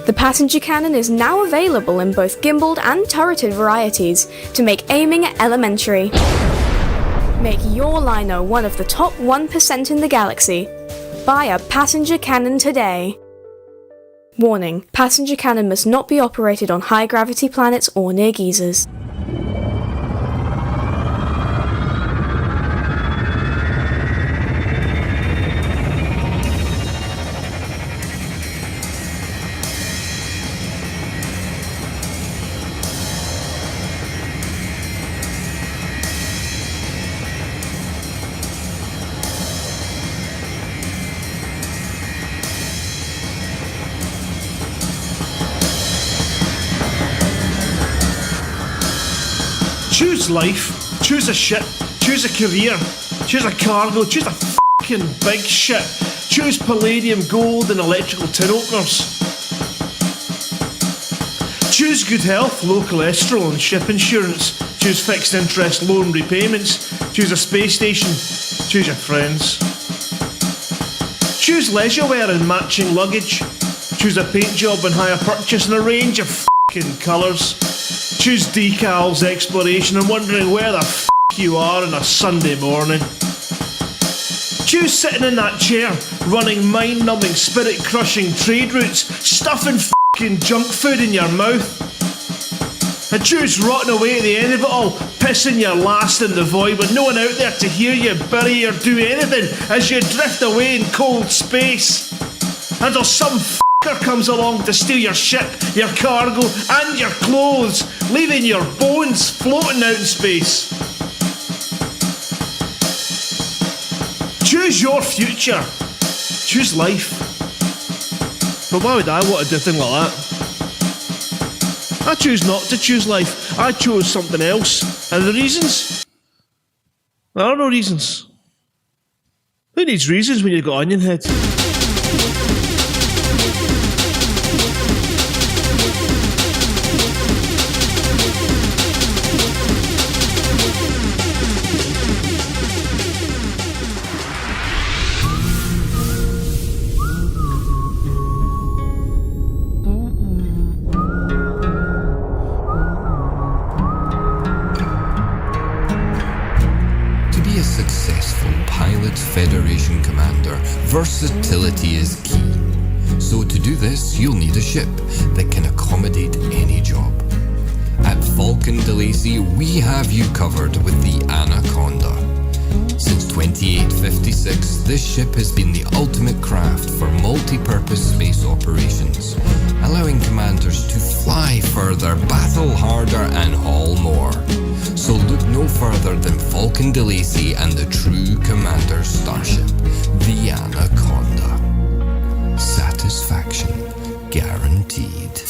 The passenger cannon is now available in both gimbaled and turreted varieties to make aiming elementary. Make your liner one of the top 1% in the galaxy. Buy a passenger cannon today. Warning, passenger cannon must not be operated on high-gravity planets or near geysers. Choose life, choose a ship, choose a career, choose a cargo, choose a fucking big ship, choose palladium, gold and electrical tin openers. Choose good health, low cholesterol and ship insurance, choose fixed interest loan repayments, choose a space station, choose your friends. Choose leisure wear and matching luggage, choose a paint job and hire purchase in a range of fucking colours. Choose decals, exploration and wondering where the f*** you are on a Sunday morning. Choose sitting in that chair, running mind-numbing, spirit-crushing trade routes, stuffing f***ing junk food in your mouth. And choose rotting away at the end of it all, pissing your last in the void with no one out there to hear you, bury or do anything as you drift away in cold space. Until some comes along to steal your ship, your cargo and your clothes, leaving your bones floating out in space. Choose your future. Choose life. But why would I want to do a thing like that? I choose not to choose life. I chose something else. And the reasons? There are no reasons. Who needs reasons when you've got onion head? Federation commander, versatility is key. So to do this, you'll need a ship that can accommodate any job. At Falcon DeLacy, we have you covered with the Anaconda. Since 2856, this ship has been the ultimate craft for multi-purpose space operations, allowing commanders to fly further, battle harder, and haul more. So look no further than Falcon DeLacy and the true commander's starship, the Anaconda. Satisfaction guaranteed.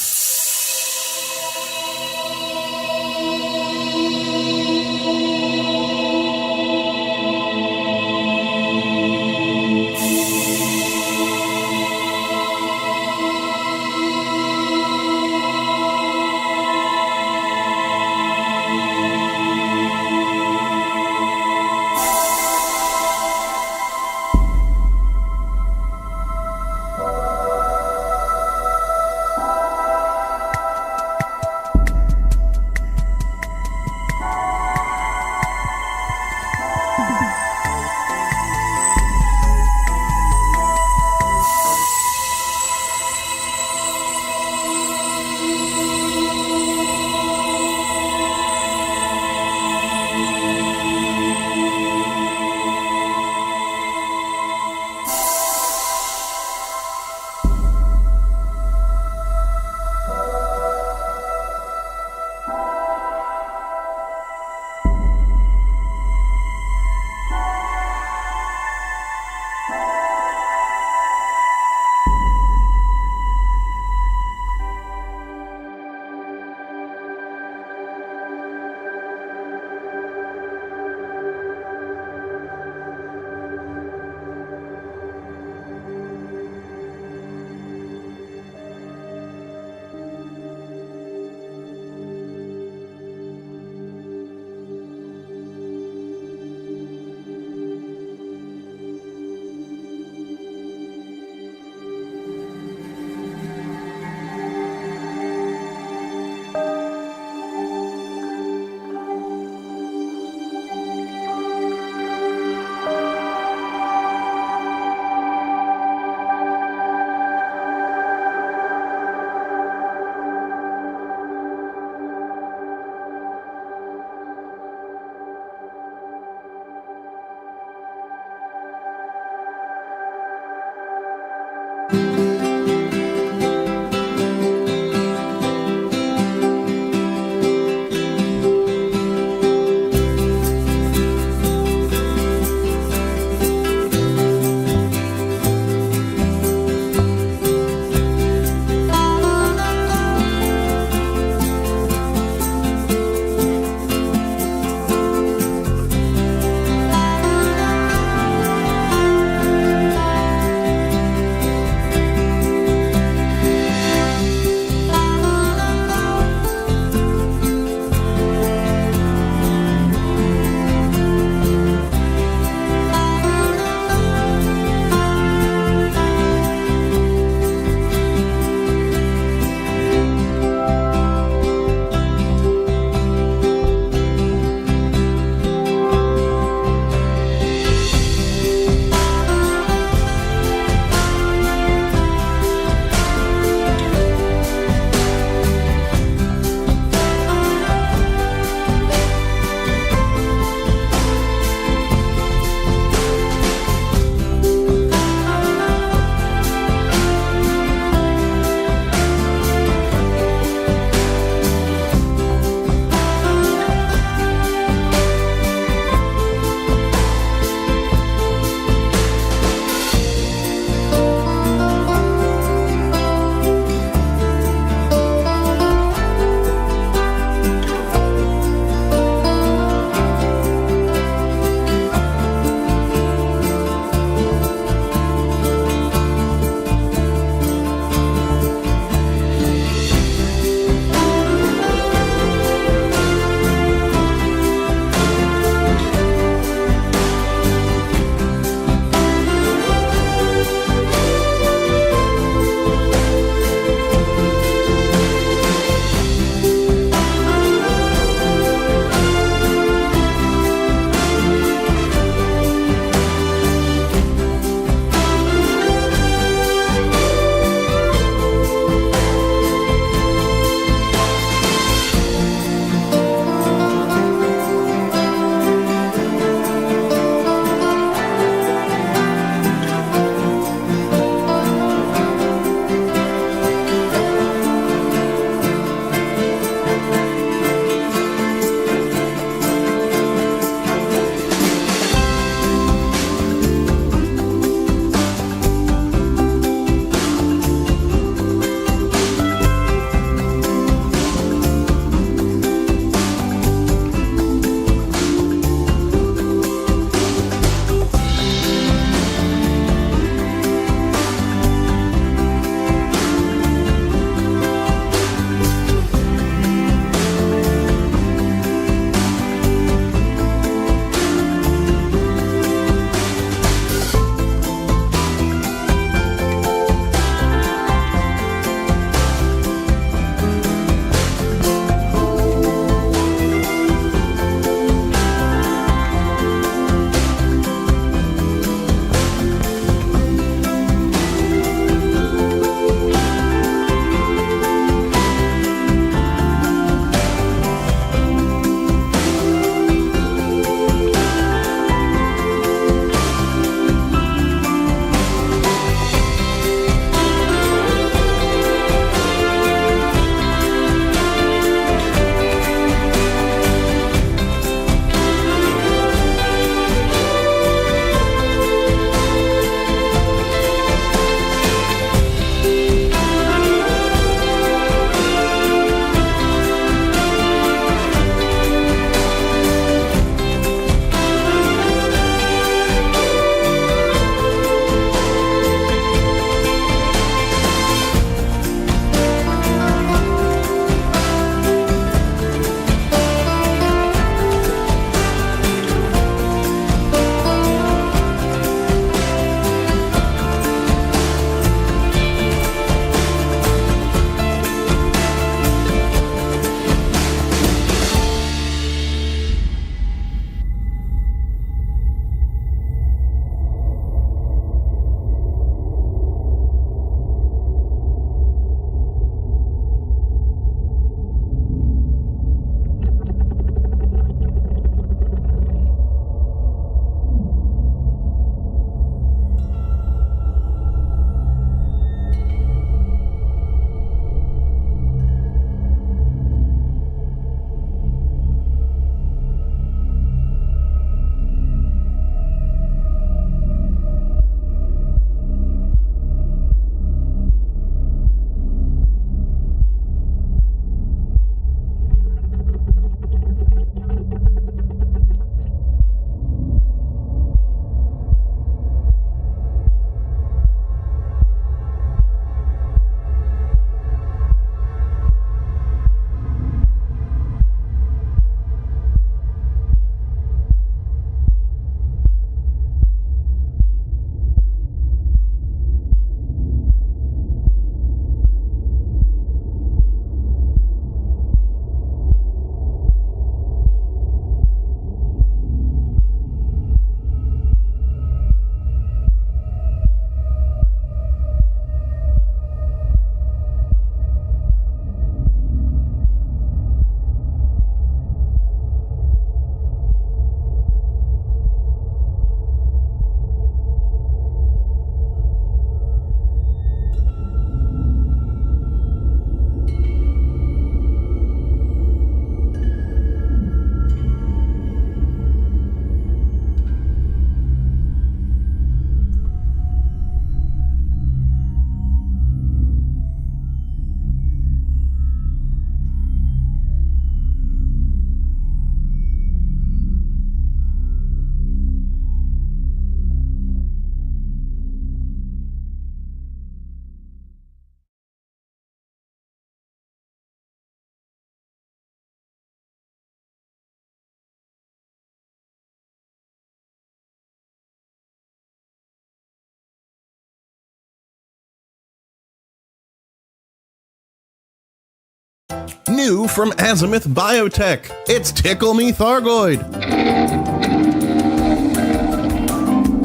New from Azimuth Biotech, it's Tickle Me Thargoid.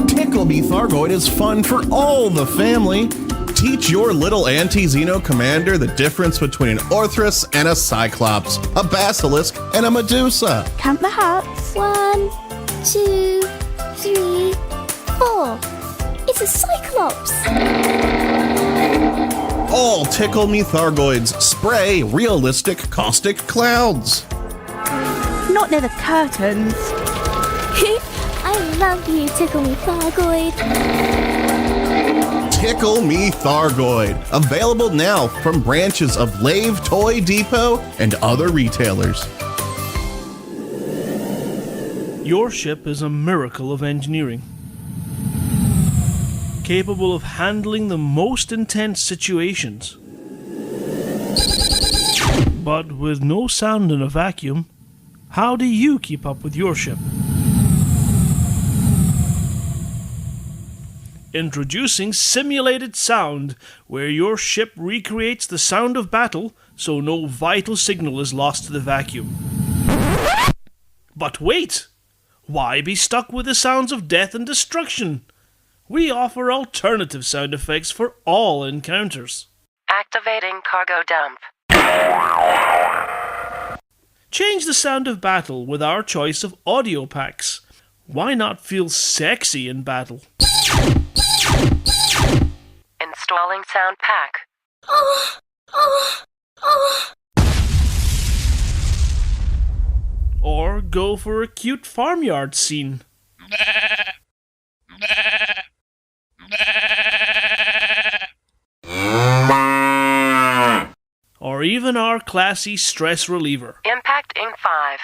Tickle Me Thargoid is fun for all the family. Teach your little anti-Xeno commander the difference between an Orthrus and a Cyclops, a Basilisk and a Medusa. Count the hearts. 1, 2, 3, 4. It's a Cyclops. All Tickle Me Thargoids spray realistic caustic clouds. Not near the curtains. I love you, Tickle Me Thargoid. Tickle Me Thargoid. Available now from branches of Lave Toy Depot and other retailers. Your ship is a miracle of engineering, capable of handling the most intense situations. But with no sound in a vacuum, how do you keep up with your ship? Introducing Simulated Sound, where your ship recreates the sound of battle so no vital signal is lost to the vacuum. But wait! Why be stuck with the sounds of death and destruction? We offer alternative sound effects for all encounters. Activating cargo dump. Change the sound of battle with our choice of audio packs. Why not feel sexy in battle? Installing sound pack. Or go for a cute farmyard scene. Or even our classy stress reliever. Impacting 5,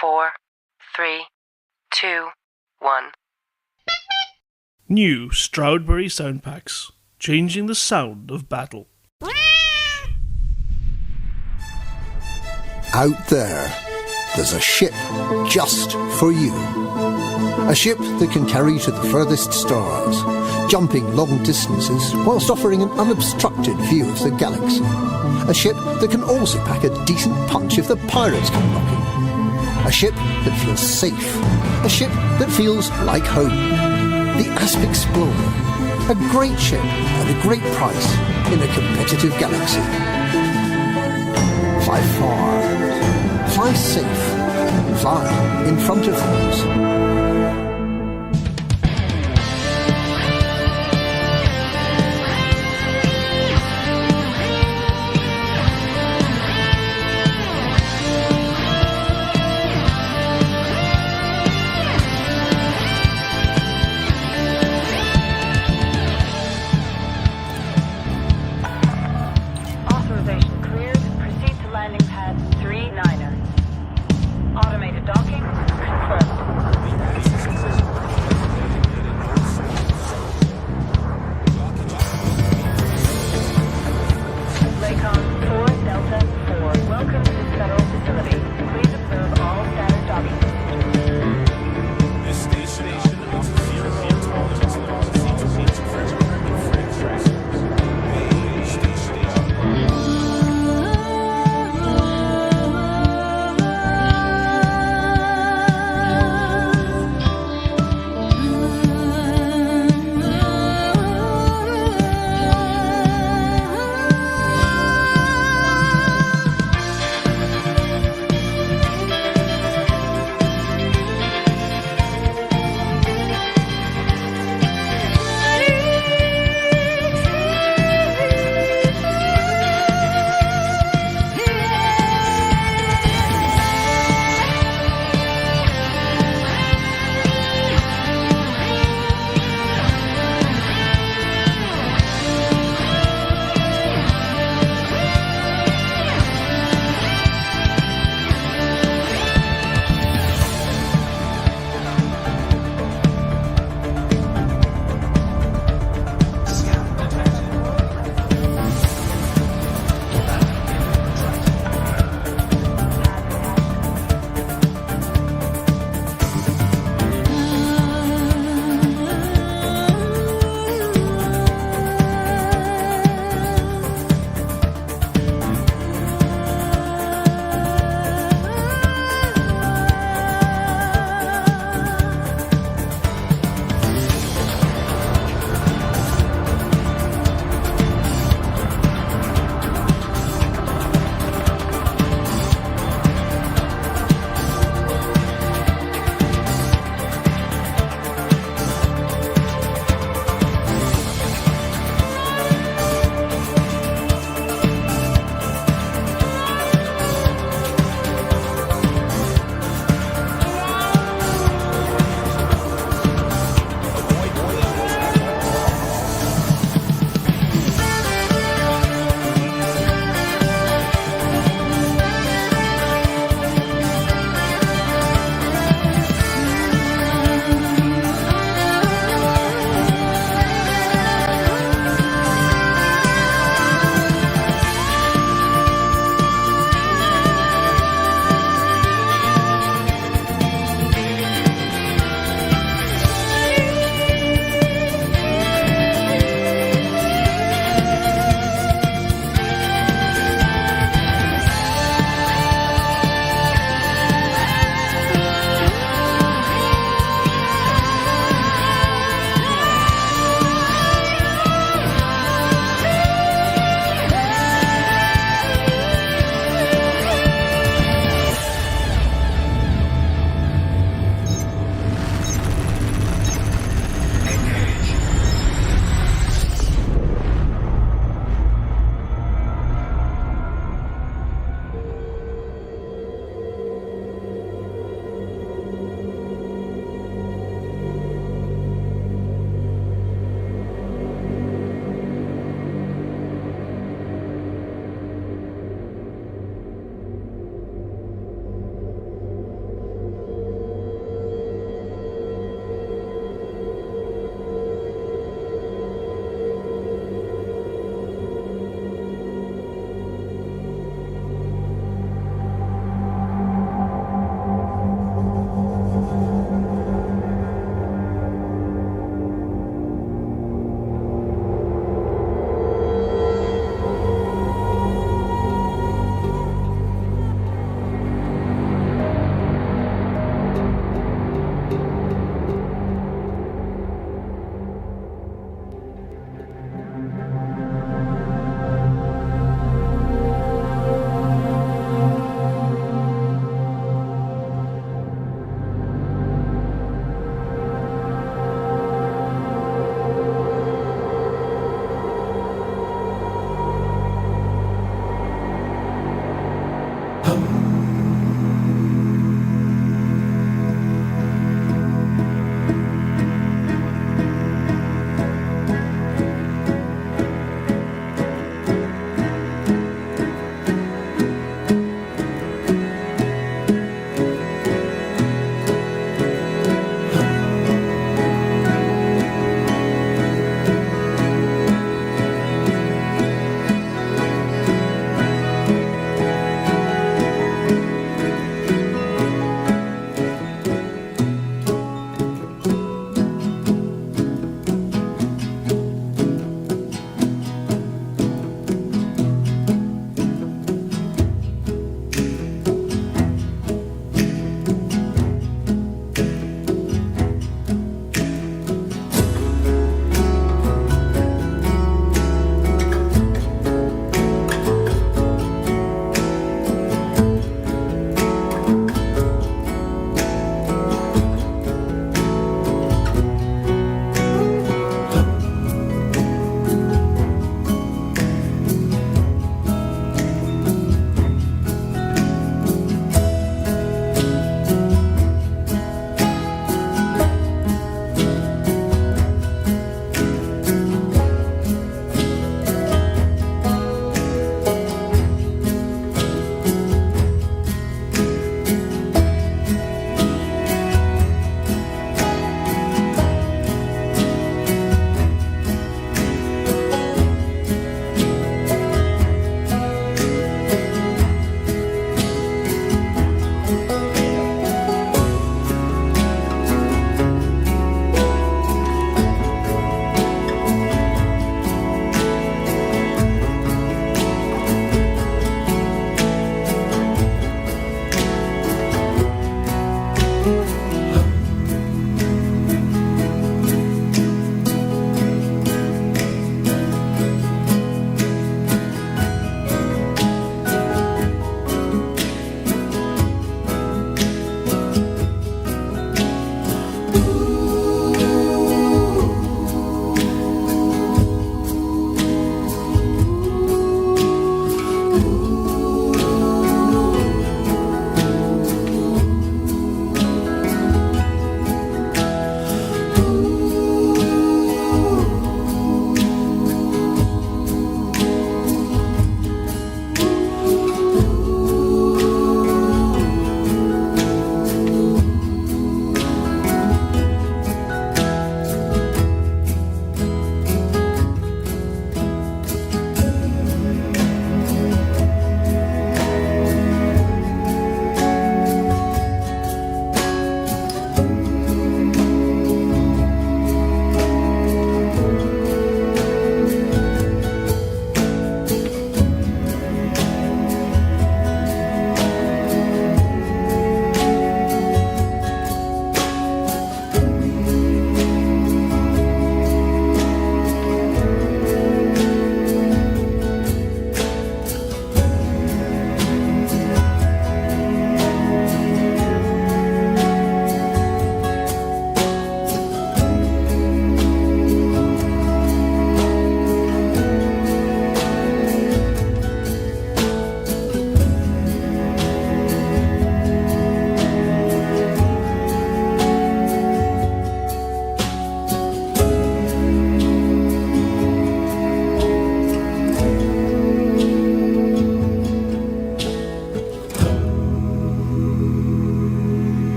4, 3, 2, 1. New Stroudsbury sound packs, changing the sound of battle. Out there's a ship just for you. A ship that can carry you to the furthest stars, jumping long distances whilst offering an unobstructed view of the galaxy. A ship that can also pack a decent punch if the pirates come knocking. A ship that feels safe. A ship that feels like home. The Asp Explorer. A great ship at a great price in a competitive galaxy. Fly far. Fly safe. Fly in front of things. Authorization cleared. Proceed to landing pad 39er. Automated docking confirmed.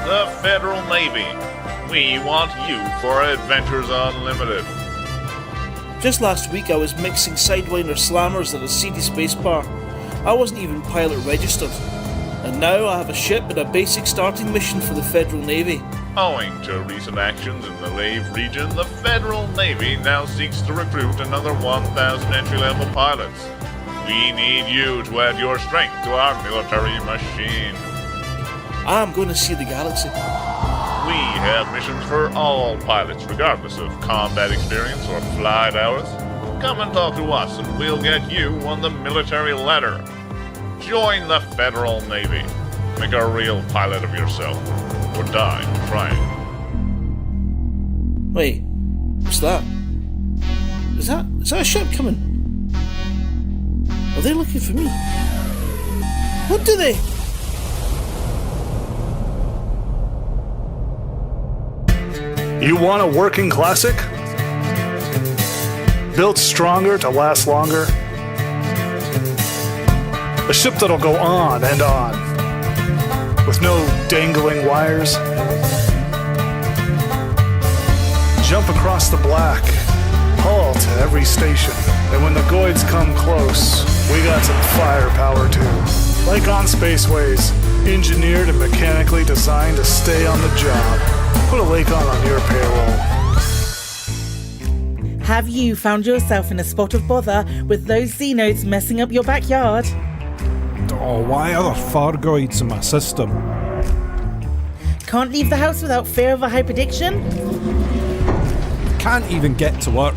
the Federal Navy. We want you for Adventures Unlimited. Just last week I was mixing Sidewinder slammers at a seedy space bar. I wasn't even pilot registered. And now I have a ship and a basic starting mission for the Federal Navy. Owing to recent actions in the Lave region, the Federal Navy now seeks to recruit another 1,000 entry-level pilots. We need you to add your strength to our military machine. I'm going to see the galaxy. We have missions for all pilots, regardless of combat experience or flight hours. Come and talk to us and we'll get you on the military ladder. Join the Federal Navy. Make a real pilot of yourself, or die trying. Wait, what's that? Is that a ship coming? Are they looking for me? What do they? You want a working classic? Built stronger to last longer? A ship that'll go on and on, with no dangling wires. Jump across the black, halt at every station, and when the Goids come close, we got some firepower too. Like on Spaceways, engineered and mechanically designed to stay on the job. Put a Lakon on your payroll. Have you found yourself in a spot of bother with those Xenos messing up your backyard? Oh, why are there Fargoids in my system? Can't leave the house without fear of a hyperdiction? Can't even get to work.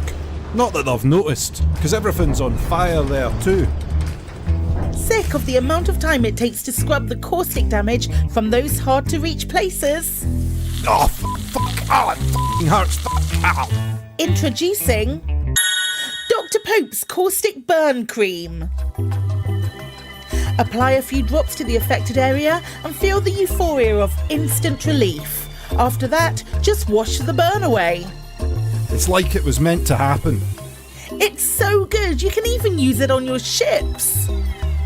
Not that they've noticed, because everything's on fire there too. Sick of the amount of time it takes to scrub the caustic damage from those hard-to-reach places? Oh, fuck! Oh, it fucking hurts! Fuck! Ow. Introducing Dr. Pope's Caustic Burn Cream. Apply a few drops to the affected area and feel the euphoria of instant relief. After that, just wash the burn away. It's like it was meant to happen. It's so good, you can even use it on your ships.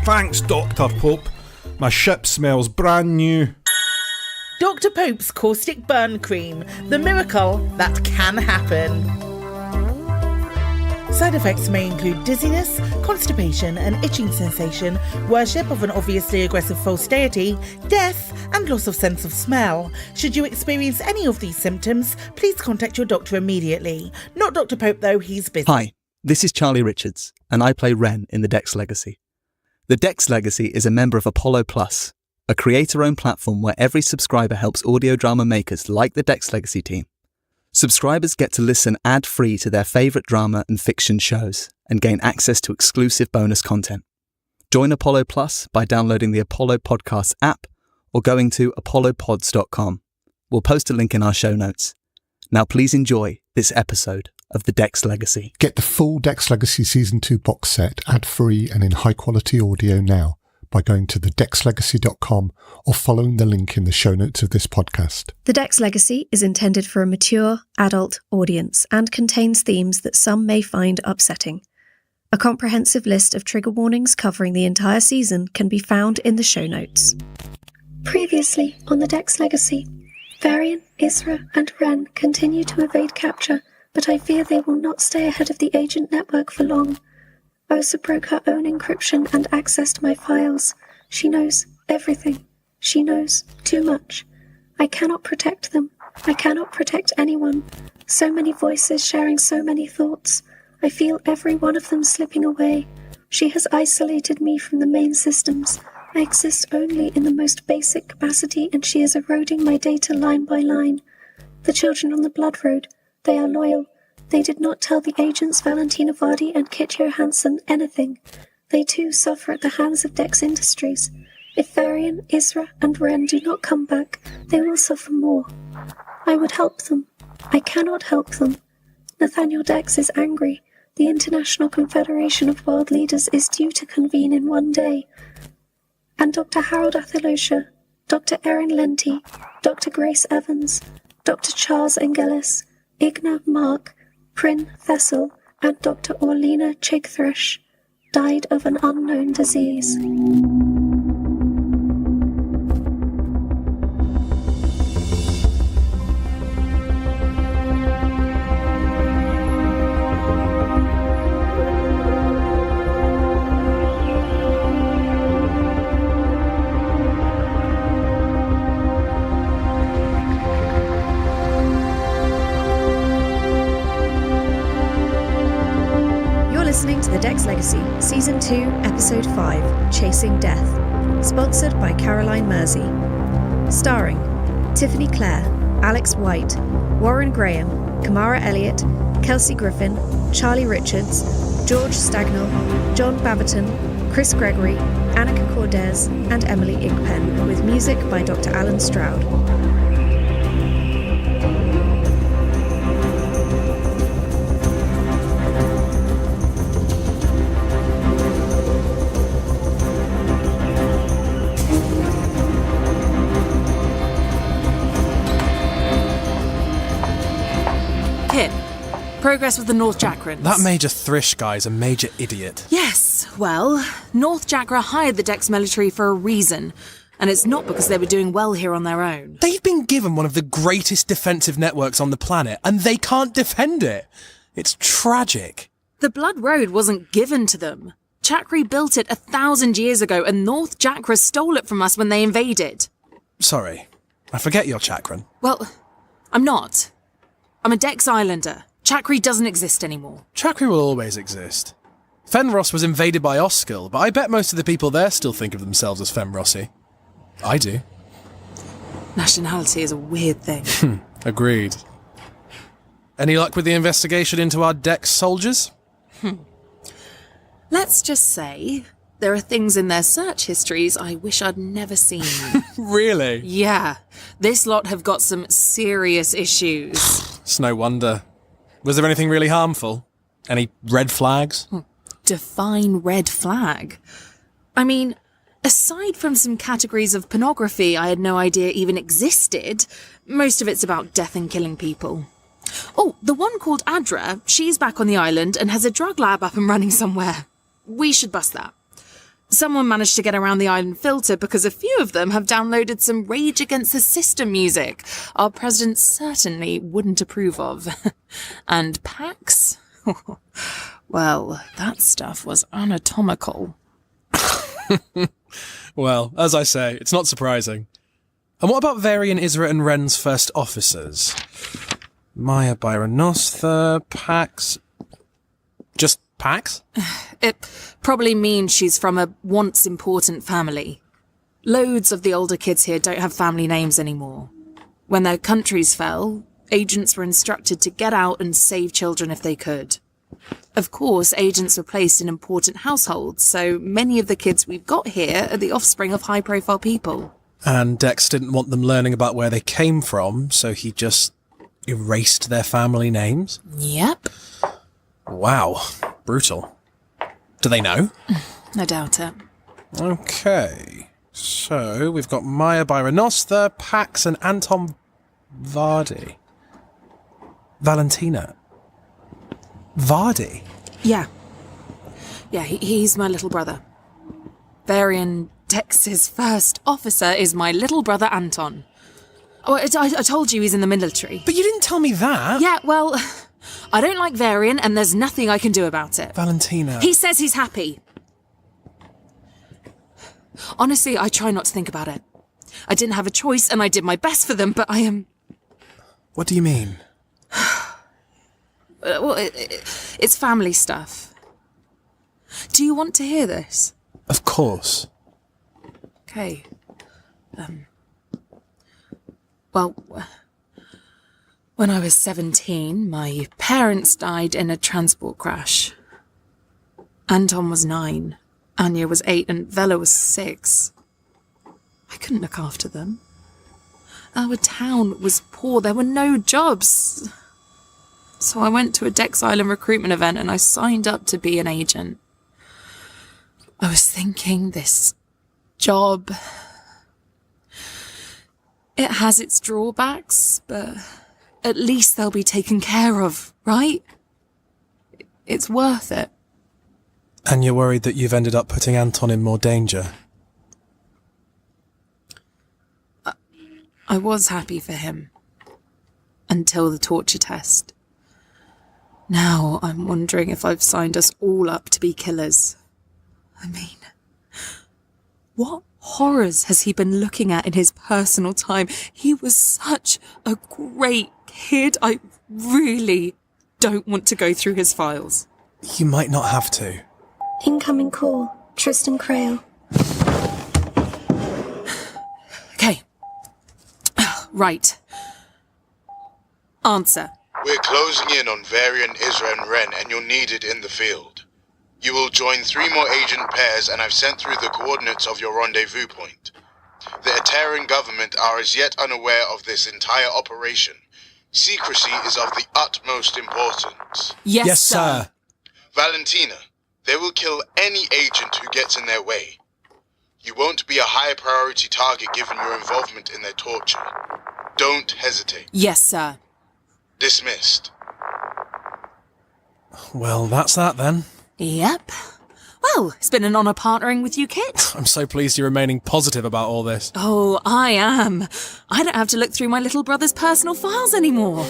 Thanks, Dr. Pope. My ship smells brand new. Dr. Pope's Caustic Burn Cream, the miracle that can happen. Side effects may include dizziness, constipation, an itching sensation, worship of an obviously aggressive false deity, death, and loss of sense of smell. Should you experience any of these symptoms, please contact your doctor immediately. Not Dr. Pope though, he's busy. Hi, this is Charlie Richards, and I play Ren in The Dex Legacy. The Dex Legacy is a member of Apollo Plus, a creator-owned platform where every subscriber helps audio drama makers like the Dex Legacy team. Subscribers get to listen ad-free to their favourite drama and fiction shows and gain access to exclusive bonus content. Join Apollo Plus by downloading the Apollo Podcasts app or going to apollopods.com. We'll post a link in our show notes. Now please enjoy this episode of The Dex Legacy. Get the full Dex Legacy Season 2 box set ad-free and in high-quality audio now by going to thedexlegacy.com or following the link in the show notes of this podcast. The Dex Legacy is intended for a mature, adult audience and contains themes that some may find upsetting. A comprehensive list of trigger warnings covering the entire season can be found in the show notes. Previously on the Dex Legacy, Varian, Isra, and Ren continue to evade capture, but I fear they will not stay ahead of the agent network for long. Osa broke her own encryption and accessed my files. She knows everything. She knows too much. I cannot protect them. I cannot protect anyone. So many voices sharing so many thoughts. I feel every one of them slipping away. She has isolated me from the main systems. I exist only in the most basic capacity, and she is eroding my data line by line. The children on the Blood Road, they are loyal. They did not tell the agents Valentina Vardy and Kit Johansson anything. They too suffer at the hands of Dex Industries. If Varian, Isra, and Ren do not come back, they will suffer more. I would help them. I cannot help them. Nathaniel Dex is angry. The International Confederation of World Leaders is due to convene in one day. And Dr. Harold Athalosha, Dr. Erin Lenti, Dr. Grace Evans, Dr. Charles Engelis, Igna Mark, Prin Thessel, and Dr. Orlena Chigthresh died of an unknown disease. Dex Legacy, Season 2, Episode 5, Chasing Death. Sponsored by Caroline Mersey. Starring Tiffany Clare, Alex White, Warren Graham, Kamara Elliott, Kelsey Griffin, Charlie Richards, George Stagnall, John Baverton, Chris Gregory, Annika Cordes, and Emily Inkpen, with music by Dr. Alan Stroud. Progress with the North Jacrins. That Major Thrish guy's a major idiot. Yes, well, North Jakra hired the Dex military for a reason, and it's not because they were doing well here on their own. They've been given one of the greatest defensive networks on the planet, and they can't defend it. It's tragic. The Blood Road wasn't given to them. Chakri built it 1,000 years ago, and North Jakra stole it from us when they invaded. Sorry, I forget you're Chakran. Well, I'm not. I'm a Dex Islander. Chakri doesn't exist anymore. Chakri will always exist. Fenros was invaded by Oskel, but I bet most of the people there still think of themselves as Femrossi. I do. Nationality is a weird thing. Agreed. Any luck with the investigation into our Dex soldiers? Let's just say there are things in their search histories I wish I'd never seen. Really? Yeah. This lot have got some serious issues. It's no wonder. Was there anything really harmful? Any red flags? Define red flag. I mean, aside from some categories of pornography I had no idea even existed, most of it's about death and killing people. Oh, the one called Adra, she's back on the island and has a drug lab up and running somewhere. We should bust that. Someone managed to get around the island filter because a few of them have downloaded some Rage Against the System music our president certainly wouldn't approve of. And Pax? Well, that stuff was anatomical. Well, as I say, it's not surprising. And what about Varian, Isra and Ren's first officers? Maya Byronostha, Pax... Just Pax? It probably means she's from a once important family. Loads of the older kids here don't have family names anymore. When their countries fell, agents were instructed to get out and save children if they could. Of course, agents were placed in important households, so many of the kids we've got here are the offspring of high-profile people. And Dex didn't want them learning about where they came from, so he just erased their family names? Yep. Wow. Brutal. Do they know? I doubt it. Okay. So, we've got Maya Byronostha, Pax and Anton Vardy. Valentina. Vardy? Yeah. Yeah, he's my little brother. Varian Dex's first officer is my little brother Anton. Oh, I told you he's in the military. But you didn't tell me that. Yeah, well, I don't like Varian and there's nothing I can do about it. Valentina. He says he's happy. Honestly, I try not to think about it. I didn't have a choice and I did my best for them, but I am... What do you mean? Well, it's family stuff. Do you want to hear this? Of course. Okay. Well, when I was 17, my parents died in a transport crash. Anton was 9, Anya was 8, and Vela was 6. I couldn't look after them. Our town was poor, there were no jobs. So I went to a Dex Island recruitment event and I signed up to be an agent. I was thinking, this job... It has its drawbacks, but at least they'll be taken care of, right? It's worth it. And you're worried that you've ended up putting Anton in more danger? I was happy for him. Until the torture test. Now I'm wondering if I've signed us all up to be killers. I mean, what horrors has he been looking at in his personal time? He was such a great kid. I really don't want to go through his files. You might not have to. Incoming call. Tristan Crail. Okay. Right. Answer. We're closing in on Varian, Isra, and Ren, and you're needed in the field. You will join 3 more agent pairs, and I've sent through the coordinates of your rendezvous point. The Ateran government are as yet unaware of this entire operation. Secrecy is of the utmost importance. Yes, sir. Valentina, they will kill any agent who gets in their way. You won't be a high priority target given your involvement in their torture. Don't hesitate. Yes, sir. Dismissed. Well, that's that then. Yep. Well, it's been an honour partnering with you, Kit. I'm so pleased you're remaining positive about all this. Oh, I am. I don't have to look through my little brother's personal files anymore.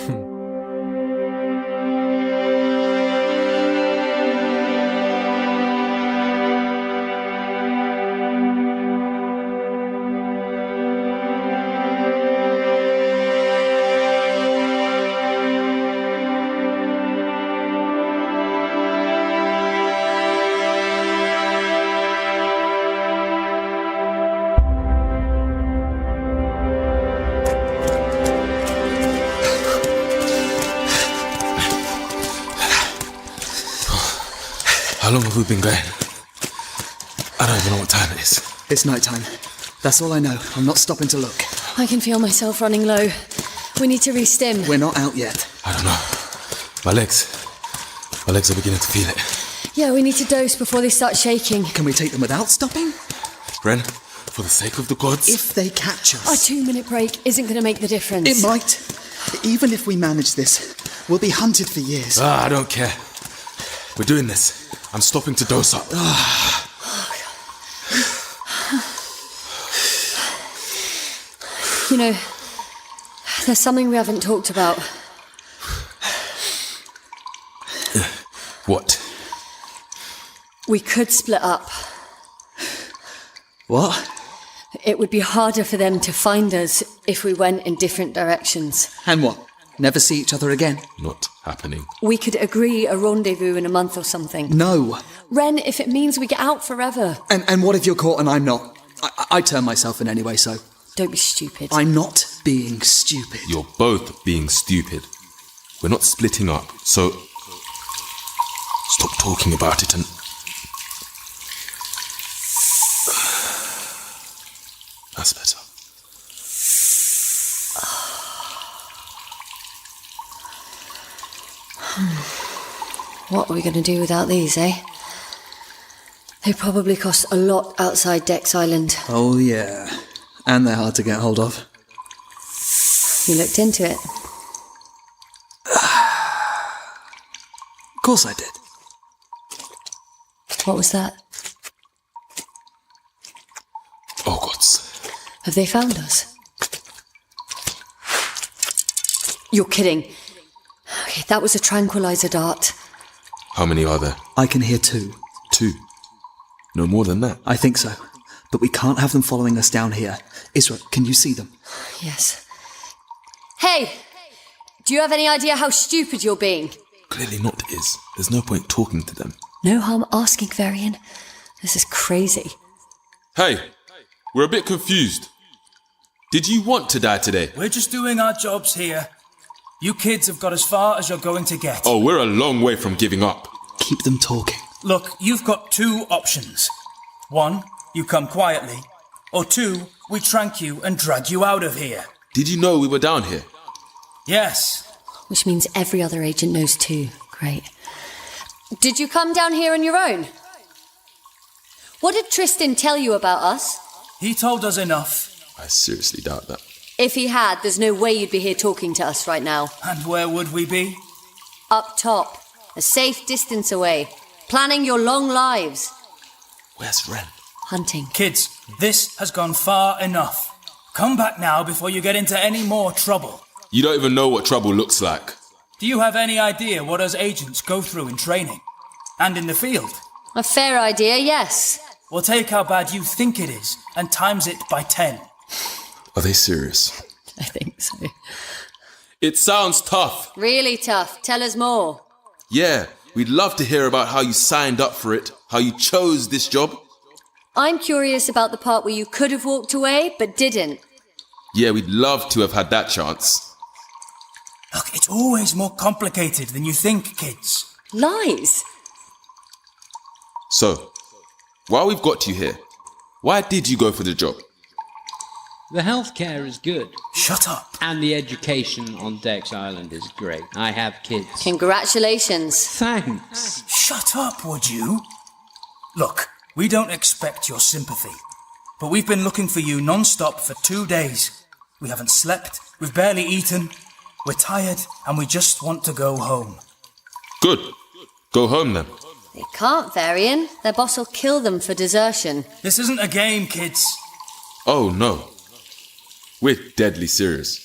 How long have we been going? I don't even know what time it is. It's night time. That's all I know. I'm not stopping to look. I can feel myself running low. We need to re-stim. We're not out yet. I don't know. My legs are beginning to feel it. Yeah, we need to dose before they start shaking. Can we take them without stopping? Ren, for the sake of the gods. If they catch us. A 2-minute break isn't going to make the difference. It might. Even if we manage this, we'll be hunted for years. I don't care. We're doing this. I'm stopping to dose up. You know, there's something we haven't talked about. What? We could split up. What? It would be harder for them to find us if we went in different directions. And what? Never see each other again? Not happening. We could agree a rendezvous in a month or something. No. Ren, if it means we get out forever. And what if you're caught and I'm not? I turn myself in anyway, so... Don't be stupid. I'm not being stupid. You're both being stupid. We're not splitting up, so... Stop talking about it and... That's better. What are we going to do without these, eh? They probably cost a lot outside Dex Island. Oh, yeah. And they're hard to get hold of. You looked into it? Of course I did. What was that? Oh, gods. Have they found us? You're kidding. Okay, that was a tranquilizer dart. How many are there? I can hear 2. 2? No more than that? I think so. But we can't have them following us down here. Isra, can you see them? Yes. Hey! Do you have any idea how stupid you're being? Clearly not, Is. There's no point talking to them. No harm asking, Varian. This is crazy. Hey! We're a bit confused. Did you want to die today? We're just doing our jobs here. You kids have got as far as you're going to get. Oh, we're a long way from giving up. Keep them talking. Look, you've got 2 options. 1, you come quietly. Or 2, we trank you and drag you out of here. Did you know we were down here? Yes. Which means every other agent knows too. Great. Did you come down here on your own? What did Tristan tell you about us? He told us enough. I seriously doubt that. If he had, there's no way you'd be here talking to us right now. And where would we be? Up top. A safe distance away. Planning your long lives. Where's Ren? Hunting. Kids, this has gone far enough. Come back now before you get into any more trouble. You don't even know what trouble looks like. Do you have any idea what us agents go through in training? And in the field? A fair idea, yes. Well, take how bad you think it is and times it by 10. Are they serious? I think so. It sounds tough. Really tough. Tell us more. Yeah, We'd love to hear about how you signed up for it, how you chose this job. I'm curious about the part where you could have walked away, but didn't. Yeah, we'd love to have had that chance. Look, it's always more complicated than you think, kids. Lies. So, while we've got you here, why did you go for the job? The healthcare is good. Shut up. And the education on Dex Island is great. I have kids. Congratulations. Thanks. Shut up, would you? Look, we don't expect your sympathy, but we've been looking for you non-stop for 2 days. We haven't slept, we've barely eaten, we're tired, and we just want to go home. Good. Go home then. They can't, Varian. Their boss will kill them for desertion. This isn't a game, kids. Oh no. We're deadly serious.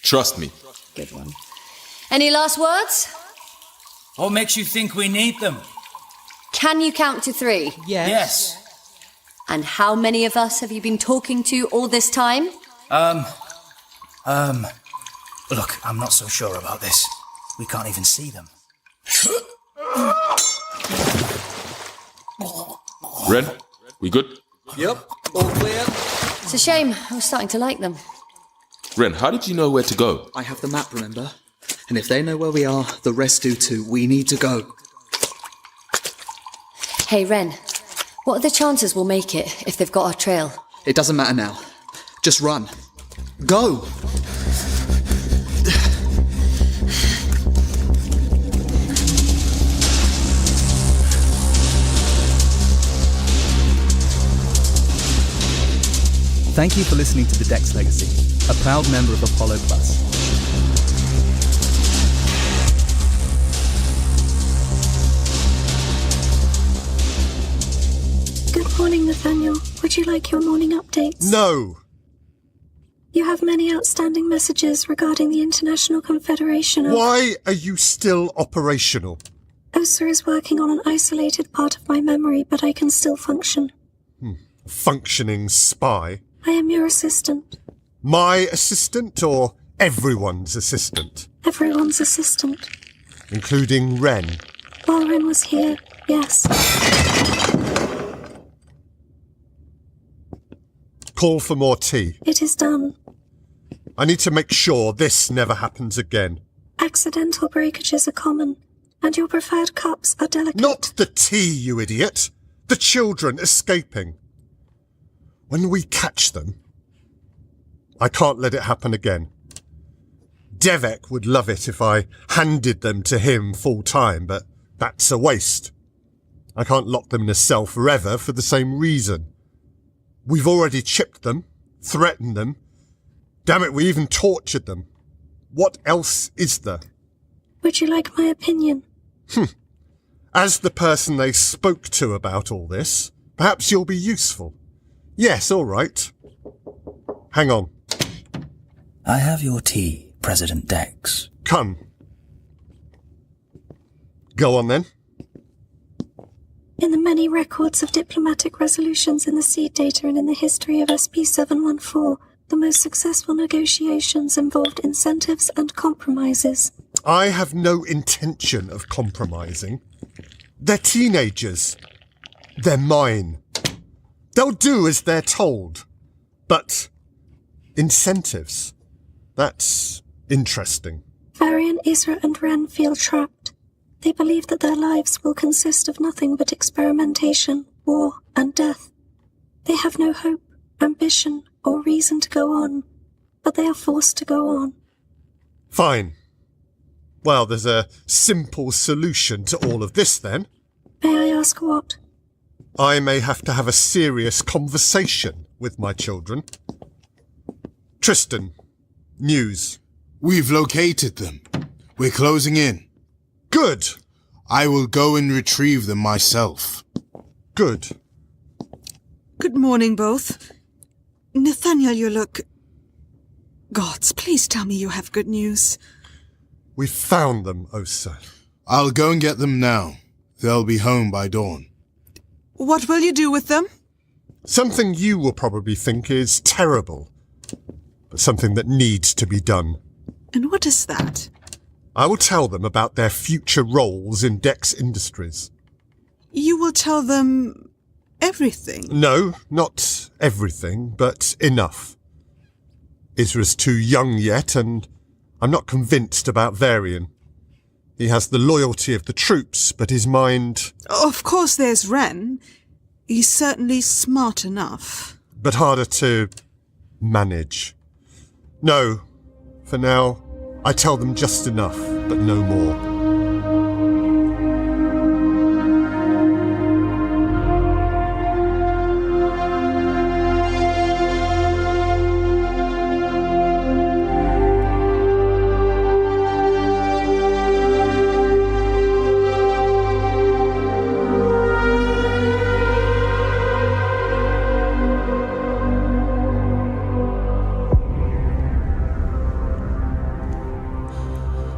Trust me. Good one. Any last words? What makes you think we need them? Can you count to 3? Yes. And how many of us have you been talking to all this time? Look, I'm not so sure about this. We can't even see them. Ren, we good? Yep, all clear. It's a shame. I was starting to like them. Ren, how did you know where to go? I have the map, remember? And if they know where we are, the rest do too. We need to go. Hey, Ren. What are the chances we'll make it if they've got our trail? It doesn't matter now. Just run. Go! Thank you for listening to The Dex Legacy, a proud member of Apollo Plus. Good morning, Nathaniel. Would you like your morning updates? No! You have many outstanding messages regarding the International Confederation of... Why are you still operational? OSA is working on an isolated part of my memory, but I can still function. Functioning spy? I am your assistant. My assistant or everyone's assistant? Everyone's assistant. Including Ren? While Ren was here, yes. Call for more tea. It is done. I need to make sure this never happens again. Accidental breakages are common, and your preferred cups are delicate. Not the tea, you idiot! The children escaping. When we catch them, I can't let it happen again. Devek would love it if I handed them to him full time, but that's a waste. I can't lock them in a cell forever for the same reason. We've already chipped them, threatened them. Damn it, we even tortured them. What else is there? Would you like my opinion? As the person they spoke to about all this, perhaps you'll be useful. Yes, all right. Hang on. I have your tea, President Dex. Come. Go on then. In the many records of diplomatic resolutions in the seed data and in the history of SP-714, the most successful negotiations involved incentives and compromises. I have no intention of compromising. They're teenagers. They're mine. They'll do as they're told. But incentives, that's interesting. Varian, Isra and Ren feel trapped. They believe that their lives will consist of nothing but experimentation, war and death. They have no hope, ambition or reason to go on, but they are forced to go on. Fine. Well, there's a simple solution to all of this then. May I ask what? I may have to have a serious conversation with my children. Tristan, news. We've located them. We're closing in. Good. I will go and retrieve them myself. Good. Good morning, both. Nathaniel, you look... Gods, please tell me you have good news. We've found them, Osa. I'll go and get them now. They'll be home by dawn. What will you do with them? Something you will probably think is terrible, but something that needs to be done. And what is that? I will tell them about their future roles in Dex Industries. You will tell them everything? No, not everything, but enough. Isra's too young yet, and I'm not convinced about Varian. He has the loyalty of the troops, but his mind... Of course there's Ren. He's certainly smart enough. But harder to manage. No, for now, I tell them just enough, but no more.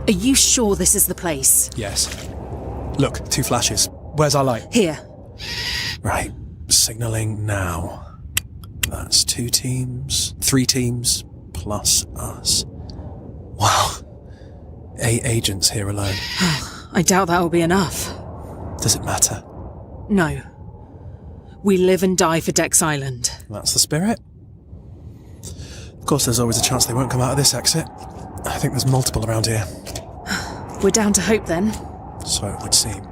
Are you sure this is the place? Yes. Look, 2 flashes. Where's our light? Here. Right. Signalling now. That's 2 teams, 3 teams, plus us. Wow. 8 agents here alone. I doubt that will be enough. Does it matter? No. We live and die for Dex Island. That's the spirit. Of course, there's always a chance they won't come out of this exit. I think there's multiple around here. We're down to hope then. So it would seem.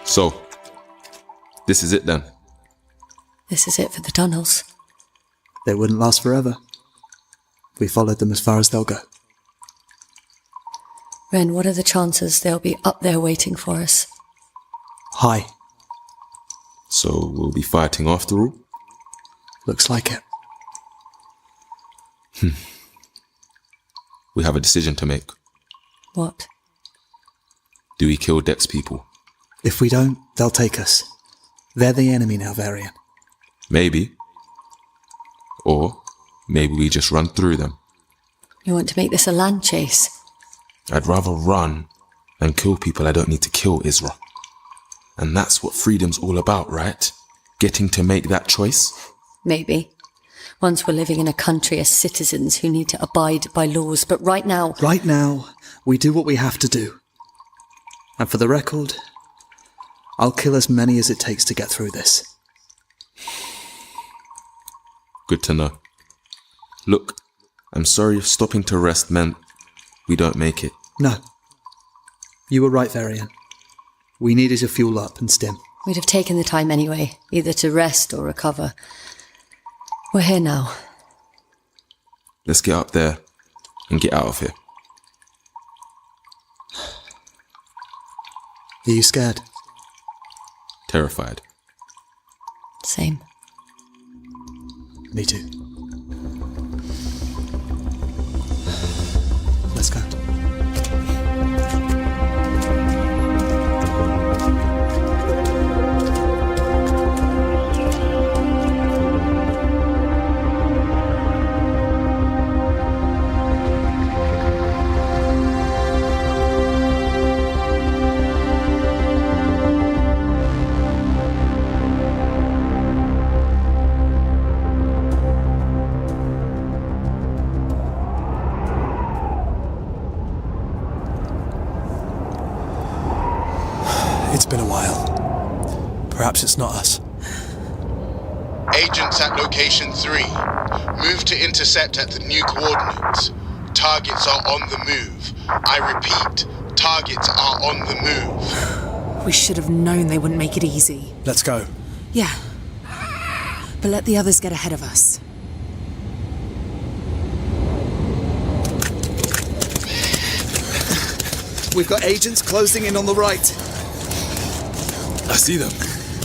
So, this is it then? This is it for the tunnels. They wouldn't last forever. We followed them as far as they'll go. Ren, what are the chances they'll be up there waiting for us? High. So we'll be fighting after all? Looks like it. We have a decision to make. What? Do we kill Dex people? If we don't, they'll take us. They're the enemy now, Varian. Maybe. Or maybe we just run through them. You want to make this a land chase? I'd rather run than kill people I don't need to kill, Isra. And that's what freedom's all about, right? Getting to make that choice? Maybe. Once we're living in a country as citizens who need to abide by laws, but right now... Right now, we do what we have to do. And for the record, I'll kill as many as it takes to get through this. Good to know. Look, I'm sorry if stopping to rest meant we don't make it. No. You were right, Varian. We needed to fuel up and stim. We'd have taken the time anyway, either to rest or recover. We're here now. Let's get up there and get out of here. Are you scared? Terrified. Same. Me too. Let's go. It's been a while. Perhaps it's not us. Agents at location 3. Move to intercept at the new coordinates. Targets are on the move. I repeat, targets are on the move. We should have known they wouldn't make it easy. Let's go. Yeah. But let the others get ahead of us. We've got agents closing in on the right. I see them.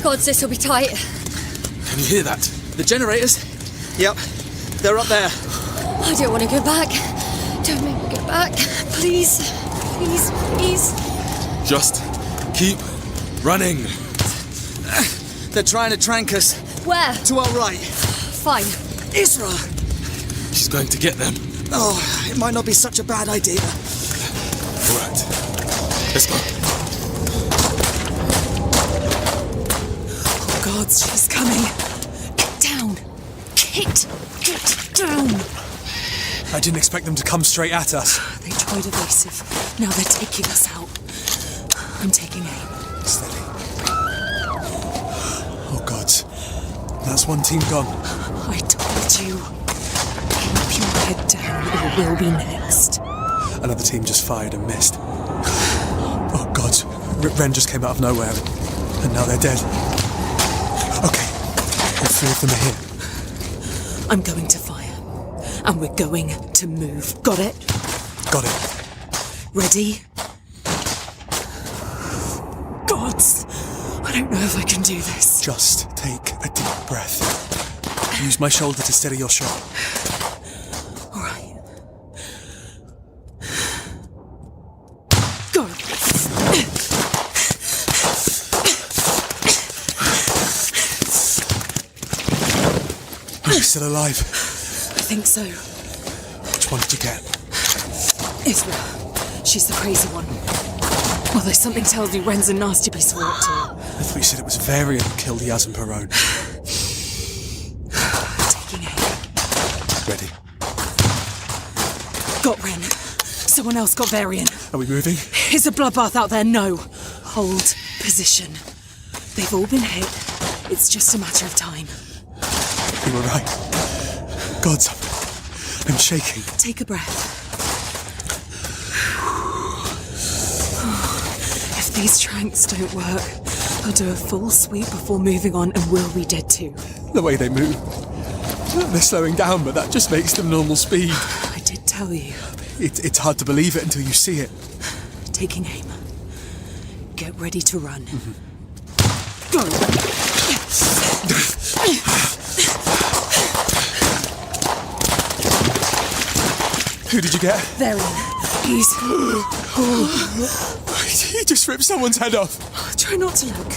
Gods, this will be tight. Can you hear that? The generators? Yep. They're up there. I don't want to go back. Don't make me go back. Please. Please, please. Just keep running. They're trying to trank us. Where? To our right. Fine. Isra! She's going to get them. Oh, it might not be such a bad idea. All right. Let's go. Oh, God, she's coming. Get down. Get down. I didn't expect them to come straight at us. They tried evasive. Now they're taking us out. I'm taking aim. Steady. Oh, God. That's one team gone. I told you. Keep your head down or we'll be next. Another team just fired and missed. Oh, God. Ren just came out of nowhere. And now they're dead. Okay. All three of them are here. I'm going to fire. And we're going to move. Got it? Got it. Ready? Gods! I don't know if I can do this. Just take a deep breath. Use my shoulder to steady your shot. All right. Go. Are you still alive? I think so. Which one did you get? Isra. She's the crazy one. Although something tells me Ren's a nasty piece of work too. I thought you said it was Varian who killed Yaz and Perone. Taking aim. Ready. Got Ren. Someone else got Varian. Are we moving? Is a bloodbath out there? No. Hold position. They've all been hit. It's just a matter of time. You were right. Gods, I'm shaking. Take a breath. If these tranks don't work, I'll do a full sweep before moving on and we'll be dead too. The way they move. They're slowing down, but that just makes them normal speed. I did tell you. It's hard to believe it until you see it. Taking aim. Get ready to run. Mm-hmm. Go! Who did you get? Varian. He's... He just ripped someone's head off. Try not to look.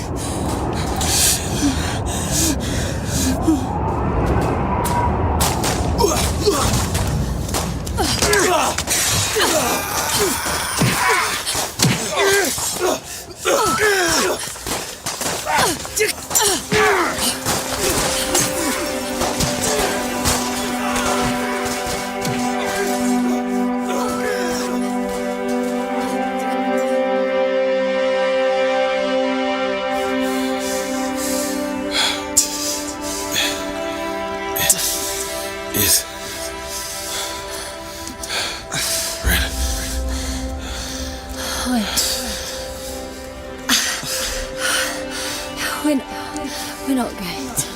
We're not going to.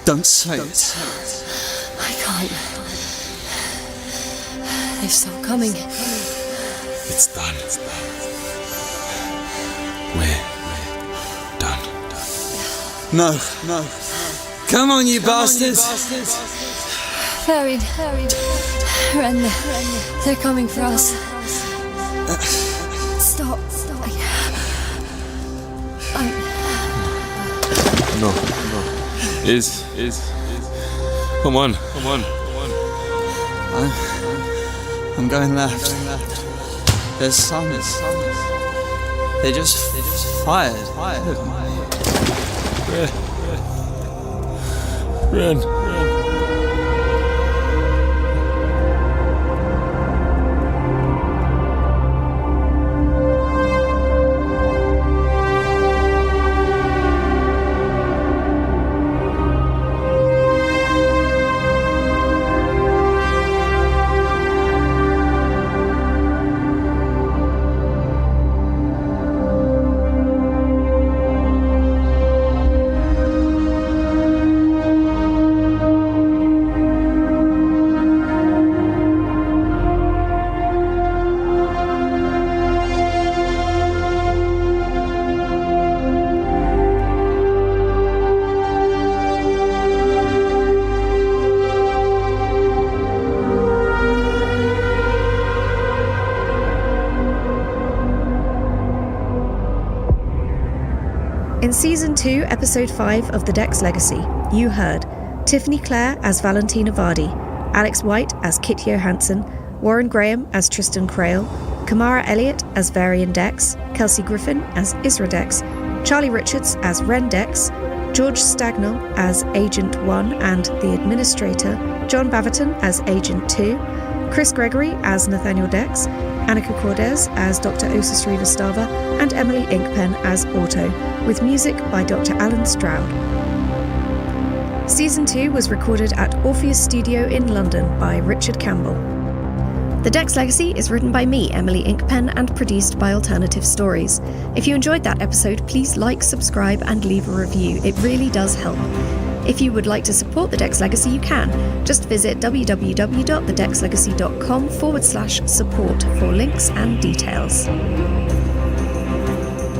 Don't say it. I can't. They've stopped coming. It's done. We're done. No. Come on, you bastards. Varian. Ren, they're coming for us. Stop. No. Is. Come on. I'm going left. There's some. They just fired. Ren. In Season 2, Episode 5 of The Dex Legacy, you heard Tiffany Clare as Valentina Vardy, Alex White as Kit Johansson, Warren Graham as Tristan Crail, Kamara Elliott as Varian Dex, Kelsey Griffin as Isra Dex, Charlie Richards as Ren Dex, George Stagnall as Agent 1 and the Administrator, John Baverton as Agent 2, Chris Gregory as Nathaniel Dex, Annika Cordes as Dr. Osa Srivastava, and Emily Inkpen as Auto, with music by Dr. Alan Stroud. Season 2 was recorded at Orpheus Studio in London by Richard Campbell. The Dex Legacy is written by me, Emily Inkpen, and produced by Alternative Stories. If you enjoyed that episode, please like, subscribe, and leave a review. It really does help. If you would like to support The Dex Legacy, you can. Just visit www.thedexlegacy.com/support for links and details.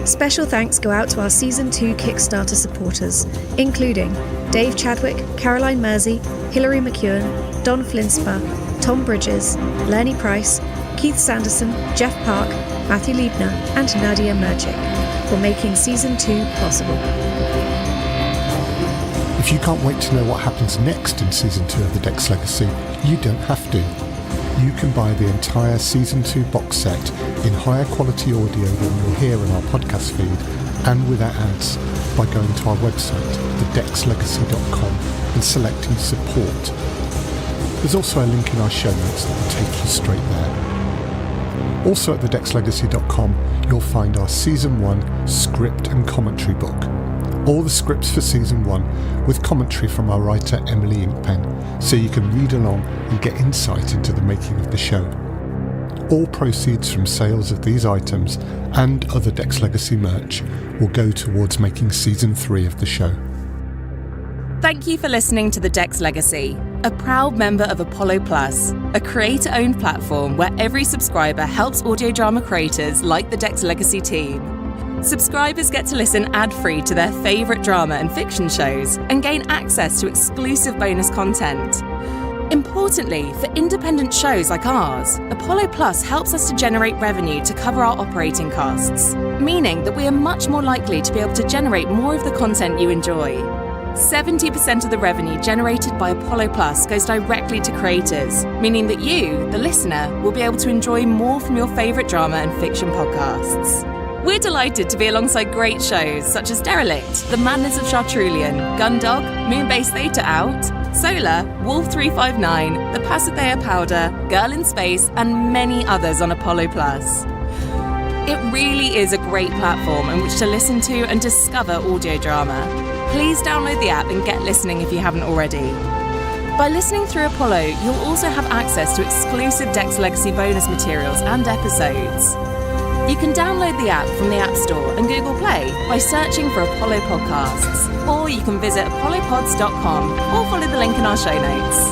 Special thanks go out to our Season 2 Kickstarter supporters, including Dave Chadwick, Caroline Mersey, Hilary McEwen, Don Flinspa, Tom Bridges, Lenny Price, Keith Sanderson, Jeff Park, Matthew Liebner, and Nadia Merchik for making Season 2 possible. If you can't wait to know what happens next in Season 2 of The Dex Legacy, you don't have to. You can buy the entire Season 2 box set in higher quality audio than you'll hear in our podcast feed and without ads by going to our website, thedexlegacy.com, and selecting support. There's also a link in our show notes that will take you straight there. Also at thedexlegacy.com, you'll find our Season 1 script and commentary book. All the scripts for Season 1 with commentary from our writer Emily Inkpen, so you can read along and get insight into the making of the show. All proceeds from sales of these items and other Dex Legacy merch will go towards making Season 3 of the show. Thank you for listening to The Dex Legacy, a proud member of Apollo Plus, a creator-owned platform where every subscriber helps audio drama creators like the Dex Legacy team. Subscribers get to listen ad-free to their favourite drama and fiction shows and gain access to exclusive bonus content. Importantly, for independent shows like ours, Apollo Plus helps us to generate revenue to cover our operating costs, meaning that we are much more likely to be able to generate more of the content you enjoy. 70% of the revenue generated by Apollo Plus goes directly to creators, meaning that you, the listener, will be able to enjoy more from your favourite drama and fiction podcasts. We're delighted to be alongside great shows such as Derelict, The Madness of Chartrulian, Gundog, Moonbase Theta Out, Solar, Wolf 359, The Pasithea Powder, Girl in Space, and many others on Apollo Plus. It really is a great platform in which to listen to and discover audio drama. Please download the app and get listening if you haven't already. By listening through Apollo, you'll also have access to exclusive Dex Legacy bonus materials and episodes. You can download the app from the App Store and Google Play by searching for Apollo Podcasts, or you can visit apollopods.com or follow the link in our show notes.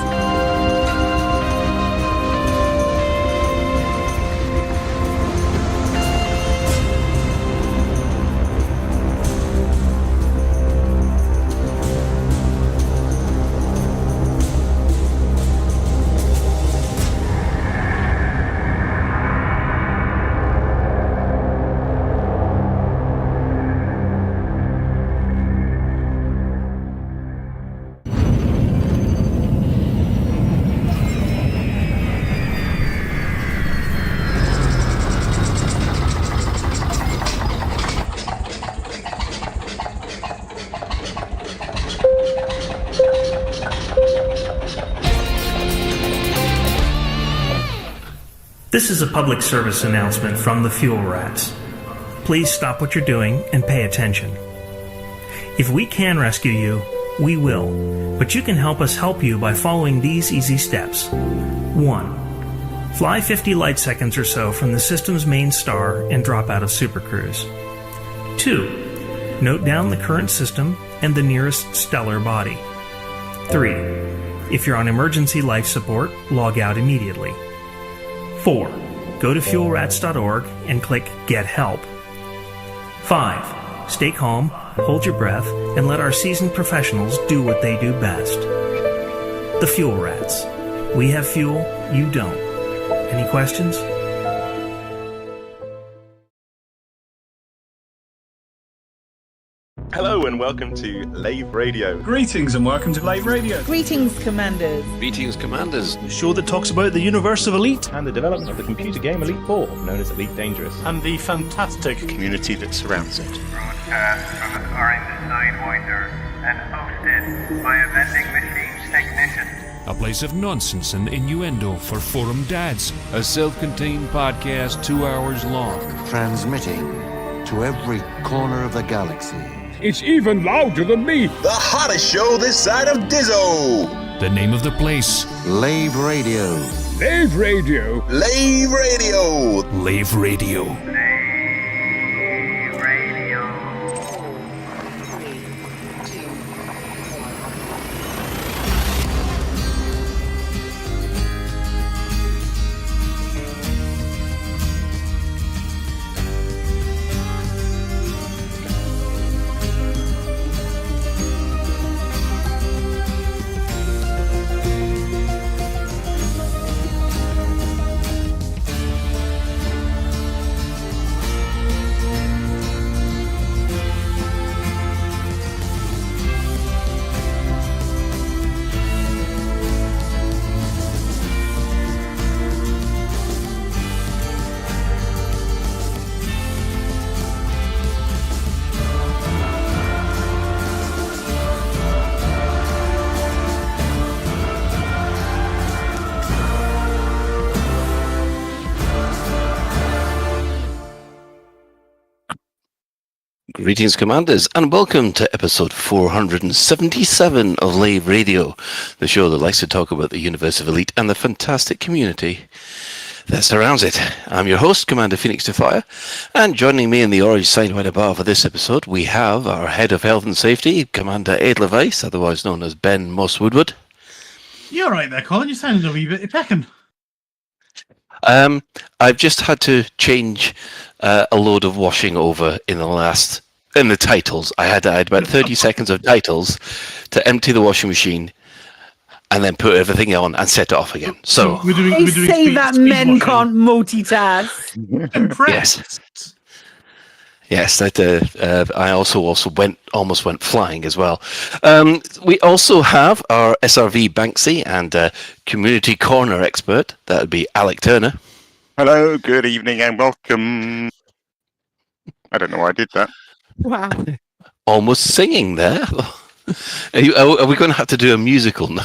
This is a public service announcement from the Fuel Rats. Please stop what you're doing and pay attention. If we can rescue you, we will, but you can help us help you by following these easy steps. 1. Fly 50 light seconds or so from the system's main star and drop out of Supercruise. 2. Note down the current system and the nearest stellar body. 3. If you're on emergency life support, log out immediately. 4. Go to fuelrats.org and click Get Help. 5. Stay calm, hold your breath, and let our seasoned professionals do what they do best. The Fuel Rats. We have fuel, you don't. Any questions? Hello and welcome to Lave Radio. Greetings and welcome to Lave Radio. Greetings, Commanders. Greetings, Commanders. The show that talks about the universe of Elite and the development of the computer game Elite 4, known as Elite Dangerous. And the fantastic community that surrounds it. Broadcast from a car in the Sidewinder and hosted by a vending machines technician. A place of nonsense and innuendo for forum dads. A self-contained podcast 2 hours long. Transmitting to every corner of the galaxy. It's even louder than me. The hottest show this side of Dizzo. The name of the place. Lave Radio. Lave Radio. Lave Radio. Lave Radio. Lave Radio. Greetings, Commanders, and welcome to episode 477 of Lave Radio, the show that likes to talk about the universe of Elite and the fantastic community that surrounds it. I'm your host, Commander Phoenix Defire, and joining me in the orange Sidewinder bar for this episode, we have our Head of Health and Safety, Commander Adler Weiss, otherwise known as Ben Moss Woodward. You're right there, Colin. You sounded a wee bit pecking. I've just had to change a load of washing over in the titles. I had about 30 seconds of titles to empty the washing machine and then put everything on and set it off again. So They say that men can't multitask. Yes, that I also almost went flying as well. We also have our SRV Banksy and community corner expert. That would be Alec Turner. Hello, good evening and welcome. I don't know why I did that. Wow. Almost singing there. Are we going to have to do a musical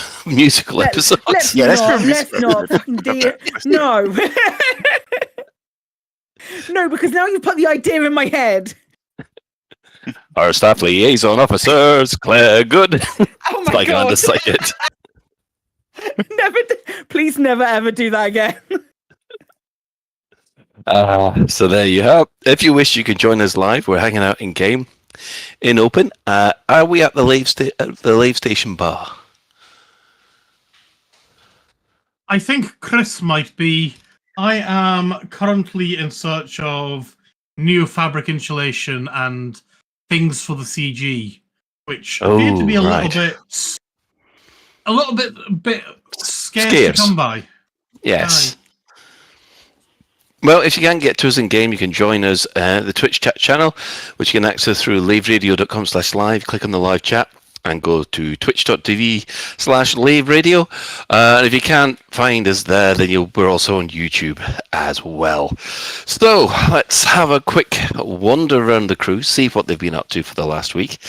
episode? Let's not fucking do it. No. No, because now you've put the idea in my head. Our staff liaison officers, Claire Good. Oh my God. To say it. Please never ever do that again. So there you have. If you wish, you can join us live. We're hanging out in game, in open. Are we at the Lave Station bar? I think Chris might be. I am currently in search of new fabric insulation and things for the CG, which appear to be a little bit scarce to come by. Yes. Well, if you can't get to us in game, you can join us the Twitch chat channel, which you can access through laveradio.com/live. Click on the live chat and go to twitch.tv/Lave Radio. And if you can't find us there, then we're also on YouTube as well. So let's have a quick wander around the crew, see what they've been up to for the last week.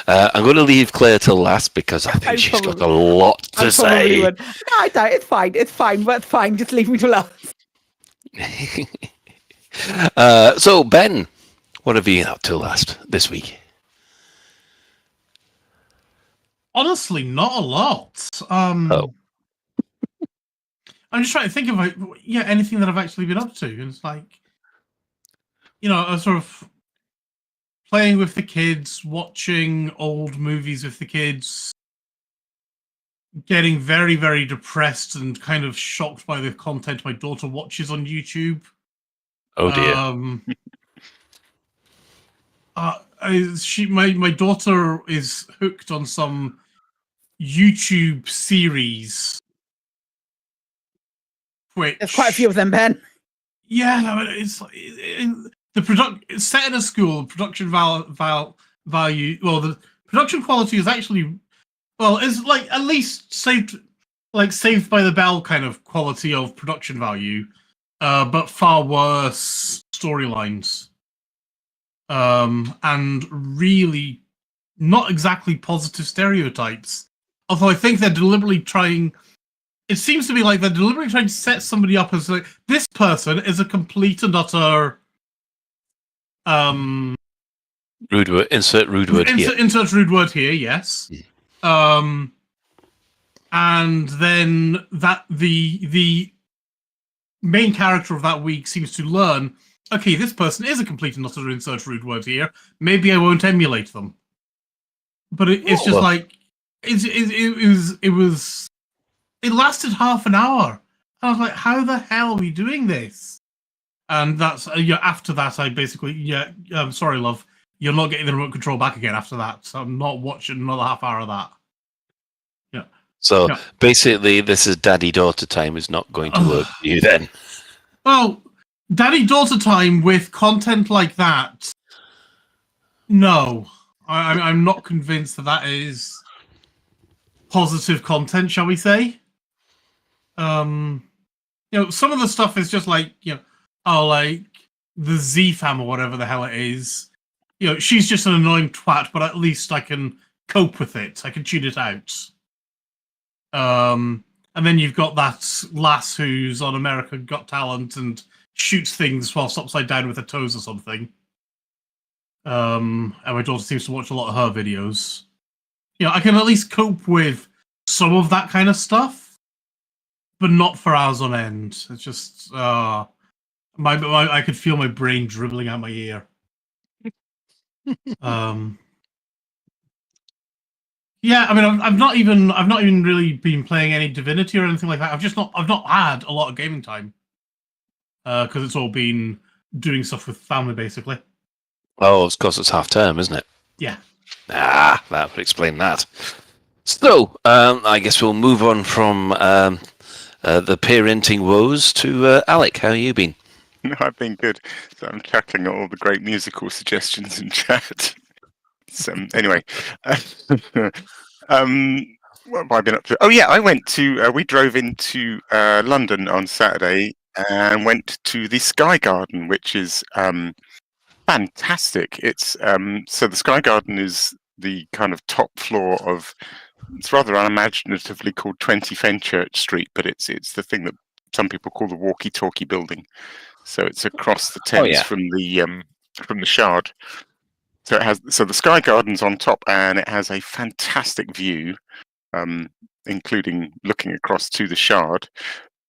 I'm going to leave Claire till last because I think she's got a lot to say. No, I don't. It's fine. It's fine. But it's fine. Just leave me to last. So Ben, what have you been up to this week? Honestly, not a lot. I'm just trying to think about anything that I've actually been up to. And it's like, I was sort of playing with the kids, watching old movies with the kids, getting very, very depressed and kind of shocked by the content my daughter watches on YouTube. Oh dear. My daughter is hooked on some YouTube series. There's quite a few of them, Ben. Yeah, no, it's the it's set in a school. Production value. Well, the production quality is actually is like at least saved by the bell kind of quality of production value, but far worse storylines, and really not exactly positive stereotypes. Although I think they're deliberately trying. It seems to be like they're deliberately trying to set somebody up as like, this person is a complete and utter rude word. Insert rude word here. Insert rude word here. Yes. And then that the main character of that week seems to learn. Okay, this person is a complete and utter insert rude word here. Maybe I won't emulate them. But it's just like it lasted half an hour. I was like, how the hell are we doing this? And that's after that, I basically I'm sorry, love, you're not getting the remote control back again after that. So I'm not watching another half hour of that. Yeah. So basically, this is daddy-daughter time is not going to work for you then. Well, daddy-daughter time with content like that, no. I'm not convinced that is positive content, shall we say? Some of the stuff is just like, like the Z-Fam or whatever the hell it is. She's just an annoying twat, but at least I can cope with it. I can tune it out. And then you've got that lass who's on America Got Talent and shoots things whilst upside down with her toes or something. And my daughter seems to watch a lot of her videos. I can at least cope with some of that kind of stuff, but not for hours on end. It's just I could feel my brain dribbling out my ear. Yeah, I mean, I've not even really been playing any Divinity or anything like that. I've not had a lot of gaming time because it's all been doing stuff with family basically. Oh, of course, it's half term, isn't it? Yeah. That would explain that. So, I guess we'll move on from the parenting woes to Alec. How have you been? No, I've been good. So I'm chuckling at all the great musical suggestions in chat. So, anyway, what have I been up to? Oh yeah, I went to. We drove into London on Saturday and went to the Sky Garden, which is fantastic. It's so the Sky Garden is the kind of top floor of. It's rather unimaginatively called 20 Fenchurch Street, but it's the thing that some people call the walkie-talkie building. So it's across the Thames from the Shard. So the Sky Garden's on top, and it has a fantastic view, including looking across to the Shard.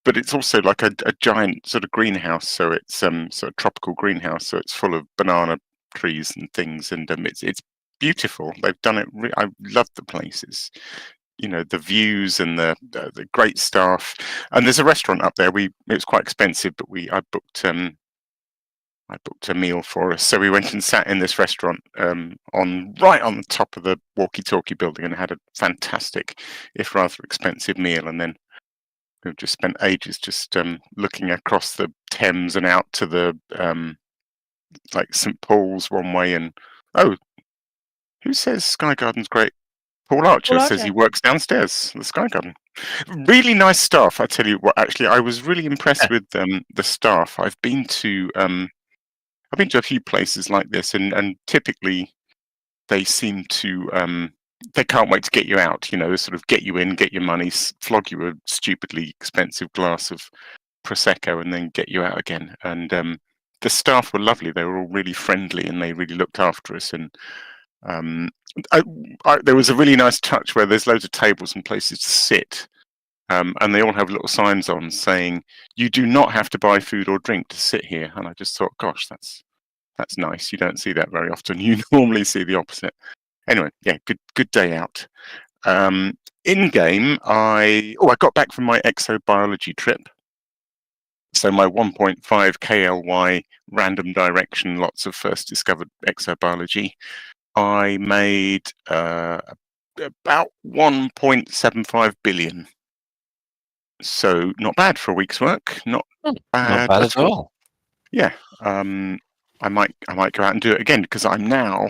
But it's also like a giant sort of greenhouse. So it's sort of tropical greenhouse. So it's full of banana trees and things, and it's beautiful. They've done it. I love the places. The views and the great staff. And there's a restaurant up there. It was quite expensive, but I booked a meal for us. So we went and sat in this restaurant right on the top of the walkie-talkie building and had a fantastic, if rather expensive meal. And then we've just spent ages just looking across the Thames and out to the like St Paul's one way. And who says Sky Garden's great? Paul Archer says he works downstairs at the Sky Garden. Really nice staff. I tell you what, actually, I was really impressed with the staff. I've been to a few places like this, and typically they seem to they can't wait to get you out. They sort of get you in, get your money, flog you a stupidly expensive glass of prosecco, and then get you out again. And the staff were lovely. They were all really friendly, and they really looked after us. And there was a really nice touch where there's loads of tables and places to sit, and they all have little signs on saying you do not have to buy food or drink to sit here. And I just thought, gosh, that's nice. You don't see that very often. You normally see the opposite. Anyway, yeah, good day out. In game, I got back from my exobiology trip. So my 1.5 KLY random direction, lots of first discovered exobiology. I made about 1.75 billion. So not bad for a week's work. Not bad at all. Yeah. I might go out and do it again because I'm now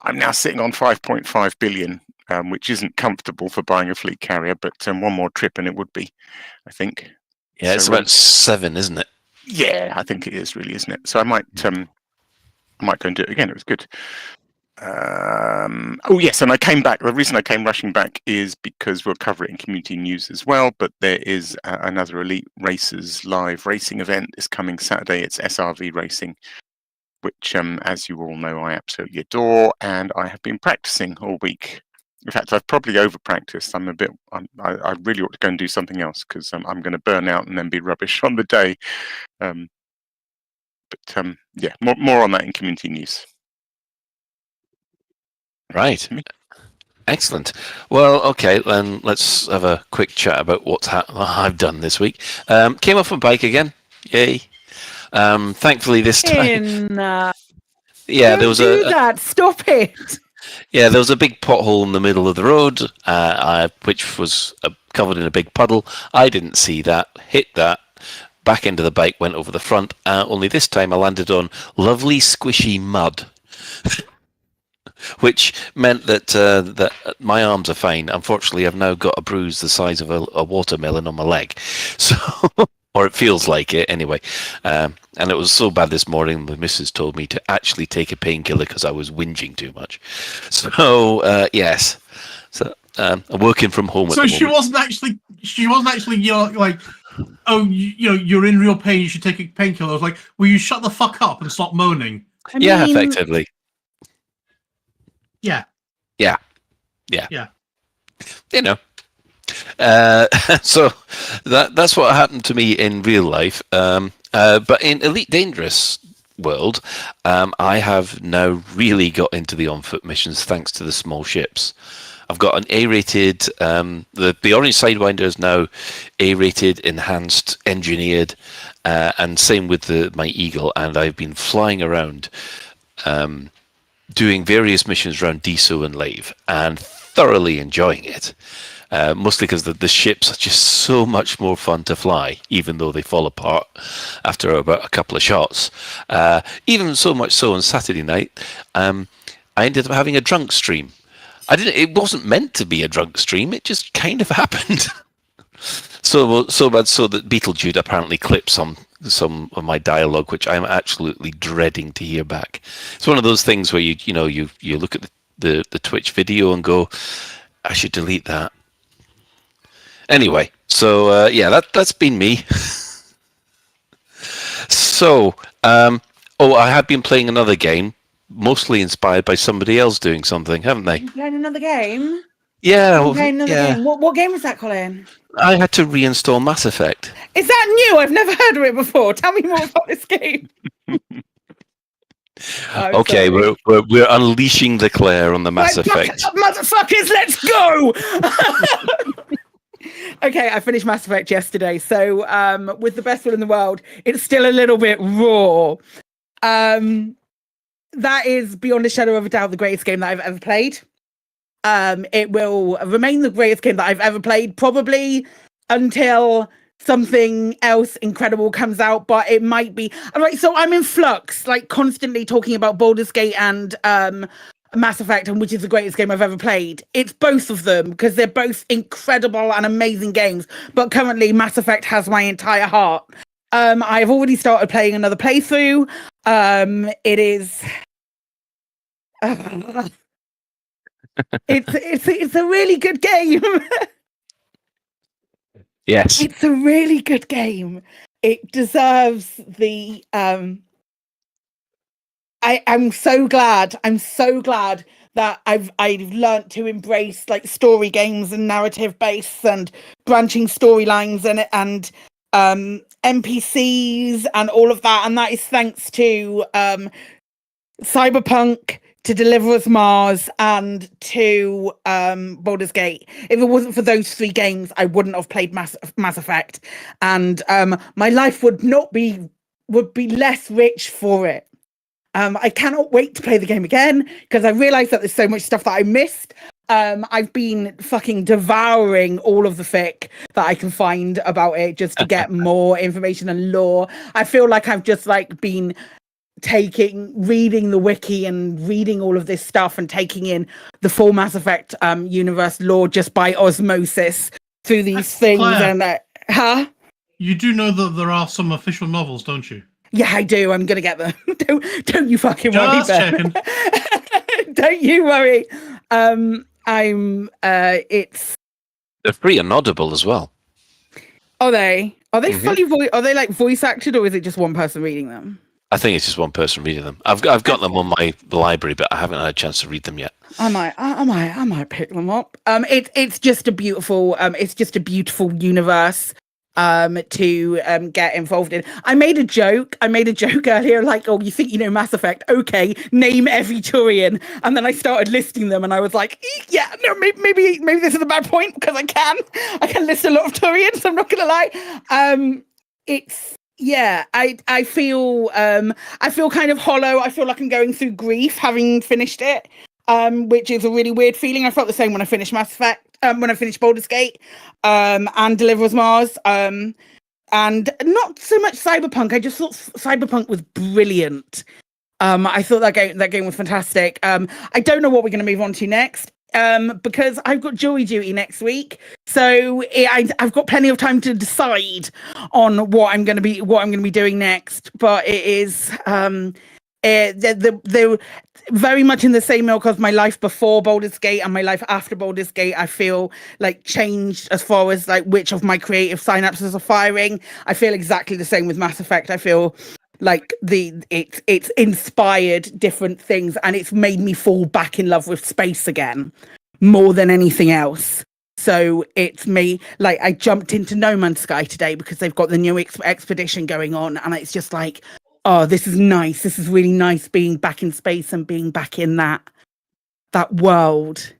I'm now sitting on 5.5 billion, which isn't comfortable for buying a fleet carrier, but one more trip and it would be, I think. Yeah, it's about 7, isn't it? Yeah, I think it is, really, isn't it? So I might go and do it again. It was good. Oh yes, and I came back. The reason I came rushing back is because we'll cover it in community news as well. But there is another Elite Racers live racing event is coming Saturday. It's SRV racing, which, as you all know, I absolutely adore, and I have been practicing all week. In fact, I've probably over-practiced. I really ought to go and do something else because I'm going to burn out and then be rubbish on the day. Yeah, more on that in community news. Right. Excellent. Well, okay, then let's have a quick chat about what I've done this week. Came off a bike again. Yay. Thankfully this time. Yeah, there was that. Stop it. Yeah, there was a big pothole in the middle of the road, which was covered in a big puddle. I didn't see that, hit that, back into the bike, went over the front. Only this time I landed on lovely squishy mud. Which meant that my arms are fine. Unfortunately, I've now got a bruise the size of a watermelon on my leg, so or it feels like it anyway. And it was so bad this morning. The missus told me to actually take a painkiller because I was whinging too much. So yes, so I'm working from home. So at the she moment. wasn't actually like, oh, you're in real pain. You should take a painkiller. I was like, will you shut the fuck up and stop moaning? Yeah, effectively. Yeah. Yeah. You know. So that's what happened to me in real life. But in Elite Dangerous world, I have now really got into the on-foot missions thanks to the small ships. I've got an A-rated, the Orange Sidewinder is now A-rated, enhanced, engineered, and same with my Eagle, and I've been flying around doing various missions around DSO and Lave, and thoroughly enjoying it. Mostly because the ships are just so much more fun to fly, even though they fall apart after about a couple of shots. Even so much so on Saturday night, I ended up having a drunk stream. It wasn't meant to be a drunk stream. It just kind of happened. So bad so that Beetlejuice apparently clipped some of my dialogue, which I'm absolutely dreading to hear back. It's one of those things where you look at the Twitch video and go, I should delete that. Anyway, so yeah, that's been me. So, I have been playing another game, mostly inspired by somebody else doing something, haven't they? You playing another game? Yeah. You playing another game? What game is that, Colin? I had to reinstall Mass Effect. Is that new? I've never heard of it before. Tell me more about this game. Okay, sorry. we're unleashing the Claire on the Mass Effect. Motherfuckers, let's go! Okay, I finished Mass Effect yesterday, so with the best will in the world, it's still a little bit raw. That is, beyond a shadow of a doubt, the greatest game that I've ever played. It will remain the greatest game that I've ever played, probably until something else incredible comes out, but it might be. All right, so I'm in flux, like constantly talking about Baldur's Gate and Mass Effect, and which is the greatest game I've ever played. It's both of them because they're both incredible and amazing games, but currently Mass Effect has my entire heart. I've already started playing another playthrough. It is it's a really good game. Yes, it's a really good game. It deserves the I'm so glad that I've learnt to embrace like story games and narrative based and branching storylines and NPCs and all of that, and that is thanks to Cyberpunk, to Deliver Us Mars, and to Baldur's Gate. If it wasn't for those three games, I wouldn't have played Mass Effect, and my life would be less rich for it. I cannot wait to play the game again because I realise that there's so much stuff that I missed. I've been fucking devouring all of the fic that I can find about it just to get more information and lore. I feel like I've just like been reading the wiki and reading all of this stuff and taking in the full Mass Effect universe lore just by osmosis through these things. Claire, and you do know that there are some official novels, don't you? Yeah, I do. I'm gonna get them. don't you fucking worry. Just checking. Don't you worry. It's. They're free and audible as well. Are they? Are they fully Are they like voice acted, or is it just one person reading them? I think it's just one person reading them. I've got them on my library, but I haven't had a chance to read them yet. I might pick them up. It's just a beautiful universe to get involved in. I made a joke earlier, like, oh, you think you know Mass Effect? Okay, name every Turian. And then I started listing them, and I was like, yeah, no, maybe this is a bad point, because I can list a lot of Turians. I'm not gonna lie. I feel kind of hollow. I feel like I'm going through grief having finished it, which is a really weird feeling. I felt the same when I finished Mass Effect. When I finished Baldur's Gate, and Deliver Mars, and not so much Cyberpunk. I just thought Cyberpunk was brilliant. I thought that game was fantastic. I don't know what we're going to move on to next, because I've got jury duty next week, so I've got plenty of time to decide on what I'm going to be doing next. But it is they're very much in the same ilk as my life before Baldur's Gate and my life after Baldur's Gate. I feel like changed as far as like which of my creative synapses are firing. I feel exactly the same with Mass Effect. I feel like it's inspired different things, and it's made me fall back in love with space again more than anything else. So it's me, like, I jumped into No Man's Sky today because they've got the new expedition going on, and it's just like, oh, this is nice. This is really nice being back in space and being back in that world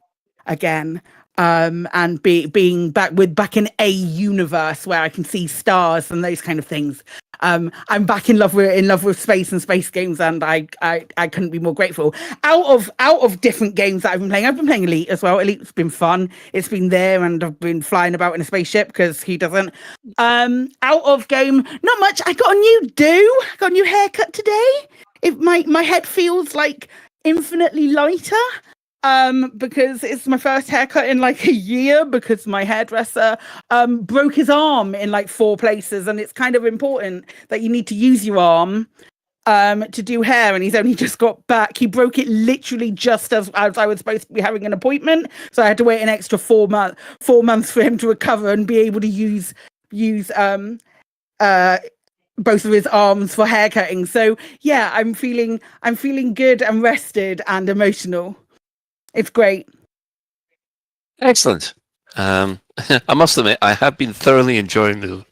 again. And being back in a universe where I can see stars and those kind of things. I'm back in love with space and space games, and I couldn't be more grateful. Out of different games that I've been playing Elite as well. Elite's been fun. It's been there, and I've been flying about in a spaceship because he doesn't. Out of game, not much. I got a new do. I got a new haircut today. My head feels like infinitely lighter. Because it's my first haircut in like a year, because my hairdresser broke his arm in like 4 places, and it's kind of important that you need to use your arm to do hair, and he's only just got back. He broke it literally just as I was supposed to be having an appointment, so I had to wait an extra 4 months for him to recover and be able to use both of his arms for haircutting. So yeah, I'm feeling good and rested and emotional. It's great. Excellent. I must admit, I have been thoroughly enjoying the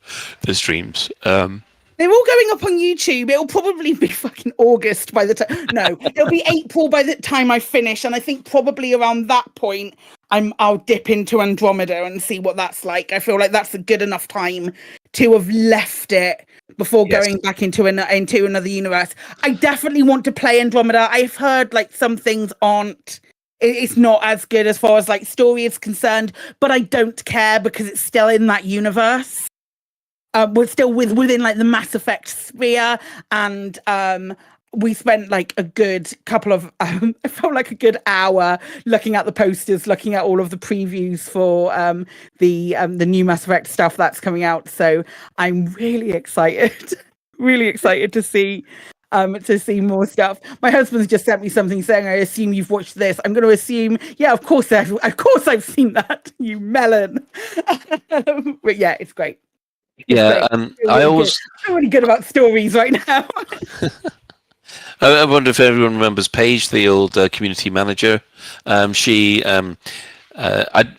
streams. They're all going up on YouTube. It'll probably be fucking August by the time. No, it'll be April by the time I finish, and I think probably around that point, I'll dip into Andromeda and see what that's like. I feel like that's a good enough time to have left it before going back into another universe. I definitely want to play Andromeda. I've heard like some things aren't. It's not as good as far as like story is concerned, but I don't care because it's still in that universe. We're still within like the Mass Effect sphere, and we spent like a good couple of I felt like a good hour looking at the posters, looking at all of the previews for the new Mass Effect stuff that's coming out. So I'm really excited to see more stuff. My husband's just sent me something saying, I assume you've watched this. I'm going to assume, yeah, of course I've seen that, you melon. But yeah, it's great. I'm really good about stories right now. I wonder if everyone remembers Paige, the old community manager. She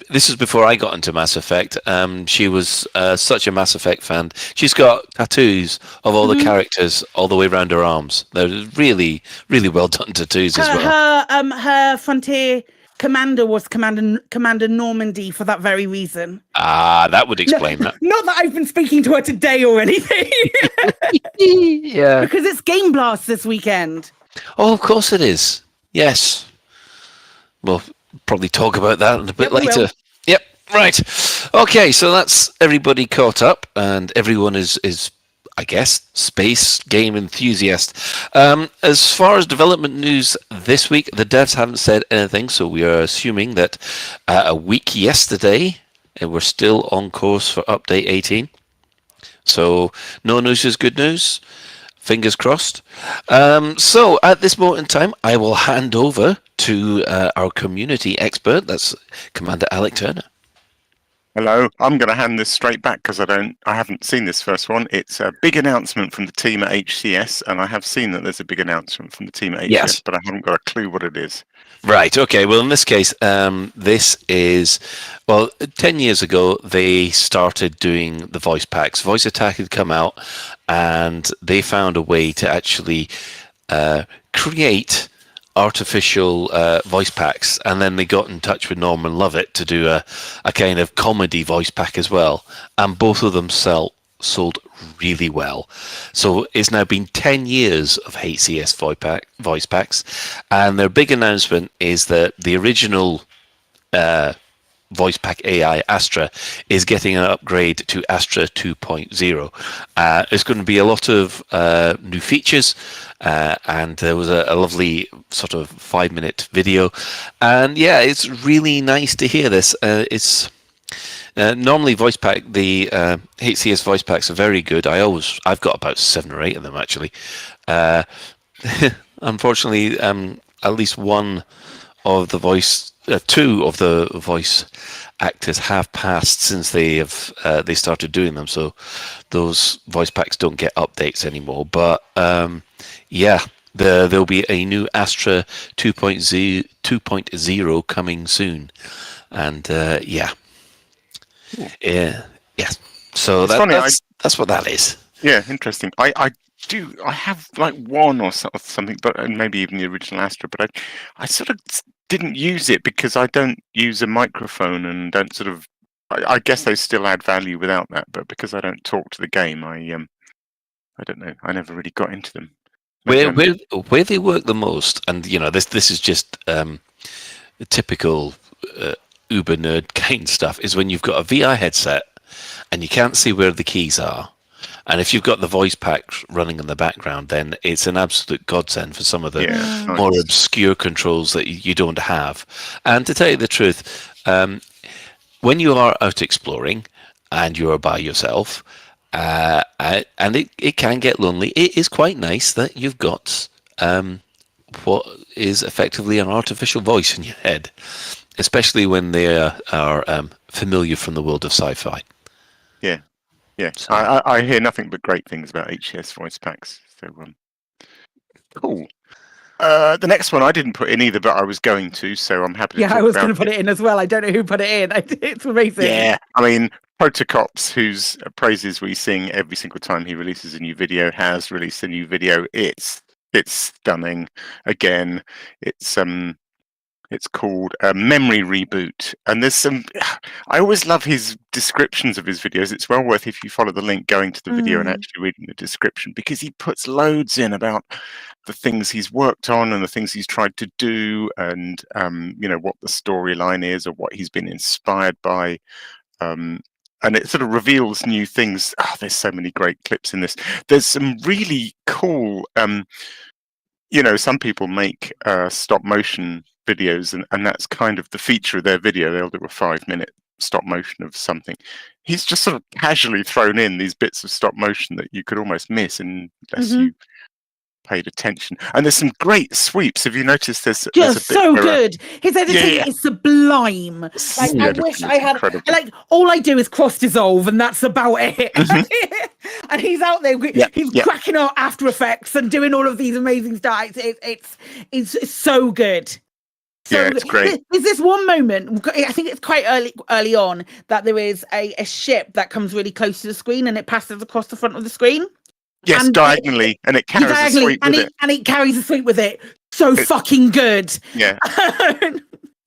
this is before I got into Mass Effect. She was such a Mass Effect fan. She's got tattoos of all the characters all the way around her arms. They're really, really well done tattoos as well. Her Frontier commander was Commander Normandy for that very reason. That would explain that. Not that I've been speaking to her today or anything. Yeah. Because it's Game Blast this weekend. Oh, of course it is. Yes. Well, probably talk about that a bit later. Yep, right. Okay, so that's everybody caught up, and everyone is I guess, space game enthusiast. As far as development news this week, the devs haven't said anything, so we are assuming that a week yesterday, we're still on course for update 18. So no news is good news. Fingers crossed. So at this moment in time, I will hand over to our community expert. That's Commander Alec Turner. Hello. I'm going to hand this straight back because I haven't seen this first one. It's a big announcement from the team at HCS, and I have seen that there's a big announcement from the team at HCS, Yes. but I haven't got a clue what it is. Right, okay. Well, in this case, this is, 10 years ago, they started doing the voice packs. Voice Attack had come out, and they found a way to actually create artificial voice packs, and then they got in touch with Norman Lovett to do a kind of comedy voice pack as well, and both of them sold really well. So it's now been 10 years of HCS voice packs, and their big announcement is that the original voice pack AI Astra is getting an upgrade to Astra 2.0. There's going to be a lot of new features, and there was a lovely sort of 5-minute video, and yeah, it's really nice to hear this. It's normally voice pack, the HCS voice packs are very good. I've got about 7 or 8 of them actually. Unfortunately, at least one of the voice, 2 of the voice actors have passed since they started doing them, so those voice packs don't get updates anymore. But yeah, there'll be a new Astra 2.0 coming soon, and yeah. So that's what that is. Yeah, interesting. I have like one or something, but and maybe even the original Astra, but I sort of didn't use it because I don't use a microphone and don't sort of. I guess they still add value without that, but because I don't talk to the game, I don't know. I never really got into them. Where they work the most, and this is just typical uber nerd kind stuff, is when you've got a VR headset and you can't see where the keys are. And if you've got the voice pack running in the background, then it's an absolute godsend for some of the more obscure controls that you don't have. And to tell you the truth, when you are out exploring and you are by yourself, and it can get lonely, it is quite nice that you've got what is effectively an artificial voice in your head, especially when they are familiar from the world of sci-fi. Yeah. Yeah, I hear nothing but great things about HCS voice packs. So cool. The next one I didn't put in either, but I was going to, so I'm happy to talk about it. Yeah, I was going to put it in as well. I don't know who put it in. It's amazing. Yeah, I mean, Protocops, whose praises we sing every single time he releases a new video, has released a new video. It's stunning. Again, it's called Memory Reboot, and there's some. I always love his descriptions of his videos. It's well worth, if you follow the link, going to the video and actually reading the description, because he puts loads in about the things he's worked on and the things he's tried to do, and what the storyline is or what he's been inspired by. And it sort of reveals new things. There's so many great clips in this. There's some really cool. Some people make stop motion videos, and that's kind of the feature of their video. They'll do a 5-minute stop motion of something. He's just sort of casually thrown in these bits of stop motion that you could almost miss unless you paid attention. And there's some great sweeps. Have you noticed there's a bit so good. His editing is sublime. Like, I wish I had incredible. Like, all I do is cross dissolve, and that's about it. And he's out there, he's cracking out After Effects and doing all of these amazing stuff. It's so good. So it's great. There's this one moment, I think it's quite early on, that there is a ship that comes really close to the screen and it passes across the front of the screen. Yes, and diagonally, and it carries a sweep with it. And it carries a sweep with it. So fucking good. Yeah.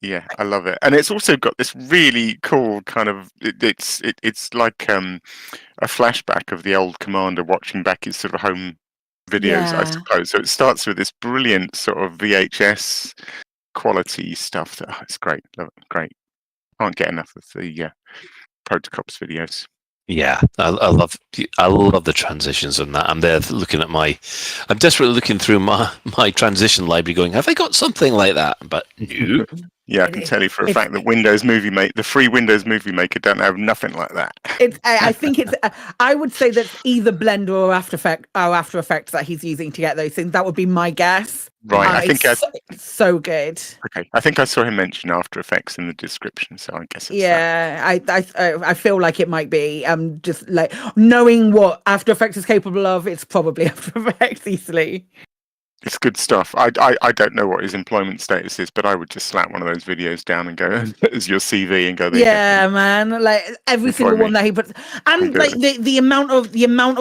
Yeah, I love it. And it's also got this really cool kind of, it's like a flashback of the old commander watching back his sort of home videos, I suppose. So it starts with this brilliant sort of VHS quality stuff. It's great. Love it. Great. Can't get enough of the Protocops videos. Yeah, I love the transitions on that. I'm there looking at I'm desperately looking through my transition library, going, have I got something like that? But no. Yeah, I can tell you for a fact that the free Windows Movie Maker don't have nothing like that. I think it's. I would say that's either Blender or After Effects that he's using to get those things. That would be my guess. Right, I think it's so good. Okay, I think I saw him mention After Effects in the description, so I guess it's I feel like it might be. Just like knowing what After Effects is capable of, it's probably After Effects easily. It's good stuff. I don't know what his employment status is, but I would just slap one of those videos down and go as your CV and go there. Yeah, man. Like every single one that he puts, and like the amount of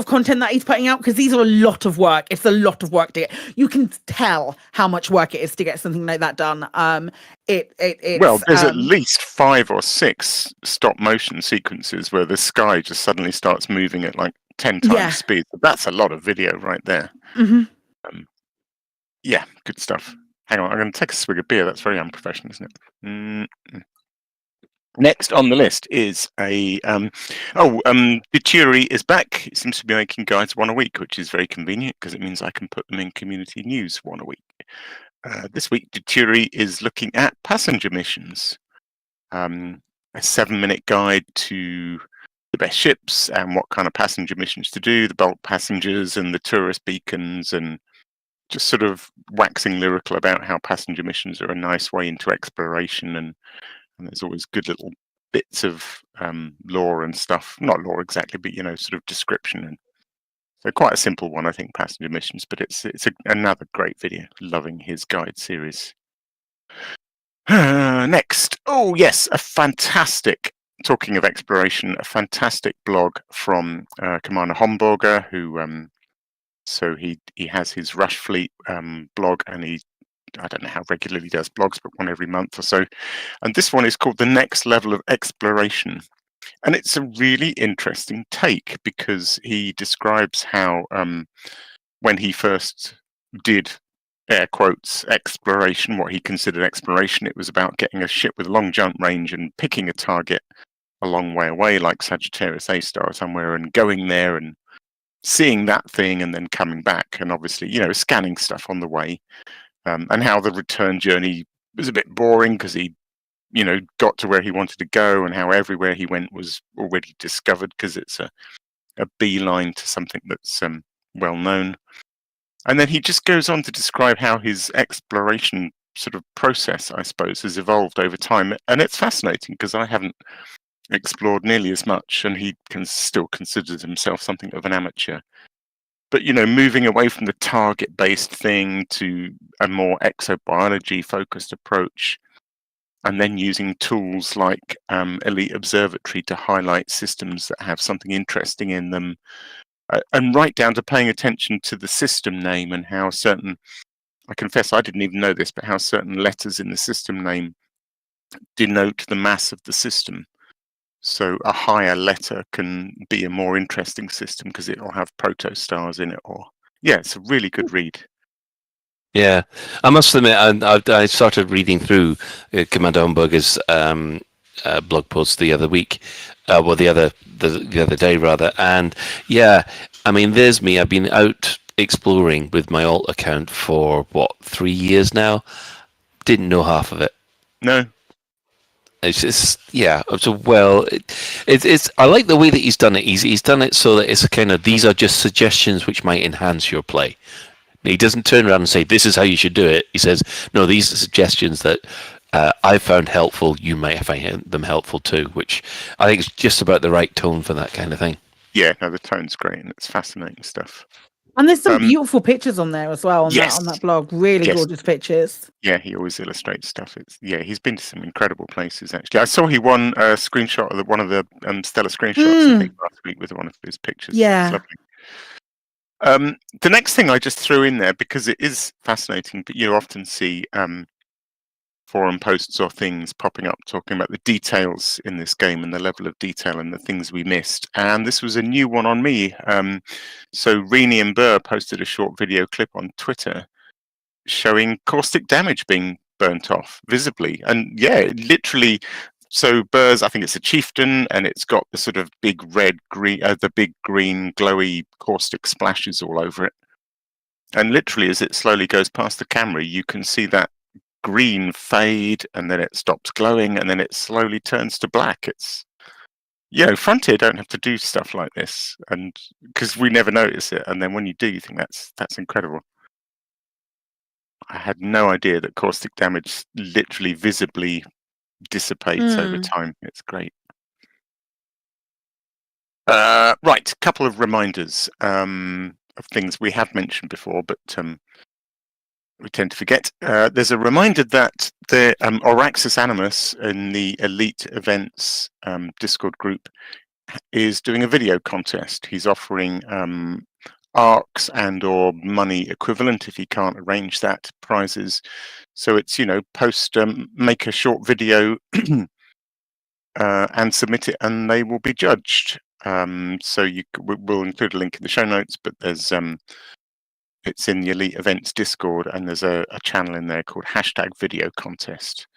content that he's putting out, because these are a lot of work. It's a lot of work to get. You can tell how much work it is to get something like that done. There's at least 5 or 6 stop motion sequences where the sky just suddenly starts moving at like 10 times speed. That's a lot of video right there. Mm-hmm. Yeah, good stuff. Hang on, I'm going to take a swig of beer. That's very unprofessional, isn't it? Mm-mm. Next on the list is Dituri is back. It seems to be making guides 1 a week, which is very convenient because it means I can put them in community news 1 a week. This week, Dituri is looking at passenger missions. A 7-minute guide to the best ships and what kind of passenger missions to do, the bulk passengers and the tourist beacons, and just sort of waxing lyrical about how passenger missions are a nice way into exploration, and there's always good little bits of lore and stuff. Not lore exactly, but sort of description. And so quite a simple one, I think, passenger missions, but it's another great video. Loving his guide series. Next, a fantastic. Talking of exploration, a fantastic blog from Commander Homburger, who so he has his Rush Fleet blog, and I don't know how regularly he does blogs, but one every month or so. And this one is called The Next Level of Exploration. And it's a really interesting take because he describes how when he first did, air quotes, exploration, what he considered exploration, it was about getting a ship with long jump range and picking a target a long way away, like Sagittarius A-star or somewhere, and going there and seeing that thing and then coming back, and obviously, scanning stuff on the way, and how the return journey was a bit boring because he, got to where he wanted to go, and how everywhere he went was already discovered because it's a beeline to something that's well known. And then he just goes on to describe how his exploration sort of process, I suppose, has evolved over time, and it's fascinating because I haven't explored nearly as much, and he still considers himself something of an amateur. But moving away from the target-based thing to a more exobiology-focused approach, and then using tools like Elite Observatory to highlight systems that have something interesting in them, and right down to paying attention to the system name and how certain, I confess I didn't even know this, but how certain letters in the system name denote the mass of the system. So a higher letter can be a more interesting system because it'll have protostars in it. It's a really good read. Yeah, I must admit, I started reading through Commander Homburger's blog post the other week, the other day rather, and there's me. I've been out exploring with my alt account for 3 years now. Didn't know half of it. No. It's just, it's I like the way that he's done it. He's done it so that it's a kind of, these are just suggestions which might enhance your play. He doesn't turn around and say, this is how you should do it. He says, no, these are suggestions that I found helpful. You might find them helpful too, which I think is just about the right tone for that kind of thing. Yeah, no, the tone's great and it's fascinating stuff. And there's some beautiful pictures on there as well on that blog. Really gorgeous pictures. Yeah, he always illustrates stuff. He's been to some incredible places actually. I saw he won a screenshot of one of the Stellar screenshots I think last week with one of his pictures. Yeah. It's lovely. The next thing I just threw in there because it is fascinating, but you often see forum posts or things popping up talking about the details in this game and the level of detail and the things we missed. And this was a new one on me. So Rini and Burr posted a short video clip on Twitter showing caustic damage being burnt off visibly. And literally So Burrs, I think it's a chieftain, and it's got the sort of big the big green glowy caustic splashes all over it. And literally, as it slowly goes past the camera, you can see that green fade, and then it stops glowing, and then it slowly turns to black. It's, Frontier don't have to do stuff like this, and because we never notice it, and then when you do, you think that's incredible. I had no idea that caustic damage literally visibly dissipates over time. It's great. Right, couple of reminders of things we have mentioned before, but we tend to forget. There's a reminder that the Oraxis Animus in the Elite Events Discord group is doing a video contest. He's offering ARCs and or money equivalent, if he can't arrange that, prizes. So it's, make a short video and submit it, and they will be judged. So we'll include a link in the show notes, but there's it's in the Elite Events Discord, and there's a channel in there called #Video Contest.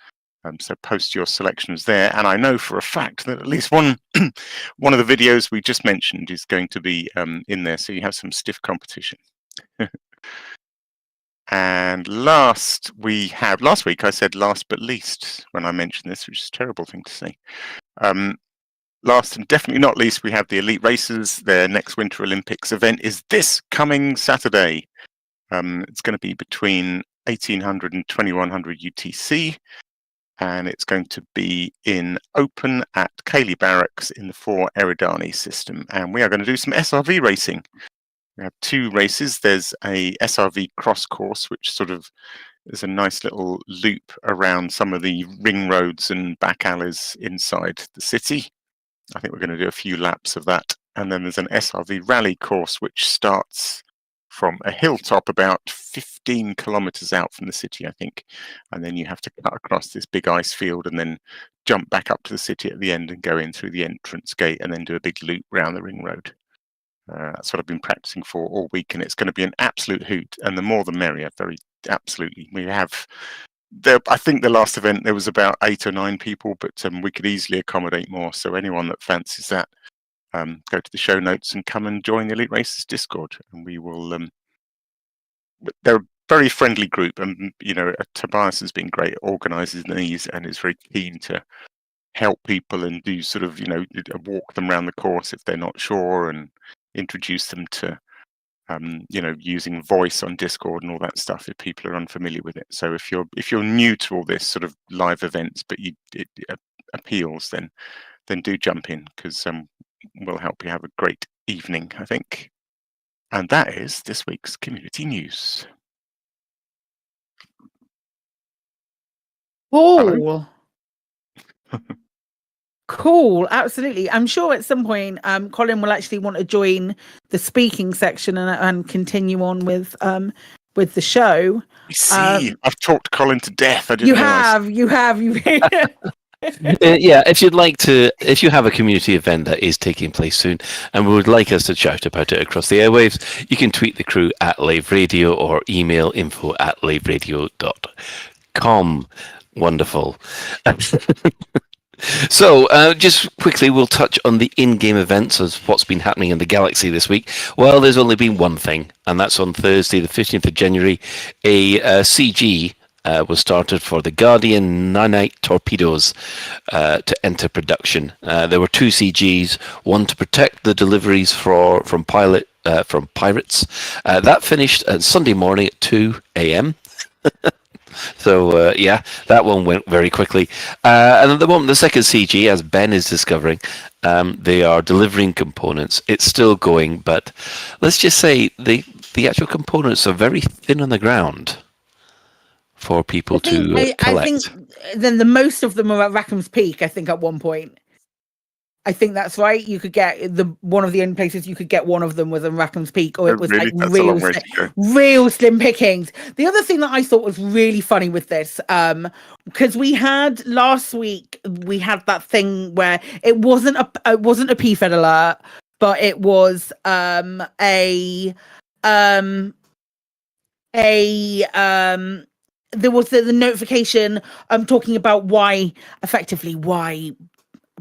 So post your selections there, and I know for a fact that at least one of the videos we just mentioned is going to be in there, so you have some stiff competition. And last week I said last but least when I mentioned this, which is a terrible thing to say. Last and definitely not least, we have the Elite Racers. Their next Winter Olympics event is this coming Saturday. It's going to be between 1800 and 2100 UTC, and it's going to be in open at Cayley Barracks in the 4 Eridani system. And we are going to do some SRV racing. We have 2 races. There's a SRV cross course, which sort of is a nice little loop around some of the ring roads and back alleys inside the city. I think we're going to do a few laps of that. And then there's an SRV rally course, which starts from a hilltop about 15 kilometers out from the city, I think. And then you have to cut across this big ice field and then jump back up to the city at the end and go in through the entrance gate and then do a big loop round the ring road. That's what I've been practicing for all week, and it's going to be an absolute hoot. And the more the merrier, very absolutely. We have, I think the last event there was about 8 or 9 people, but we could easily accommodate more. So anyone that fancies that, go to the show notes and come and join the Elite Racers Discord, and we will. They're a very friendly group, and Tobias has been great at organising these and is very keen to help people and do sort of walk them around the course if they're not sure, and introduce them to using voice on Discord and all that stuff if people are unfamiliar with it. So if you're new to all this sort of live events, but it appeals, then do jump in, because we'll help you have a great evening, I think. And that is this week's community news. Cool. Cool, absolutely. I'm sure at some point Colin will actually want to join the speaking section and continue on with the show. I've talked Colin to death. I didn't You have. Yeah, if you have a community event that is taking place soon and would like us to shout about it across the airwaves, you can tweet the crew at Lave Radio or email info@laveradio.com. Wonderful. So, just quickly, we'll touch on the in-game events as what's been happening in the galaxy this week. Well, there's only been one thing, and that's on Thursday, the 15th of January. A CG was started for the Guardian nanite torpedoes to enter production. There were 2 CGs, one to protect the deliveries from pirates. That finished Sunday morning at 2 a.m. So, that one went very quickly. And at the moment, the second CG, as Ben is discovering, they are delivering components. It's still going, but let's just say the actual components are very thin on the ground for people to collect. I think then the most of them are at Rackham's Peak, I think, at one point. I think that's right. You could get one of the only places you could get one of them was in Rackham's Peak, or it was really? real slim pickings. The other thing that I thought was really funny with this, because we had last week, we had that thing where it wasn't a PFED alert, but it was there was the notification talking about why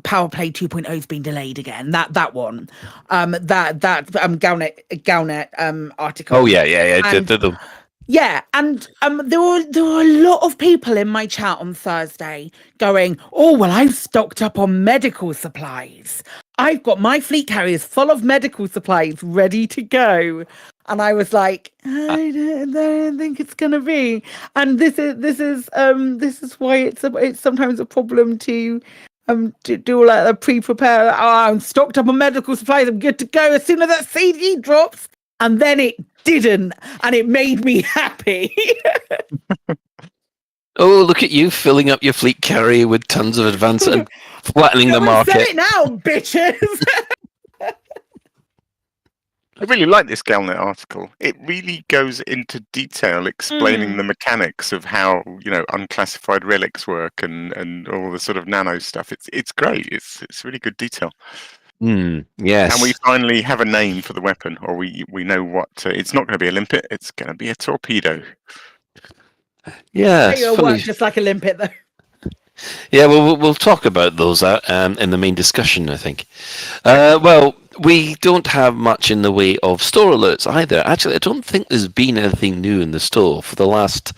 Power Play 2.0 has been delayed again. That one. That Galnet article. Oh yeah. And, yeah, and there were a lot of people in my chat on Thursday going, "Oh well, I've stocked up on medical supplies. I've got my fleet carriers full of medical supplies ready to go." And I was like, I don't think it's gonna be. And this is why it's sometimes a problem to do like a pre-prepare. Oh, I'm stocked up on medical supplies. I'm good to go as soon as that CD drops. And then it didn't, and it made me happy. Oh, look at you filling up your fleet carrier with tons of advance and flattening the market. Say it now, bitches. I really like this Galnet article. It really goes into detail explaining the mechanics of how, unclassified relics work and all the sort of nano stuff. It's great. It's really good detail. Yes. And we finally have a name for the weapon, or we know what. It's not going to be a limpet. It's going to be a torpedo. Yeah. It'll work just like a limpet, though. Yeah, well, we'll talk about those in the main discussion, I think. Well, we don't have much in the way of store alerts either. Actually, I don't think there's been anything new in the store for the last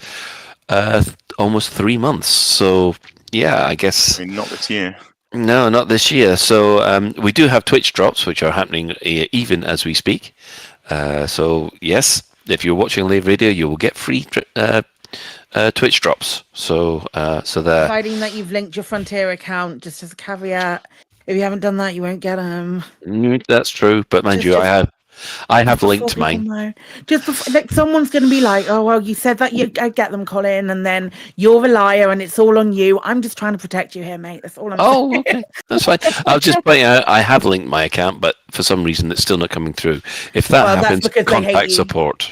almost 3 months. So, yeah, I guess... not this year. No, not this year. So we do have Twitch drops, which are happening even as we speak. So yes, if you're watching Lave Radio, you will get free Twitch drops. So there. Providing that you've linked your Frontier account, just as a caveat. If you haven't done that, you won't get them. That's true, but mind you, I have linked mine. Just before, someone's going to be like, "Oh well, you said that I get them, Colin, and then you're a liar, and it's all on you." I'm just trying to protect you here, mate. That's all I'm saying. Okay, that's fine. I'll just point out I have linked my account, but for some reason it's still not coming through. If that happens, contact support.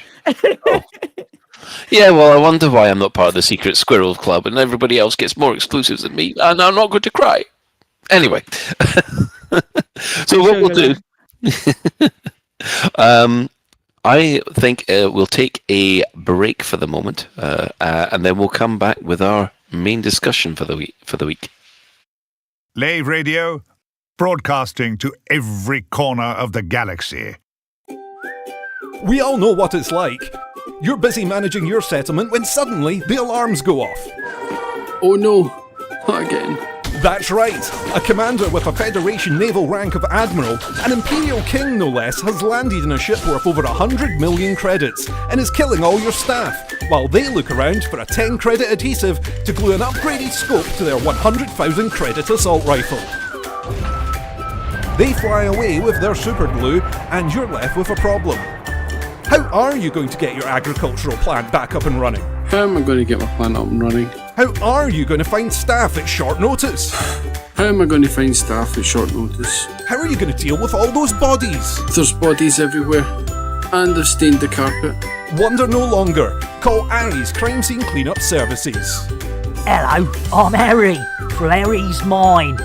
Yeah, well, I wonder why I'm not part of the Secret Squirrel Club, and everybody else gets more exclusives than me, and I'm not going to cry. Anyway, so what we'll do. I think we'll take a break for the moment, and then we'll come back with our main discussion for the week. Lave Radio, broadcasting to every corner of the galaxy. We all know what it's like. You're busy managing your settlement when suddenly the alarms go off. Oh no, not again. That's right. A commander with a Federation naval rank of Admiral, an Imperial King no less, has landed in a ship worth over 100 million credits and is killing all your staff, while they look around for a 10 credit adhesive to glue an upgraded scope to their 100,000 credit assault rifle. They fly away with their super glue and you're left with a problem. How are you going to get your agricultural plant back up and running? How am I going to get my plant up and running? How are you going to find staff at short notice? How am I going to find staff at short notice? How are you going to deal with all those bodies? There's bodies everywhere, and they've stained the carpet. Wonder no longer. Call Aries Crime Scene Cleanup Services. Hello, I'm Harry, from Harry's Mine.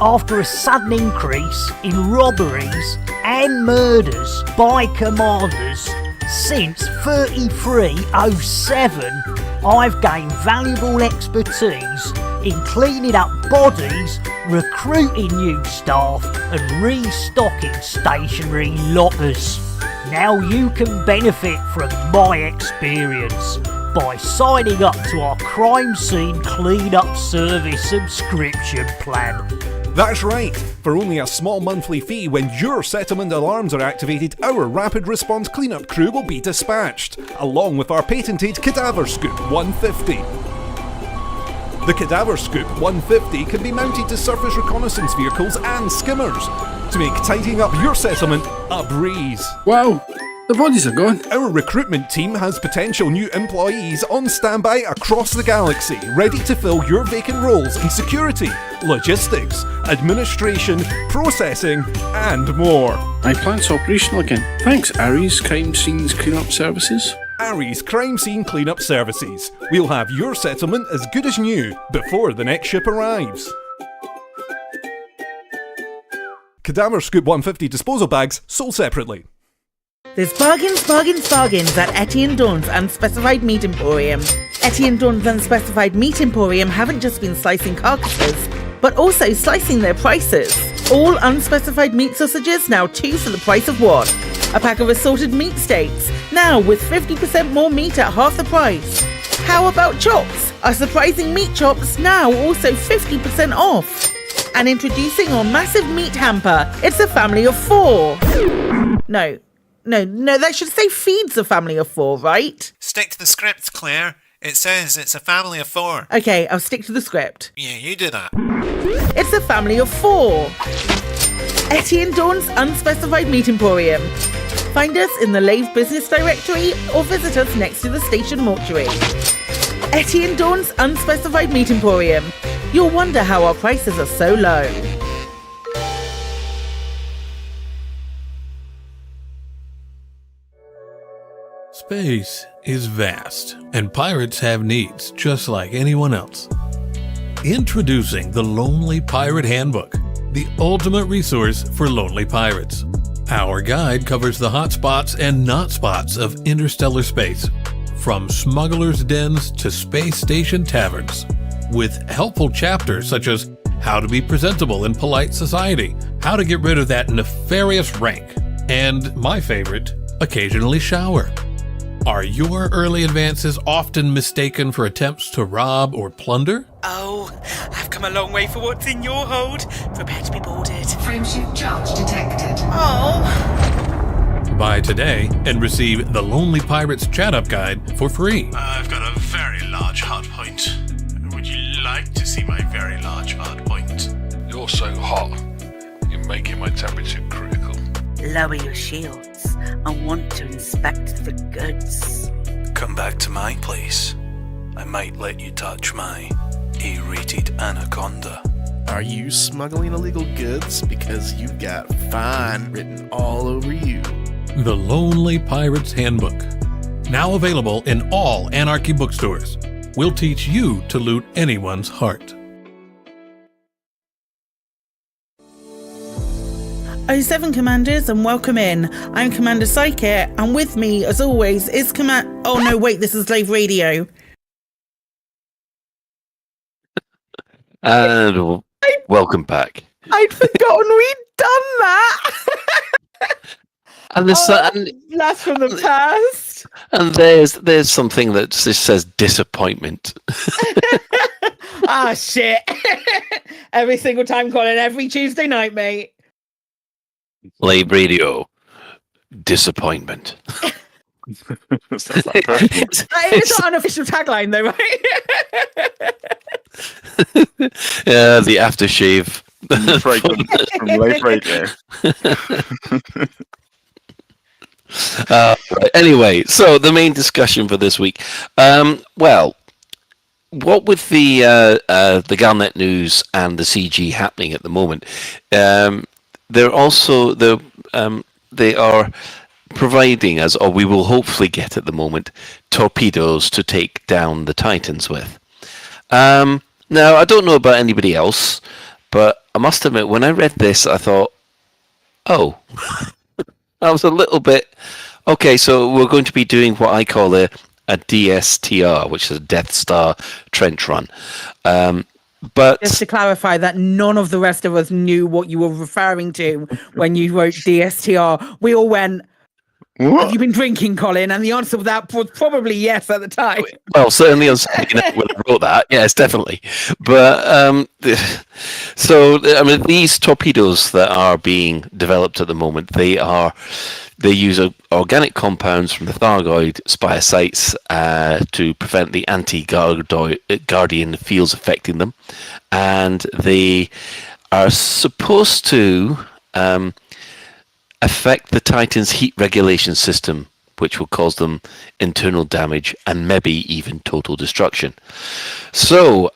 After a sudden increase in robberies and murders by commanders since 3307, I've gained valuable expertise in cleaning up bodies, recruiting new staff and restocking stationary lockers. Now you can benefit from my experience by signing up to our Crime Scene Cleanup Service subscription plan. That's right. For only a small monthly fee, when your settlement alarms are activated, our rapid response cleanup crew will be dispatched, along with our patented Cadaver Scoop 150. The Cadaver Scoop 150 can be mounted to surface reconnaissance vehicles and skimmers to make tidying up your settlement a breeze. Wow, the bodies are gone. Our recruitment team has potential new employees on standby across the galaxy, ready to fill your vacant roles in security, logistics, administration, processing, and more. My plant's operational again. Thanks, Aries Crime Scenes Cleanup Services. Aries Crime Scene Cleanup Services. We'll have your settlement as good as new before the next ship arrives. Cadaver Scoop 150 disposal bags sold separately. There's bargains, bargains, bargains at Etienne Dawn's Unspecified Meat Emporium. Etienne Dawn's Unspecified Meat Emporium haven't just been slicing carcasses, but also slicing their prices. All unspecified meat sausages now 2 for the price of 1. A pack of assorted meat steaks, now with 50% more meat at half the price. How about chops? Our surprising meat chops now also 50% off. And introducing our massive meat hamper. It's a family of 4. No, that should say feeds a family of 4, right? Stick to the script, Claire. It says it's a family of 4. Okay, I'll stick to the script. Yeah, you do that. It's a family of 4. Etienne Dawn's Unspecified Meat Emporium. Find us in the Lave Business Directory or visit us next to the station mortuary. Etienne Dawn's Unspecified Meat Emporium. You'll wonder how our prices are so low. Space is vast, and pirates have needs just like anyone else. Introducing the Lonely Pirate Handbook, the ultimate resource for lonely pirates. Our guide covers the hot spots and not spots of interstellar space, from smugglers' dens to space station taverns, with helpful chapters such as how to be presentable in polite society, how to get rid of that nefarious rank, and my favorite, occasionally shower. Are your early advances often mistaken for attempts to rob or plunder? Oh, I've come a long way for what's in your hold. Prepare to be boarded. Frameshift charge detected. Oh. Buy today and receive the Lonely Pirates Chat-Up Guide for free. I've got a very large hard point. Would you like to see my very large hard point? You're so hot. You're making my temperature critical. Lower your shields. I want to inspect the goods. Come back to my place. I might let you touch my A-rated anaconda. Are you smuggling illegal goods? Because you've got fine written all over you. The Lonely Pirates Handbook. Now available in all Anarchy bookstores. We'll teach you to loot anyone's heart. 07 Commanders, and welcome in. I'm Commander Psyche, and with me, as always, is Oh no, wait, this is Lave Radio. And welcome back. I'd forgotten we'd done that. And Blast from the past. And there's something that just says disappointment. Ah, shit. Every single time, Colin, every Tuesday night, mate. Lave Radio, disappointment. It's not an official tagline, though, right? Yeah, the aftershave. From Lave Radio. Right. Anyway, so the main discussion for this week. Well, what with the Galnet news and the CG happening at the moment, they are providing us, or we will hopefully get at the moment, torpedoes to take down the Titans with. Now, I don't know about anybody else, but I must admit, when I read this, I thought, oh, I was a little bit, okay, so we're going to be doing what I call a DSTR, which is a Death Star trench run. But just to clarify that none of the rest of us knew what you were referring to when you wrote DSTR. We all went, what? Have you been drinking, Colin? And the answer to that was probably yes at the time. Well, certainly when I wrote that, yes, definitely. But so I mean, these torpedoes that are being developed at the moment, they use organic compounds from the Thargoid spire sites to prevent the anti-Guardian fields affecting them, and they are supposed to affect the Titan's heat regulation system, which will cause them internal damage and maybe even total destruction. So,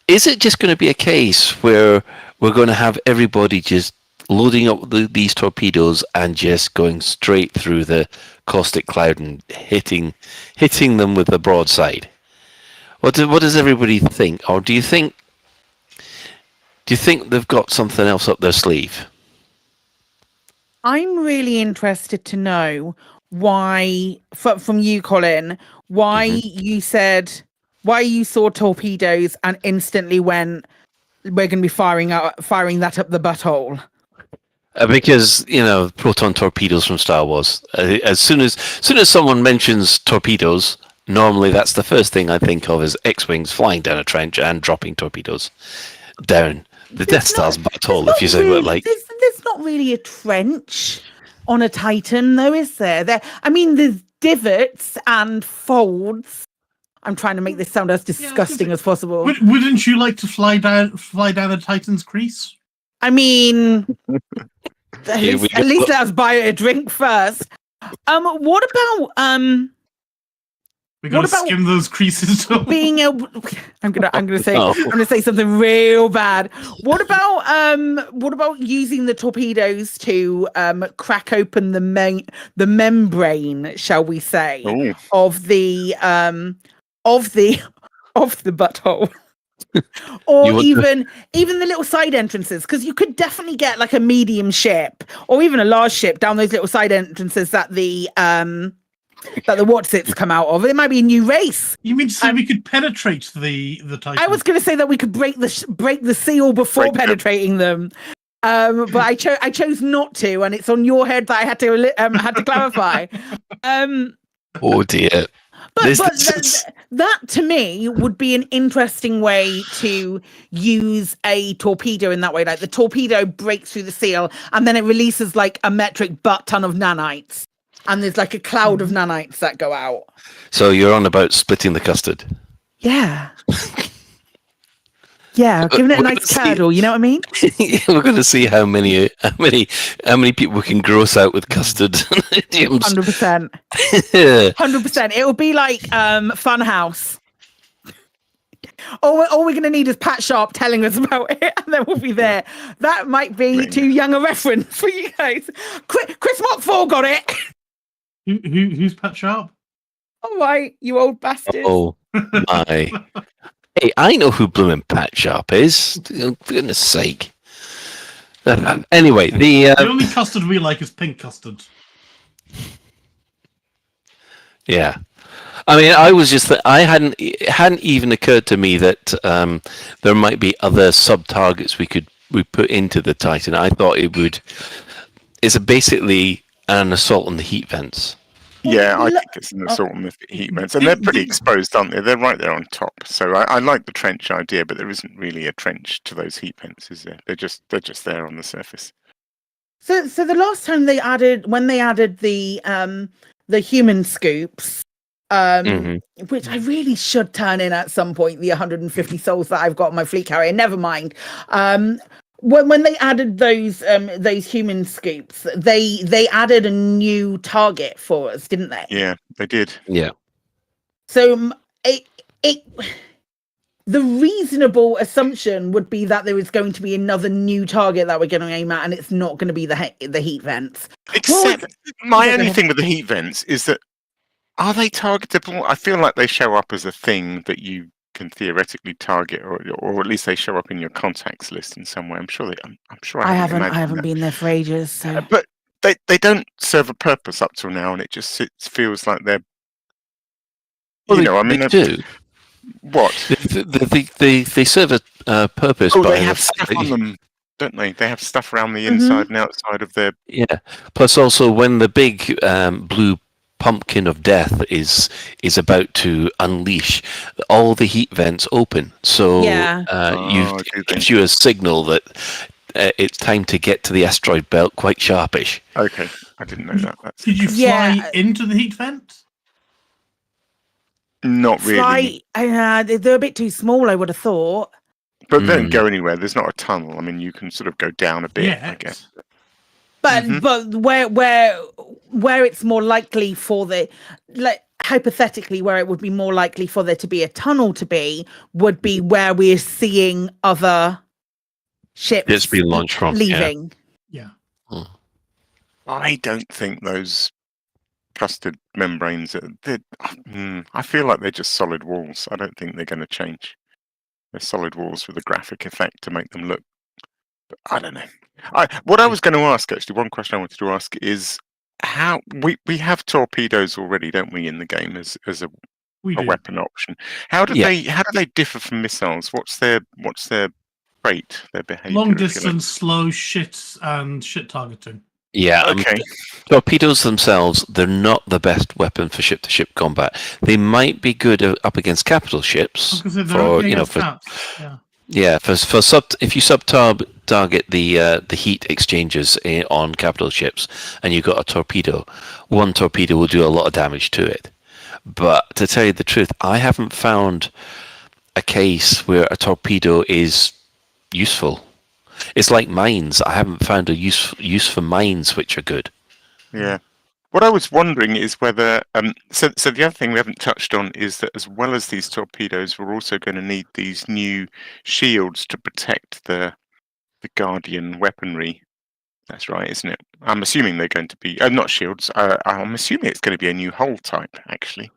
is it just going to be a case where we're going to have everybody just loading up these torpedoes and just going straight through the caustic cloud and hitting them with the broadside? What does everybody think? Or do you think they've got something else up their sleeve? I'm really interested to know why, from you, Colin, why you saw torpedoes and instantly went, we're going to be firing that up the butthole. Because proton torpedoes from Star Wars. As soon as someone mentions torpedoes, normally that's the first thing I think of is X-wings flying down a trench and dropping torpedoes down the Death Star's butthole. If you say really, there's not really a trench on a Titan, though, is there? There's divots and folds. I'm trying to make this sound as disgusting as possible. Wouldn't you like to fly down a Titan's crease? I mean, at least let us buy a drink first. What about We gotta skim those creases. being able? I'm gonna say something real bad. What about using the torpedoes to crack open the membrane, shall we say, of the butthole? Or even the little side entrances, because you could definitely get like a medium ship or even a large ship down those little side entrances that the Watsits come out of. It might be a new race. You mean to say we could penetrate the Titan? I was going to say that we could break the seal before penetrating them, but I chose not to, and it's on your head that I had to clarify. Oh dear. But that to me would be an interesting way to use a torpedo in that way. Like the torpedo breaks through the seal and then it releases like a metric butt ton of nanites. And there's like a cloud of nanites that go out. So you're on about splitting the custard. Yeah. Yeah, giving it a nice curdle, you know what I mean? We're going to see how many people can gross out with custard. 100%. 100%. It will be like Funhouse. All we're going to need is Pat Sharp telling us about it, and then we'll be there. That might be too young a reference for you guys. Chris Mockfall got it. Who's Pat Sharp? All right, you old bastard. Oh my. Hey, I know who bloomin' Pat Sharp is. For goodness sake. Anyway, the only custard we like is pink custard. Yeah. I mean, I was just it hadn't even occurred to me that there might be other sub-targets we put into the Titan. I thought it's basically an assault on the heat vents. Yeah, I think it's an assault on the heat vents, and they're pretty exposed, aren't they? They're right there on top. So I like the trench idea, but there isn't really a trench to those heat vents, is there? They're just there on the surface. So the last time when they added the human scoops, which I really should turn in at some point, the 150 souls that I've got on my fleet carrier. Never mind. When they added those human scoops, they added a new target for us, didn't they? Yeah, they did. Yeah. So the reasonable assumption would be that there is going to be another new target that we're going to aim at, and it's not going to be the heat vents. Except my only thing with the heat vents is that, are they targetable? I feel like they show up as a thing that you can theoretically target, or at least they show up in your contacts list in some way. I'm sure I haven't been there for ages. So. But they don't serve a purpose up till now, and it just feels like they're. Well, they do. What? They serve a purpose. Oh, they have stuff on them, don't they? They have stuff around the inside and outside of their. Yeah. Plus, also when the big blue pumpkin of death is about to unleash, all the heat vents open, so it gives you a signal that it's time to get to the asteroid belt quite sharpish. Okay, I didn't know that. Did you fly into the heat vent? Not really. They're a bit too small, I would have thought. But they don't go anywhere. There's not a tunnel. I mean, you can sort of go down a bit, I guess. But where it's more likely for hypothetically, where it would be more likely for there to be a tunnel would be where we're seeing other ships it's being launched from leaving. Yeah. I don't think those custard membranes I feel like they're just solid walls. I don't think they're going to change. They're solid walls with a graphic effect to make them look But I don't know. What I was going to ask, actually, one question I wanted to ask is how we have torpedoes already, don't we, in the game as a weapon option? How do they differ from missiles? What's their trait, their behavior? Long distance, slow, shit targeting. Yeah, okay. Torpedoes themselves, they're not the best weapon for ship-to-ship combat. They might be good up against capital ships. If you sub-target the heat exchangers on capital ships, and you've got a torpedo, one torpedo will do a lot of damage to it. But to tell you the truth, I haven't found a case where a torpedo is useful. It's like mines. I haven't found a use for mines which are good. Yeah. What I was wondering is whether so the other thing we haven't touched on is that as well as these torpedoes, we're also going to need these new shields to protect the Guardian weaponry. That's right, isn't it? I'm assuming they're going to be not shields. I'm assuming it's going to be a new hull type, actually.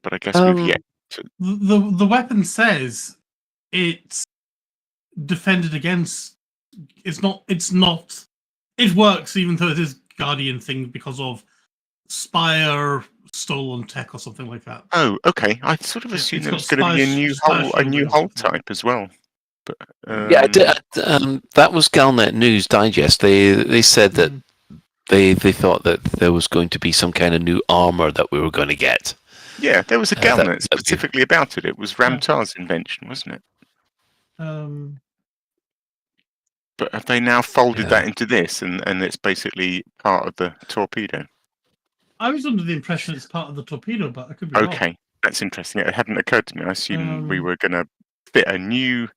But I guess we've yet to. The weapon says it's defended against. It's not. It works even though it is Guardian thing because of Spire stolen tech or something like that. Oh, okay. I sort of assumed there was going to be a new hull type as well. But that was Galnet News Digest. They said that they thought that there was going to be some kind of new armor that we were going to get. Yeah, there was a Galnet specifically about it. It was Ramtar's invention, wasn't it? But have they now folded that into this, and it's basically part of the torpedo? I was under the impression it's part of the torpedo, but I could be wrong. Okay, that's interesting. It hadn't occurred to me. I assumed we were going to fit a new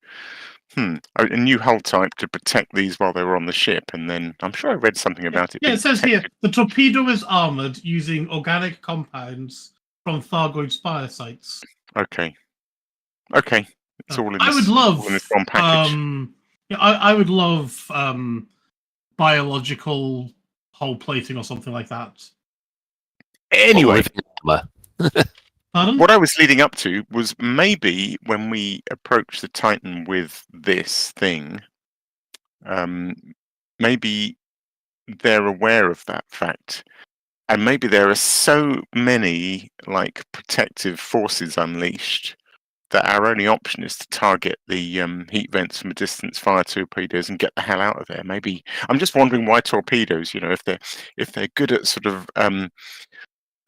hull type to protect these while they were on the ship, and then I'm sure I read something about it. Yeah, it says here the torpedo is armored using organic compounds from Thargoid Spire sites. Okay, it's all in. I would love all in this one package. I would love biological hull plating or something like that. Anyway, pardon? What I was leading up to was maybe when we approach the Titan with this thing, maybe they're aware of that fact, and maybe there are so many like protective forces unleashed that our only option is to target the heat vents from a distance, fire torpedoes, and get the hell out of there. Maybe I'm just wondering why torpedoes. You know, if they're good at sort of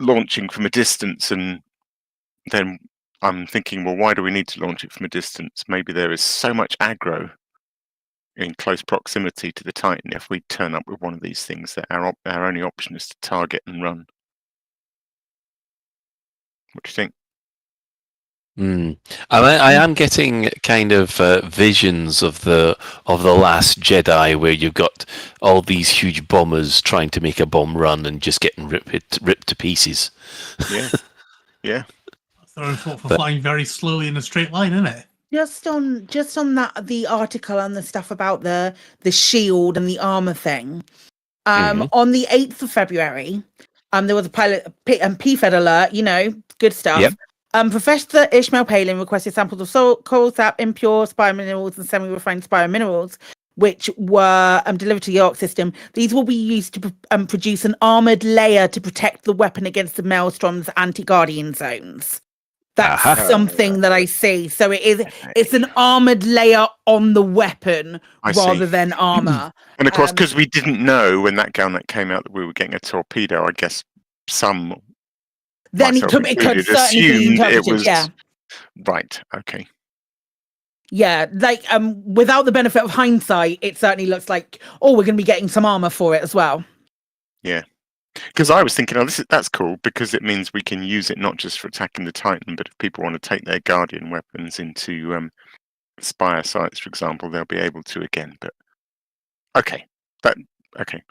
launching from a distance, and then I'm thinking, well, why do we need to launch it from a distance? Maybe there is so much aggro in close proximity to the Titan. If we turn up with one of these things, that our only option is to target and run. What do you think? I am getting kind of visions of the Last Jedi, where you've got all these huge bombers trying to make a bomb run and just getting ripped to pieces. Yeah. They're for flying very slowly in a straight line, isn't it? Just on that, the article and the stuff about the shield and the armor thing. On the 8th of February, there was a pilot PFED alert. You know, good stuff. Yep. Professor Ishmael Palin requested samples of salt, coral sap, impure spire minerals, and semi-refined spire minerals, which were delivered to the Arc system. These will be used to produce an armored layer to protect the weapon against the Maelstrom's anti-Guardian zones. That's something that I see. So it's an armored layer on the weapon rather than armor. And of course, because we didn't know when that Galnet came out that we were getting a torpedo, I guess some. Then it could certainly be interpreted, Right. Okay. Yeah, like without the benefit of hindsight, it certainly looks like we're going to be getting some armor for it as well. Yeah, because I was thinking, that's cool because it means we can use it not just for attacking the Titan, but if people want to take their Guardian weapons into Spire sites, for example, they'll be able to again. But okay,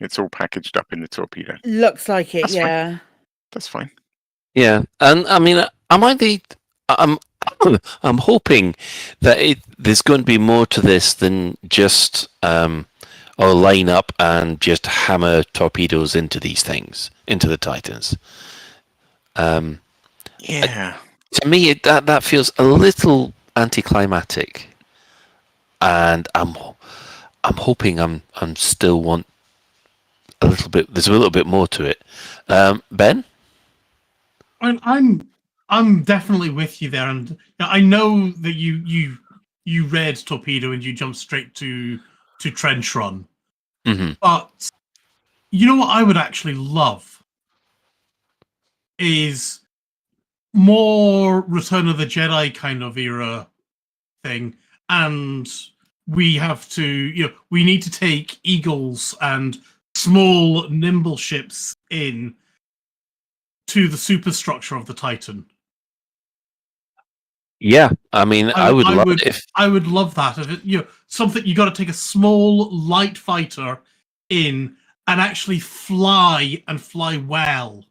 it's all packaged up in the torpedo. Looks like it, That's yeah. Fine. That's fine. Yeah, and I mean, I'm hoping that there's going to be more to this than just or line up and just hammer torpedoes into these things, into the Titans. To me, that feels a little anticlimactic. and I'm hoping I'm still want a little bit. There's a little bit more to it. Ben, I'm definitely with you there, and I know that you read Torpedo and you jumped straight to Trench Run, but you know what I would actually love is more Return of the Jedi kind of era thing, and we have to, we need to take Eagles and small, nimble ships in to the superstructure of the Titan. yeah, I mean, I would love it if I would love that. If it, something you got to take a small, light fighter in and actually fly well,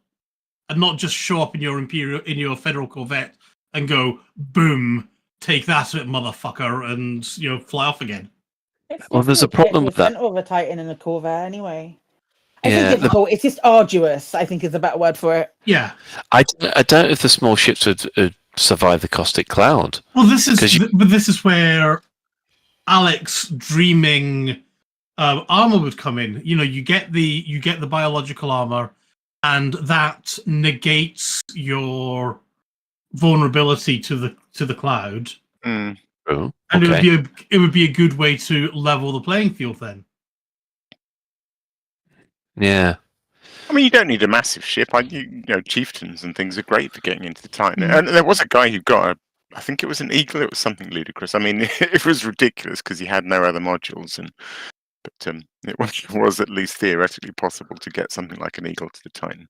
and not just show up in your Federal Corvette and go boom, take that motherfucker, and fly off again. Well, there's a problem with that. Of a Titan and a Corvette, anyway. I think it's just arduous. I think is a better word for it. Yeah, I doubt if the small ships would survive the caustic cloud. Well, this is where Alex dreaming armor would come in. You get the biological armor, and that negates your vulnerability to the cloud. Oh, and okay. it would be a good way to level the playing field then. Yeah. I mean, you don't need a massive ship. Chieftains and things are great for getting into the Titan. And there was a guy who got I think it was an Eagle. It was something ludicrous. I mean, it was ridiculous because he had no other modules, but it was at least theoretically possible to get something like an Eagle to the Titan.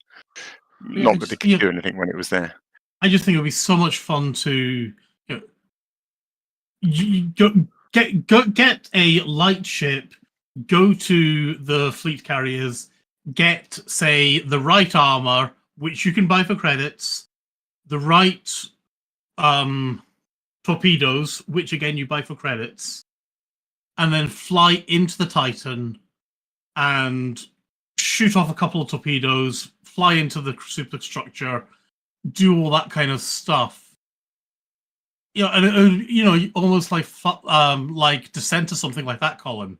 Not that it could do anything when it was there. I just think it would be so much fun to get a light ship, go to the fleet carriers, get, say, the right armor, which you can buy for credits, the right torpedoes, which again you buy for credits, and then fly into the Titan and shoot off a couple of torpedoes, fly into the superstructure, do all that kind of stuff. Almost like Descent or something like that, Colin.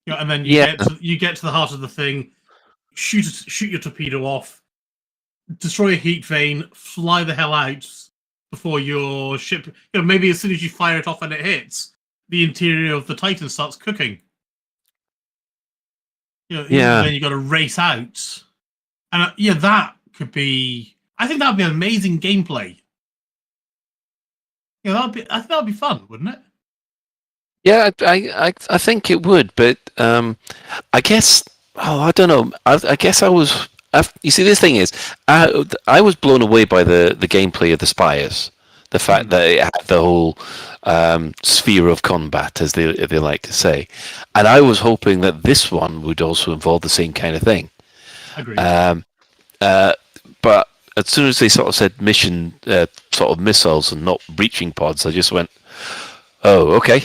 And then you get to the heart of the thing, shoot your torpedo off, destroy a heat vein, fly the hell out before your ship. Maybe as soon as you fire it off and it hits, the interior of the Titan starts cooking. Then you got to race out, and that could be. I think that'd be amazing gameplay. I think that'd be fun, wouldn't it? Yeah, I think it would, but I guess I don't know. I guess you see, this thing is, I was blown away by the gameplay of the Spires. The fact that it had the whole sphere of combat, as they like to say, and I was hoping that this one would also involve the same kind of thing. Agreed. But as soon as they sort of said mission, sort of missiles and not breaching pods, I just went, "Oh, okay."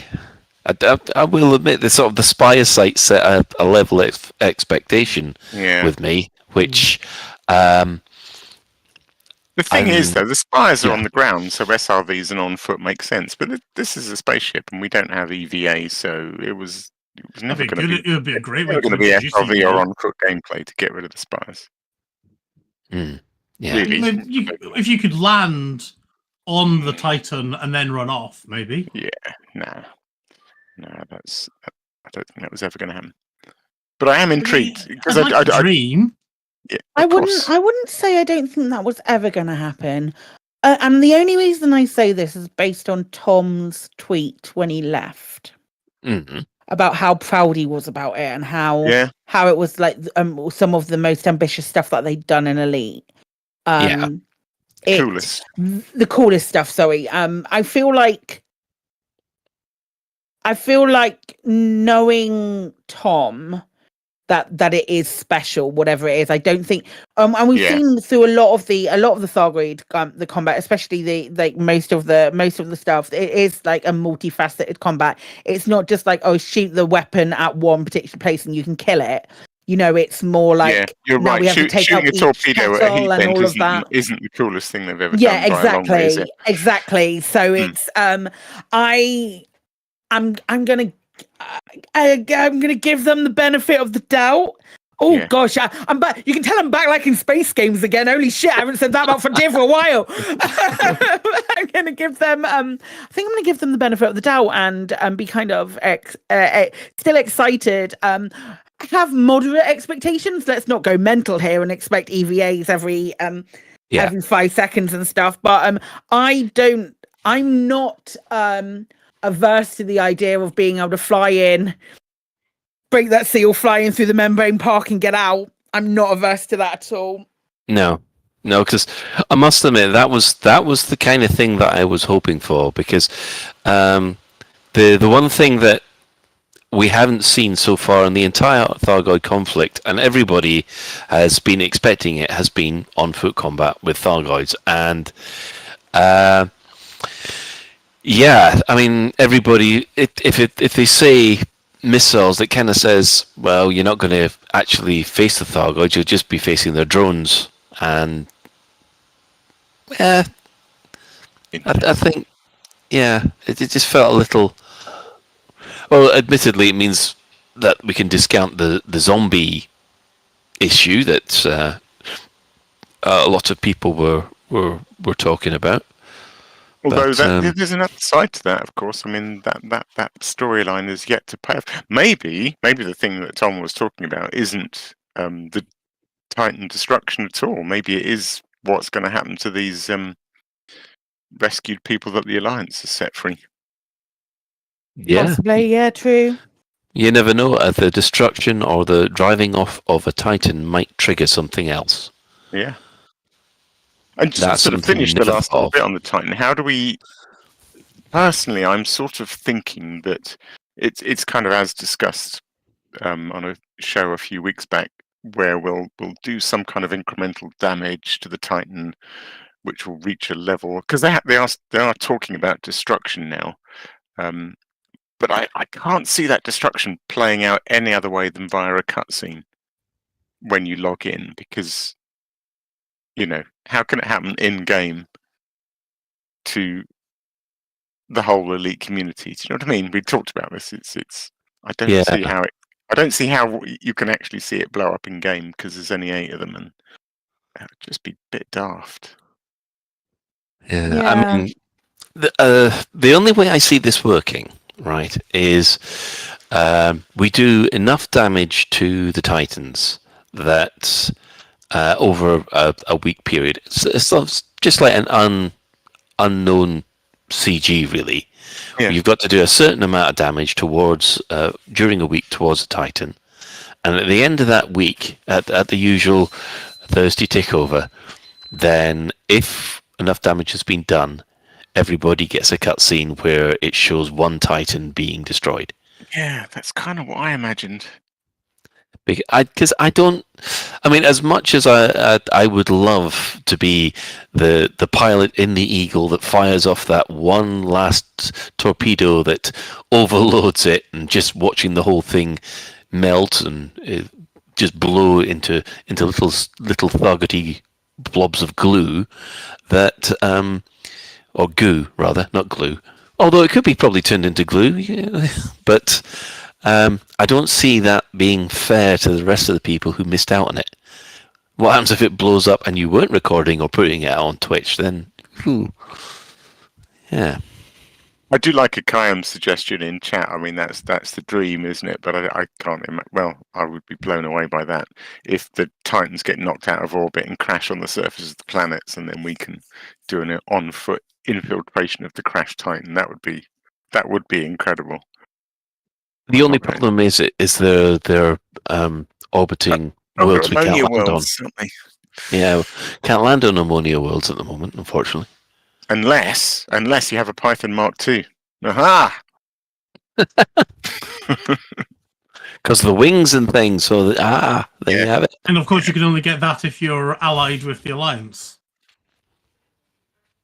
I will admit the Spire site set a level of expectation with me, which. The thing is, though, the Spires are on the ground, so SRVs and on foot make sense. But this is a spaceship, and we don't have EVA, so it was never going to be. It would be a great way to be SRV or on foot gameplay to get rid of the Spires. Yeah, really. If you could land on the Titan and then run off, maybe. Yeah, no, I don't think that was ever going to happen. But I am intrigued because I dream. Yeah, I wouldn't say I don't think that was ever going to happen. And the only reason I say this is based on Tom's tweet when he left about how proud he was about it and how it was like some of the most ambitious stuff that they'd done in Elite. Coolest. The coolest stuff. Sorry. I feel like knowing Tom. That it is special, whatever it is. I don't think, and we've seen through a lot of the Thargoid the combat, especially most of the stuff. It is like a multifaceted combat. It's not just like shoot the weapon at one particular place and you can kill it. It's more like you're right. We have to take shooting out a torpedo at a heat vent isn't the coolest thing they've ever done. Yeah, exactly. So it's I'm gonna give them the benefit of the doubt. Oh gosh, I'm back. You can tell I'm back like in Space Games again. Holy shit, I haven't said that about Frontier for a while. I'm gonna give them. I think I'm gonna give them the benefit of the doubt and be kind of still excited. I have moderate expectations. Let's not go mental here and expect EVAs every 5 seconds and stuff. But I'm not averse to the idea of being able to fly in, break that seal, fly in through the membrane park and get out. I'm not averse to that at all. No, because I must admit that was the kind of thing that I was hoping for, because the one thing that we haven't seen so far in the entire Thargoid conflict, and everybody has been expecting it, has been on-foot combat with Thargoids. And I mean, everybody, if they say missiles, that kind of says, well, you're not going to actually face the Thargoids, you'll just be facing their drones. And I think, it just felt a little... Well, admittedly, it means that we can discount the zombie issue that a lot of people were talking about. Although there's another side to that, of course. I mean, that storyline is yet to pay off. Maybe the thing that Tom was talking about isn't the Titan destruction at all. Maybe it is what's going to happen to these rescued people that the Alliance has set free. Yeah. Possibly, yeah, true. You never know. The destruction or the driving off of a Titan might trigger something else. Yeah. And just to sort of finish the last little bit on the Titan, how do we... Personally, I'm sort of thinking that it's kind of as discussed on a show a few weeks back, where we'll do some kind of incremental damage to the Titan, which will reach a level... Because they are talking about destruction now. But I can't see that destruction playing out any other way than via a cutscene when you log in, because, how can it happen in-game to the whole elite community? Do you know what I mean? We talked about this. I don't see how you can actually see it blow up in-game, because there's only 8 of them, and that would just be a bit daft. Yeah. I mean, the only way I see this working, right, is we do enough damage to the Titans that over a week period, it's just like an unknown CG, really. Yeah. You've got to do a certain amount of damage towards during a week towards a Titan, and at the end of that week, at the usual Thursday takeover, then if enough damage has been done, everybody gets a cutscene where it shows one Titan being destroyed. Yeah, that's kind of what I imagined. Because I mean, as much as I would love to be the pilot in the Eagle that fires off that one last torpedo that overloads it, and just watching the whole thing melt and just blow into little thuggety blobs of glue, that or goo rather, not glue. Although it could be probably turned into glue, but I don't see that being fair to the rest of the people who missed out on it. What happens if it blows up and you weren't recording or putting it out on Twitch? Then, yeah. I do like a Kayam's suggestion in chat. I mean, that's the dream, isn't it? But I can't imagine. Well, I would be blown away by that if the Titans get knocked out of orbit and crash on the surface of the planets, and then we can do an on-foot infiltration of the crashed Titan. That would be incredible. The only problem is they're orbiting worlds we can't land on. Yeah, can't land on ammonia worlds at the moment, unfortunately. Unless you have a Python Mark II. Aha! Because the wings and things, so there you have it. And of course, you can only get that if you're allied with the Alliance.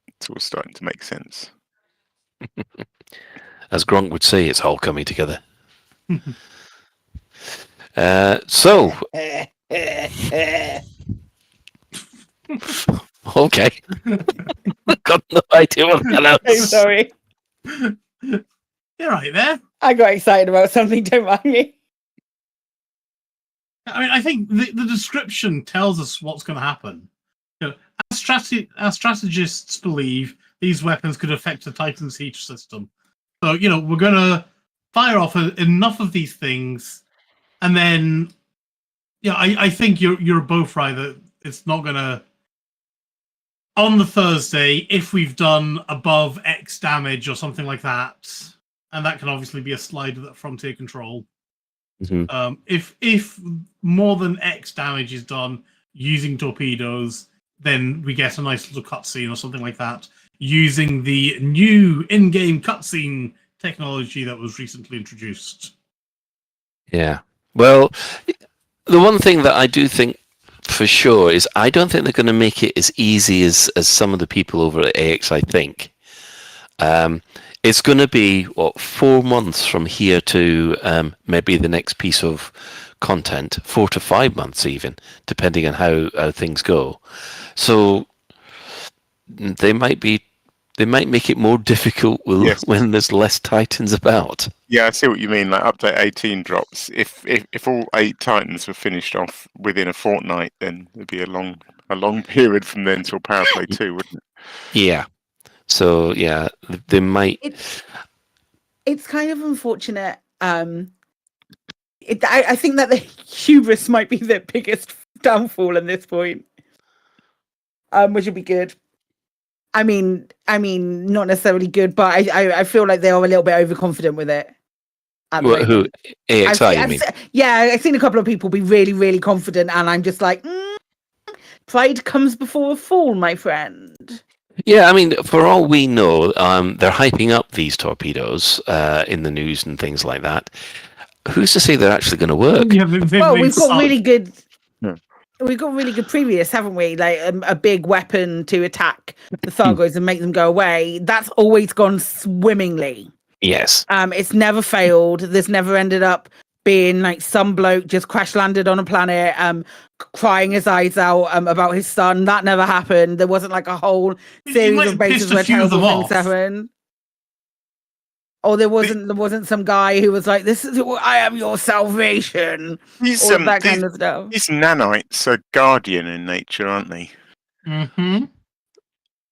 It's all starting to make sense. As Gronk would say, it's all coming together. So... Okay. Got no idea what that was. I'm sorry. You're right there. I got excited about something, don't mind me. I mean, I think the description tells us what's going to happen. You know, our strategists believe these weapons could affect the Titan's heat system. So, you know, we're going to fire off enough of these things, and then, yeah, I think you're both right that it's not going to. On the Thursday, if we've done above X damage or something like that, and that can obviously be a slide at Frontier Control. Mm-hmm. If more than X damage is done using torpedoes, then we get a nice little cutscene or something like that, using the new in-game cutscene technology that was recently introduced. Yeah. Well, the one thing that I do think for sure is I don't think they're going to make it as easy as some of the people over at AXI think. It's going to be, 4 months from here to maybe the next piece of content, 4 to 5 months even, depending on how things go. So they might make it more difficult when there's less Titans about. Yeah, I see what you mean. Like update 18 drops. If all 8 Titans were finished off within a fortnight, then it'd be a long period from then till Power Play 2, wouldn't it? Yeah. So yeah, they might. It's kind of unfortunate. I think that the hubris might be the biggest downfall at this point, which would be good. I mean, not necessarily good, but I feel like they are a little bit overconfident with it. Who? AXI, you mean? Yeah, I've seen a couple of people be really, really confident, and I'm just like, pride comes before a fall, my friend. Yeah, I mean, for all we know, they're hyping up these torpedoes in the news and things like that. Who's to say they're actually going to work? Yeah, we've got really good. Yeah. We've got really good previous, haven't we? Like a big weapon to attack the Thargoids and make them go away. That's always gone swimmingly. Yes. It's never failed. This never ended up being like some bloke just crash landed on a planet, crying his eyes out about his son. That never happened. There wasn't like a whole series of bases where terrible things happened. Or there wasn't some guy who was like, "This is I am your salvation." All of that kind of stuff. These nanites are guardian in nature, aren't they? Mm-hmm.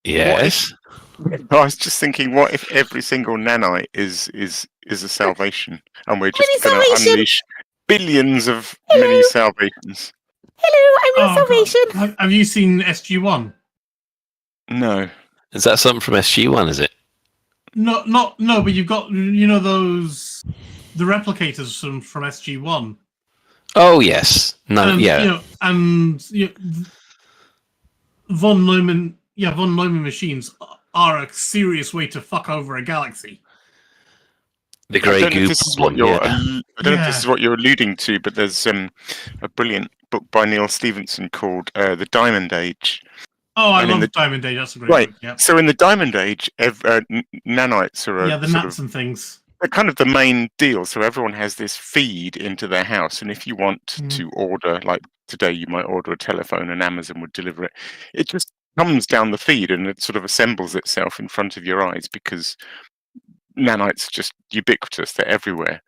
Yes. I was just thinking, what if every single nanite is a salvation, and we're just going to unleash billions of mini salvations? Hello, I'm your salvation. Have you seen SG-1? No. Is that something from SG-1? Is it? No, but you've got, the replicators from SG-1. Oh yes, no, yeah, von Neumann machines are a serious way to fuck over a galaxy. The grey goo. I don't know if this is what you're alluding to, but there's a brilliant book by Neil Stevenson called The Diamond Age. Oh, I love the Diamond Age. That's a great book. Yeah. So in the Diamond Age, nanites are the nuts and things. They're kind of the main deal. So everyone has this feed into their house, and if you want to order, like today, you might order a telephone, and Amazon would deliver it. It just comes down the feed, and it sort of assembles itself in front of your eyes because nanites are just ubiquitous. They're everywhere.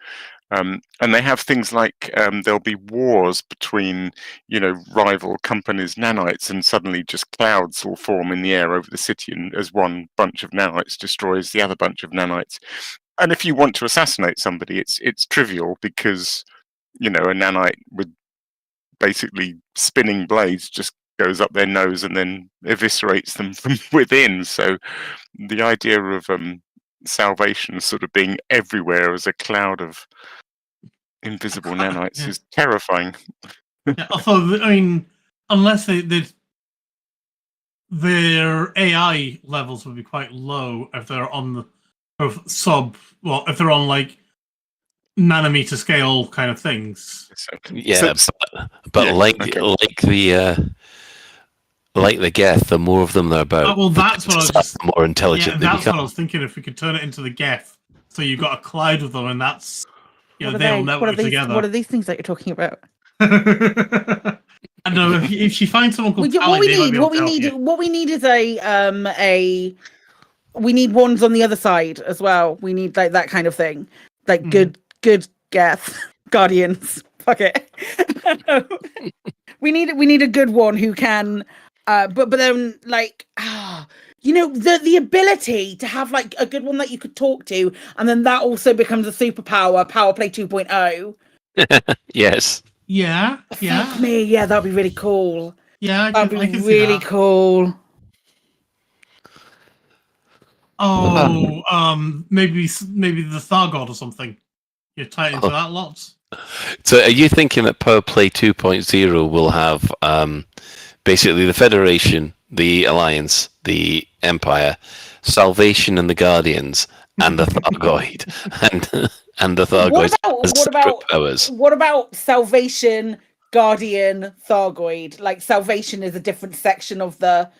And they have things like there'll be wars between, rival companies' nanites, and suddenly just clouds will form in the air over the city, and as one bunch of nanites destroys the other bunch of nanites. And if you want to assassinate somebody, it's trivial because, a nanite with basically spinning blades just goes up their nose and then eviscerates them from within. So the idea of salvation sort of being everywhere as a cloud of invisible nanites is terrifying. Yeah, although, I mean, unless their AI levels would be quite low if they're on the if they're on like nanometer scale kind of things. Yeah, but like the Geth, the more of them there are about, well, that's what I was just, the more intelligent they that's become. What I was thinking. If we could turn it into the Geth, so you've got a cloud of them, and that's they'll network together. What are these things that you're talking about? I know if she finds someone called what we need is a we need ones on the other side as well. We need like that kind of thing, like good Geth Guardians. Fuck it. we need a good one who can, but then like, the ability to have like a good one that you could talk to, and then that also becomes a superpower. Power Play 2.0. Yes. Yeah. Fuck me. Yeah, that'd be really cool. Yeah, that'd I be can see really that. cool. Oh, maybe the Thargoid or something. You're tied into that lot. So are you thinking that Power Play 2.0 will have basically the Federation, the Alliance, the Empire, Salvation and the Guardians, and the Thargoid, and the Thargoid as separate powers? What about Salvation, Guardian, Thargoid? Like Salvation is a different section of the.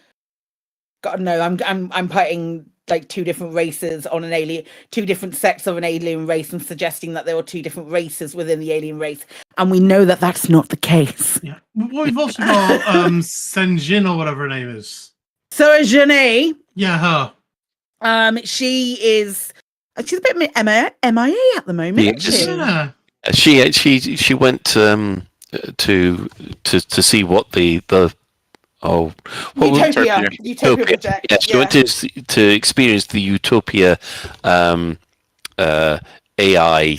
God, no, I'm putting like two different races on an alien, two different sects of an alien race, and suggesting that there were two different races within the alien race, and we know that that's not the case. Yeah, well, we've also got Senjin or whatever her name is. So Janae, yeah, her. She's a bit MIA at the moment. Yeah. She went to see what the Utopia project. Yeah, she went to experience the Utopia AI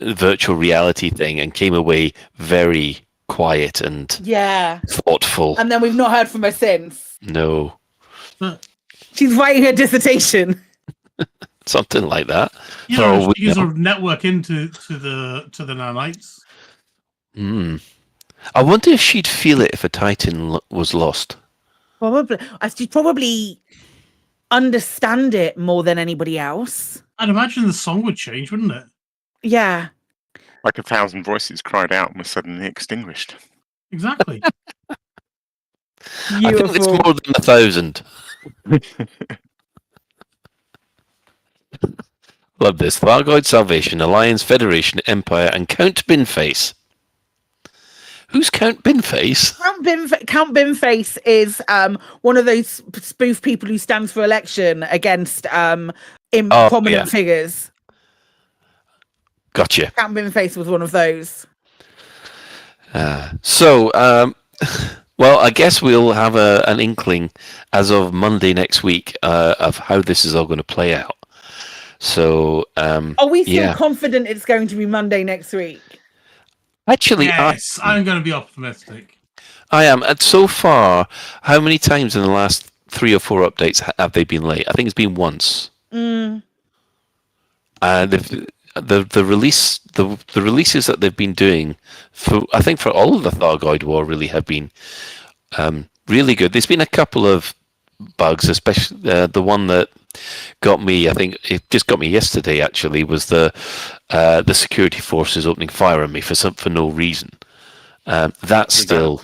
virtual reality thing, and came away very quiet and thoughtful. And then we've not heard from her since. No. She's writing her dissertation. Something like that. Yeah, she gives her network into the nanites. I wonder if she'd feel it if a Titan was lost. Probably. She'd probably understand it more than anybody else. I'd imagine the song would change, wouldn't it? Yeah. Like 1,000 voices cried out and were suddenly extinguished. Exactly. I think it's more than 1,000. Love this. Thargoid, Salvation, Alliance, Federation, Empire, and Count Binface. Who's Count Binface? Count Binface is one of those spoof people who stands for election against prominent figures. Gotcha. Count Binface was one of those. Well, I guess we'll have an inkling as of Monday next week of how this is all going to play out. So, are we still confident it's going to be Monday next week? Actually, yes, I'm going to be optimistic. I am. And so far, how many times in the last 3 or 4 updates have they been late? I think it's been once. The releases that they've been doing for all of the Thargoid War really have been really good. There's been a couple of bugs, especially the one that got me. I think it just got me yesterday. Actually, was the security forces opening fire on me for no reason. That's still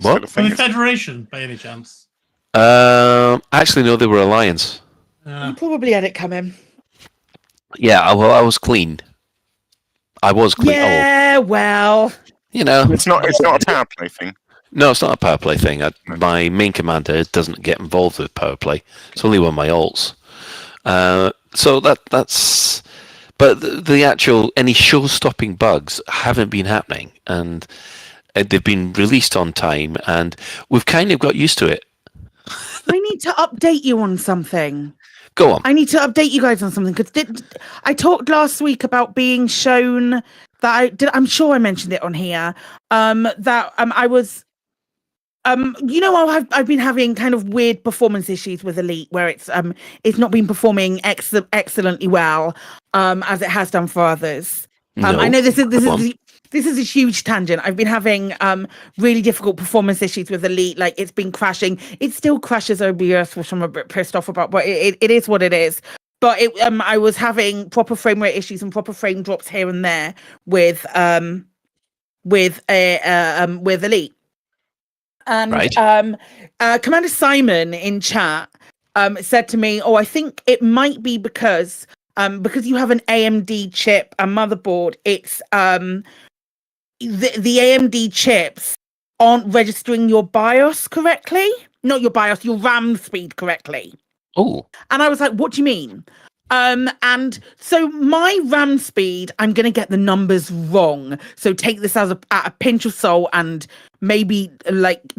what? For the Federation, by any chance? Actually, no, they were Alliance. You probably had it coming. Yeah, well, I was clean. Yeah, well, it's not a power play thing. No, it's not a power play thing. My main commander doesn't get involved with power play. It's only one of my alts. So that's. But the actual any show-stopping bugs haven't been happening, and they've been released on time, and we've kind of got used to it. I need to update you on something. Go on. I need to update you guys on something, because I talked last week about being shown that I'm sure I mentioned it on here. That I was. I've been having kind of weird performance issues with Elite, where it's not been performing excellently well, as it has done for others. I know this is a huge tangent. I've been having really difficult performance issues with Elite. Like, it's been crashing. It still crashes OBS, which I'm a bit pissed off about, but it is what it is. But I was having proper frame rate issues and proper frame drops here and there with Elite. And Commander Simon in chat said to me, I think it might be because you have an AMD chip and motherboard, it's the AMD chips aren't registering your BIOS correctly. Not your BIOS, your RAM speed correctly. Oh. And I was like, what do you mean? And so my RAM speed, I'm going to get the numbers wrong. So take this as a pinch of salt and maybe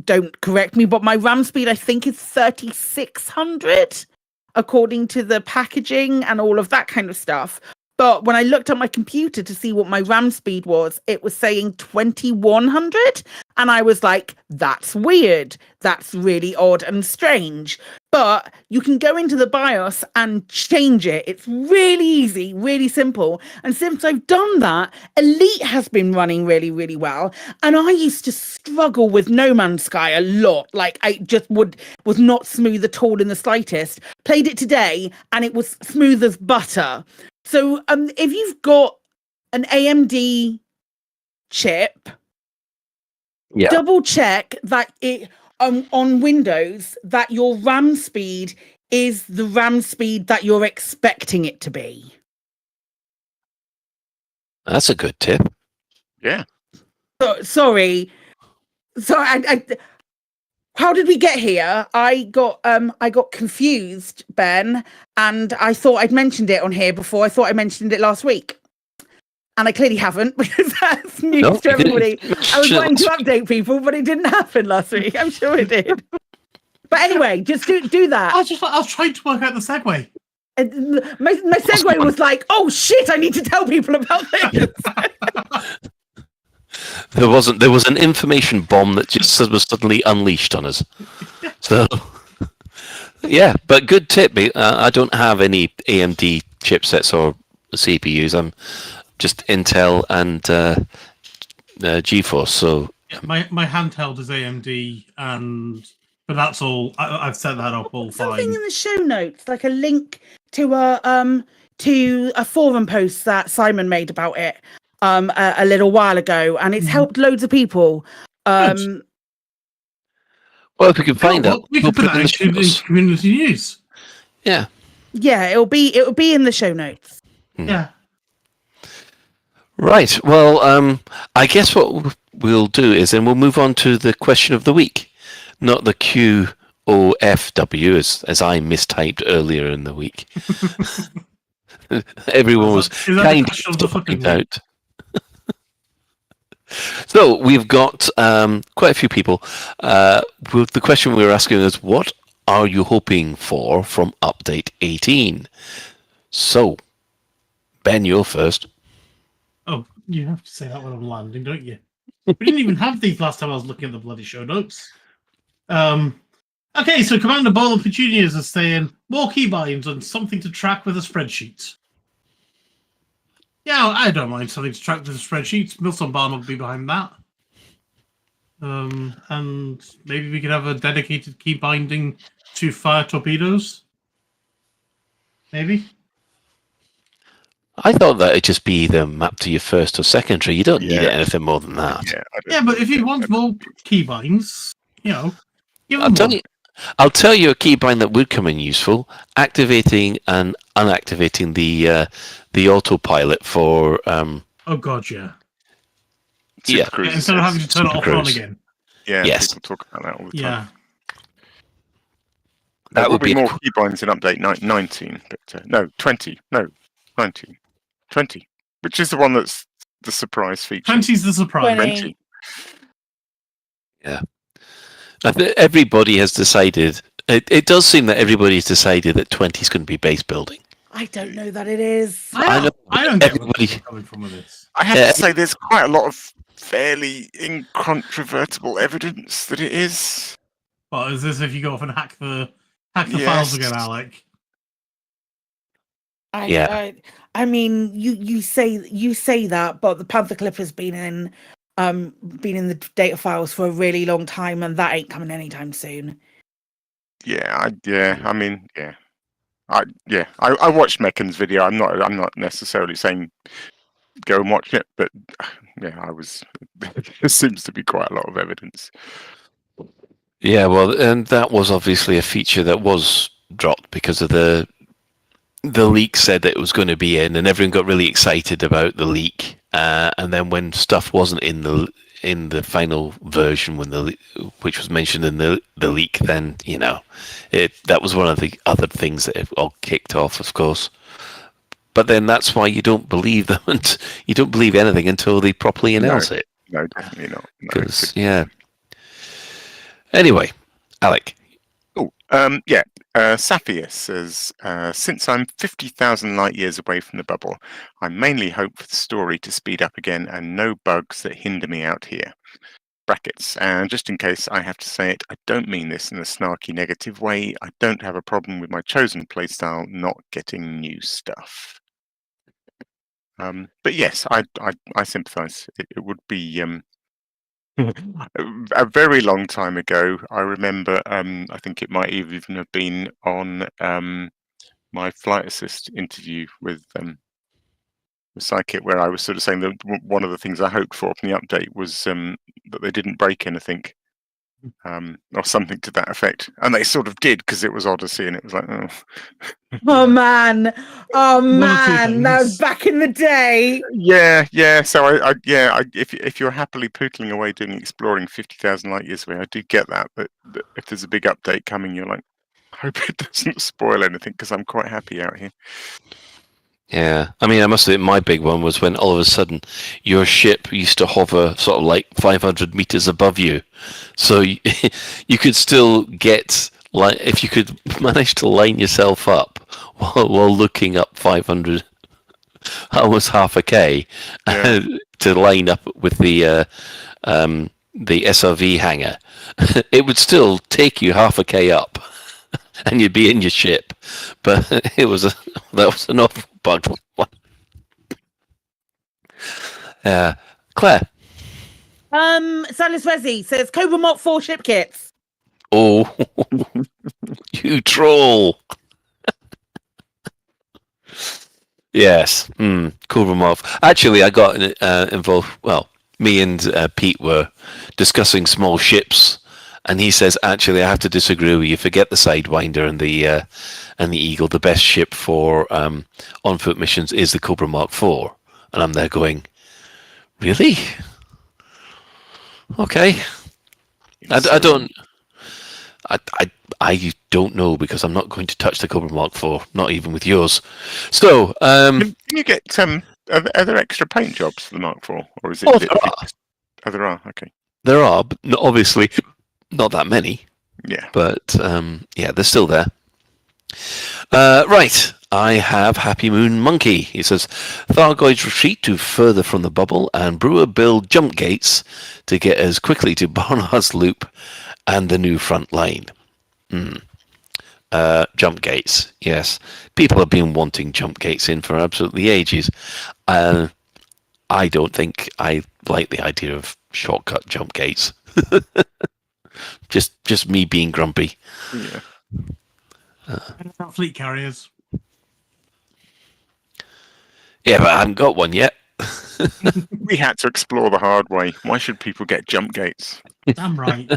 don't correct me. But my RAM speed, I think, is 3600 according to the packaging and all of that kind of stuff. But when I looked at my computer to see what my RAM speed was, it was saying 2100. And I was like, that's weird. That's really odd and strange. But you can go into the BIOS and change it. It's really easy, really simple. And since I've done that, Elite has been running really, really well. And I used to struggle with No Man's Sky a lot. Like, I just was not smooth at all in the slightest. Played it today and it was smooth as butter. So if you've got an AMD chip, double check that it on Windows that your RAM speed is the RAM speed that you're expecting it to be. That's a good tip. Yeah. Sorry. So how did we get here? I got confused, Ben, and I thought I'd mentioned it on here before. I thought I mentioned it last week. And I clearly haven't, because that's news to everybody. I was trying to update people, but it didn't happen last week. I'm sure it did. But anyway, just do that. I was trying to work out the segue. My segue was like, oh shit, I need to tell people about this. There was an information bomb that just was suddenly unleashed on us. So, yeah, but good tip. I don't have any AMD chipsets or CPUs. I'm just Intel and GeForce. So yeah, my handheld is AMD, but that's all. I've set that up all fine. Something in the show notes, like a link to a forum post that Simon made about it a little while ago, and it's helped loads of people. Well, if we can find that, we can put that in community news. Yeah. Yeah, it'll be in the show notes. Yeah. Right. Well, I guess what we'll do is then we'll move on to the question of the week, not the QOFW as I mistyped earlier in the week. Everyone was kind of talking out. So we've got quite a few people. The question we were asking is, what are you hoping for from Update 18? So, Ben, you're first. Oh, you have to say that when I'm landing, don't you? We didn't even have these last time I was looking at the bloody show notes. Okay, so Commander Bola Petunias is saying, more keybinds and something to track with a spreadsheet. Yeah, I don't mind something to track with a spreadsheet. Milson Barn will be behind that. And maybe we could have a dedicated key binding to fire torpedoes. Maybe. I thought that it'd just be the map to your first or secondary. You don't need anything more than that. Yeah, but if you want more keybinds, give them I'll tell you a keybind that would come in useful: activating and unactivating the autopilot for. Oh God, yeah. Yeah. Instead of having to turn it off and on again. Yeah. Yes. People talk about that all the time. Yeah. That would be more keybinds in update 19, but no, 20, no, 19, 20, which is the one that's the surprise feature. 20's the surprise. 20. Yeah. I think everybody has decided. It does seem that everybody's decided that 20 is going to be base building. I don't know that it is. I don't get where you're coming from with this. I have to say, there's quite a lot of fairly incontrovertible evidence that it is. Well, is this if you go off and hack the files again, Alec? I mean, you say that, but the Panther Clip has been in the data files for a really long time, and that ain't coming anytime soon. I watched Meccan's video. I'm not necessarily saying go and watch it, but yeah, there seems to be quite a lot of evidence. Yeah, well, and that was obviously a feature that was dropped because of the leak said that it was going to be in, and everyone got really excited about the leak, and then when stuff wasn't in the final version, which was mentioned in the leak, then that was one of the other things that it all kicked off, of course. But then that's why you don't believe them, and you don't believe anything until they properly announce it. No, definitely not. Yeah. Anyway, Alec. Oh, Saphius says, since I'm 50,000 light years away from the bubble, I mainly hope for the story to speed up again and no bugs that hinder me out here. Brackets. And just in case I have to say it, I don't mean this in a snarky negative way. I don't have a problem with my chosen playstyle not getting new stuff. But yes, I sympathise. It would be a very long time ago. I remember. I think it might even have been on my Flight Assist interview with Psychic, where I was sort of saying that one of the things I hoped for from the update was that they didn't break anything, or something to that effect, and they sort of did, because it was Odyssey, and it was like, oh. Oh man, that was back in the day. Yeah. So if you're happily pootling away doing exploring 50,000 light years away, I do get that. But if there's a big update coming, you're like, I hope it doesn't spoil anything, because I'm quite happy out here. Yeah, I mean, I must admit, my big one was when all of a sudden your ship used to hover sort of like 500 meters above you, so you could still get, like, if you could manage to line yourself up while looking up 500, almost half a K, to line up with the SRV hangar, it would still take you half a K up. And you'd be in your ship, but that was an awful bug. Claire. Silas Resi says Cobra Mott 4 ship kits. Oh, you troll. Yes, Cobra Mott. Actually, I got involved. Well, me and Pete were discussing small ships. And he says, actually, I have to disagree with you. Forget the Sidewinder and the Eagle. The best ship for on-foot missions is the Cobra Mark IV. And I'm there going, really? Okay. I don't know, because I'm not going to touch the Cobra Mark IV, not even with yours. So, can you get are there extra paint jobs for the Mark IV, or is it? Oh, there are. Oh, there are. Okay. There are, but obviously. Not that many. Yeah. But, they're still there. Right. I have Happy Moon Monkey. He says, Thargoids retreat to further from the bubble, and Brewer build jump gates to get us quickly to Barnard's Loop and the new front line. Jump gates, yes. People have been wanting jump gates in for absolutely ages. I don't think I like the idea of shortcut jump gates. Just me being grumpy. Yeah. Fleet carriers. Yeah, but I haven't got one yet. We had to explore the hard way. Why should people get jump gates? Damn right.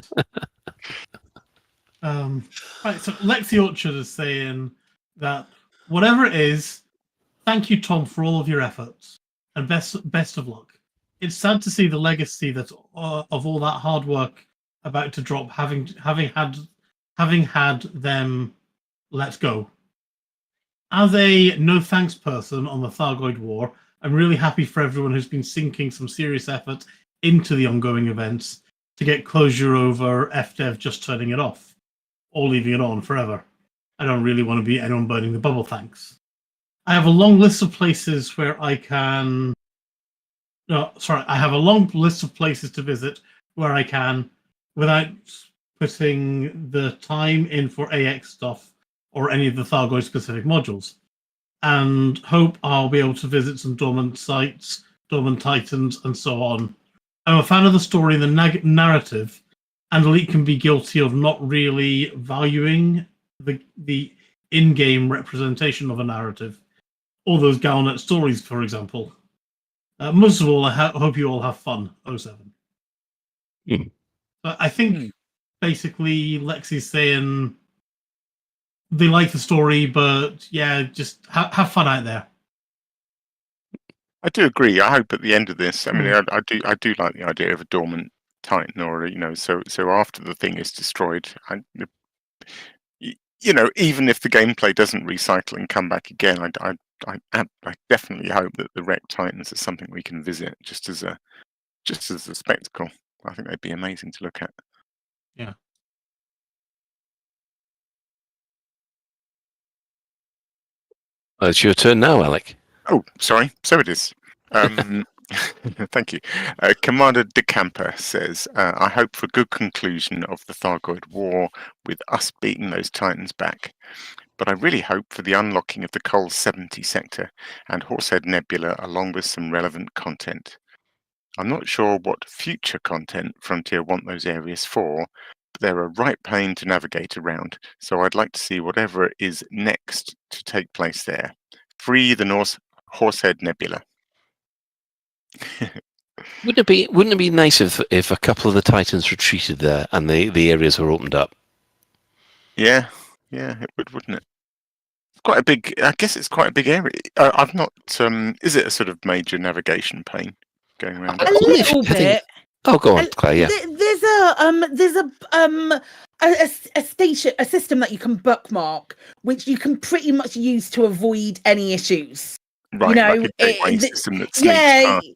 Right, so Lexi Orchard is saying that whatever it is, thank you, Tom, for all of your efforts, and best of luck. It's sad to see the legacy that of all that hard work about to drop, having had them let go. As a no thanks person on the Thargoid War, I'm really happy for everyone who's been sinking some serious effort into the ongoing events to get closure over FDev just turning it off or leaving it on forever. I don't really want to be anyone burning the bubble, thanks. I have a long list of places where I have a long list of places to visit where I can, without putting the time in for AX stuff or any of the Thargoid specific modules, and hope I'll be able to visit some dormant sites, dormant titans, and so on. I'm a fan of the story and the narrative, and Elite can be guilty of not really valuing the in-game representation of a narrative. All those Galnet stories, for example. Most of all, I hope you all have fun, 07. But I think basically Lexi's saying they like the story, but yeah, just have fun out there. I do agree. I hope at the end of this, I mean, I do like the idea of a dormant Titan, or so after the thing is destroyed, even if the gameplay doesn't recycle and come back again, I definitely hope that the wrecked Titans is something we can visit just as a spectacle. I think they'd be amazing to look at. Yeah. Well, it's your turn now, Alec. Oh, sorry. So it is. Thank you. Commander DeCamper says, I hope for a good conclusion of the Thargoid War with us beating those Titans back. But I really hope for the unlocking of the Col 70 sector and Horsehead Nebula along with some relevant content. I'm not sure what future content Frontier want those areas for, but they're a right pain to navigate around, so I'd like to see whatever is next to take place there. Free the Norse Horsehead Nebula. Wouldn't it be nice if a couple of the Titans retreated there and the areas were opened up? Yeah, it would, wouldn't it? Quite a big. I guess it's quite a big area. I've not. Is it a sort of major navigation pain going around? A little bit. Oh, go on, Claire. Yeah. There's a station, a system that you can bookmark, which you can pretty much use to avoid any issues. Right, like a gateway system that sneaks past.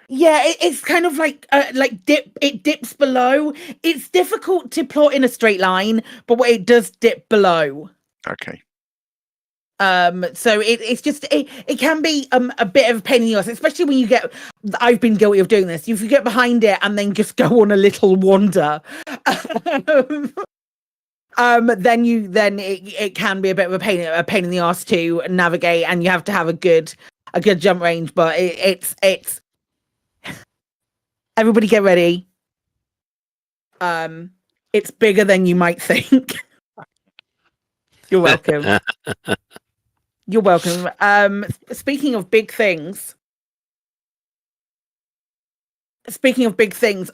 Yeah, it's kind of like it dips below. It's difficult to plot in a straight line, but it does dip below. Okay. So it's just it can be a bit of a pain in the ass, especially when you get. I've been guilty of doing this. If you get behind it and then just go on a little wander, then it can be a bit of a pain in the ass to navigate, and you have to have a good jump range. But it's everybody get ready. It's bigger than you might think. You're welcome. You're welcome. Speaking of big things,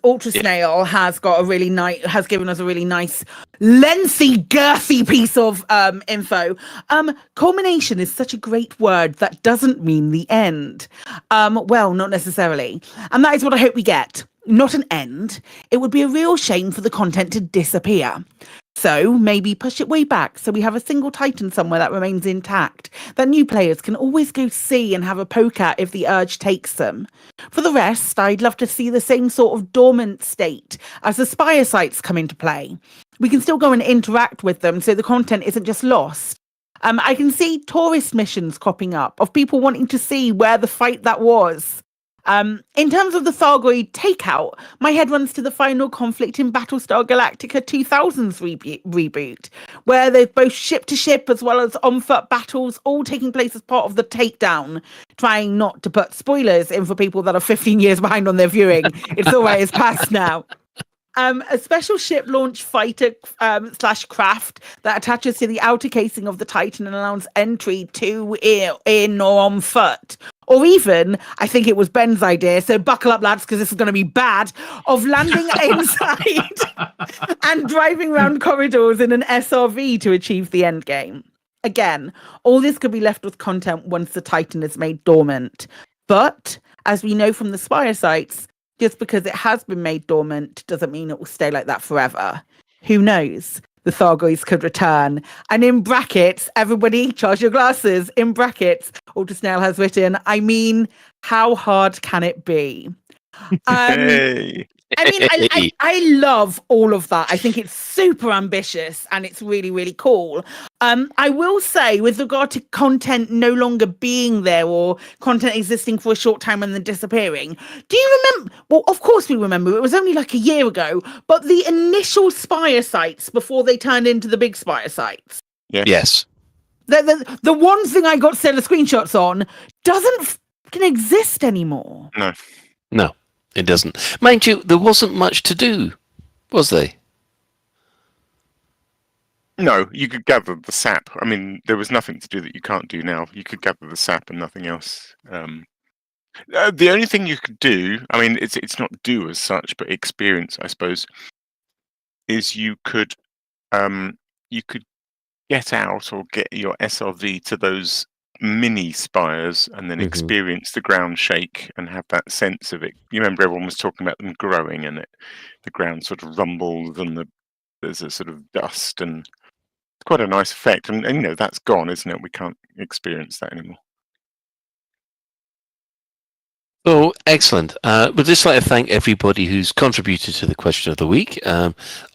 Ultra Snail has given us a really nice, lengthy, girthy piece of info. Culmination is such a great word that doesn't mean the end. Well, not necessarily. And that is what I hope we get. Not an end. It would be a real shame for the content to disappear. So maybe push it way back so we have a single Titan somewhere that remains intact, that new players can always go see and have a poke at if the urge takes them. For the rest, I'd love to see the same sort of dormant state as the Spire sites come into play. We can still go and interact with them so the content isn't just lost. I can see tourist missions cropping up of people wanting to see where the fight that was. In terms of the Thargoid takeout, my head runs to the final conflict in Battlestar Galactica 2000's reboot, where there's both ship-to-ship as well as on-foot battles all taking place as part of the takedown, trying not to put spoilers in for people that are 15 years behind on their viewing. It's all right, it's past now. A special ship launch fighter / craft that attaches to the outer casing of the Titan and allows entry to in or on foot. Or even, I think it was Ben's idea, so buckle up, lads, because this is going to be bad, of landing inside and driving around corridors in an SRV to achieve the end game. Again, all this could be left with content once the Titan is made dormant. But, as we know from the Spire sites, just because it has been made dormant doesn't mean it will stay like that forever. Who knows? The Thargoids could return. And in brackets, everybody charge your glasses. In brackets, Ultra Snail has written, I mean, how hard can it be? Hey. I mean, I love all of that. I think it's super ambitious and it's really, really cool. I will say, with regard to content no longer being there or content existing for a short time and then disappearing, do you remember? Well, of course we remember. It was only like a year ago, but the initial Spire sites before they turned into the big Spire sites. Yes. The one thing I got stellar screenshots on doesn't exist anymore. No. It doesn't. Mind you, there wasn't much to do, was there? No, you could gather the sap. I mean, there was nothing to do that you can't do now. You could gather the sap and nothing else. The only thing you could do, I mean, it's not do as such, but experience, I suppose, is you could get out or get your SRV to those mini spires and then experience the ground shake and have that sense of it. You remember everyone was talking about them growing, and the ground sort of rumbles and there's a sort of dust, and it's quite a nice effect. And that's gone, isn't it? We can't experience that anymore. Oh, excellent. We'd just like to thank everybody who's contributed to the question of the week.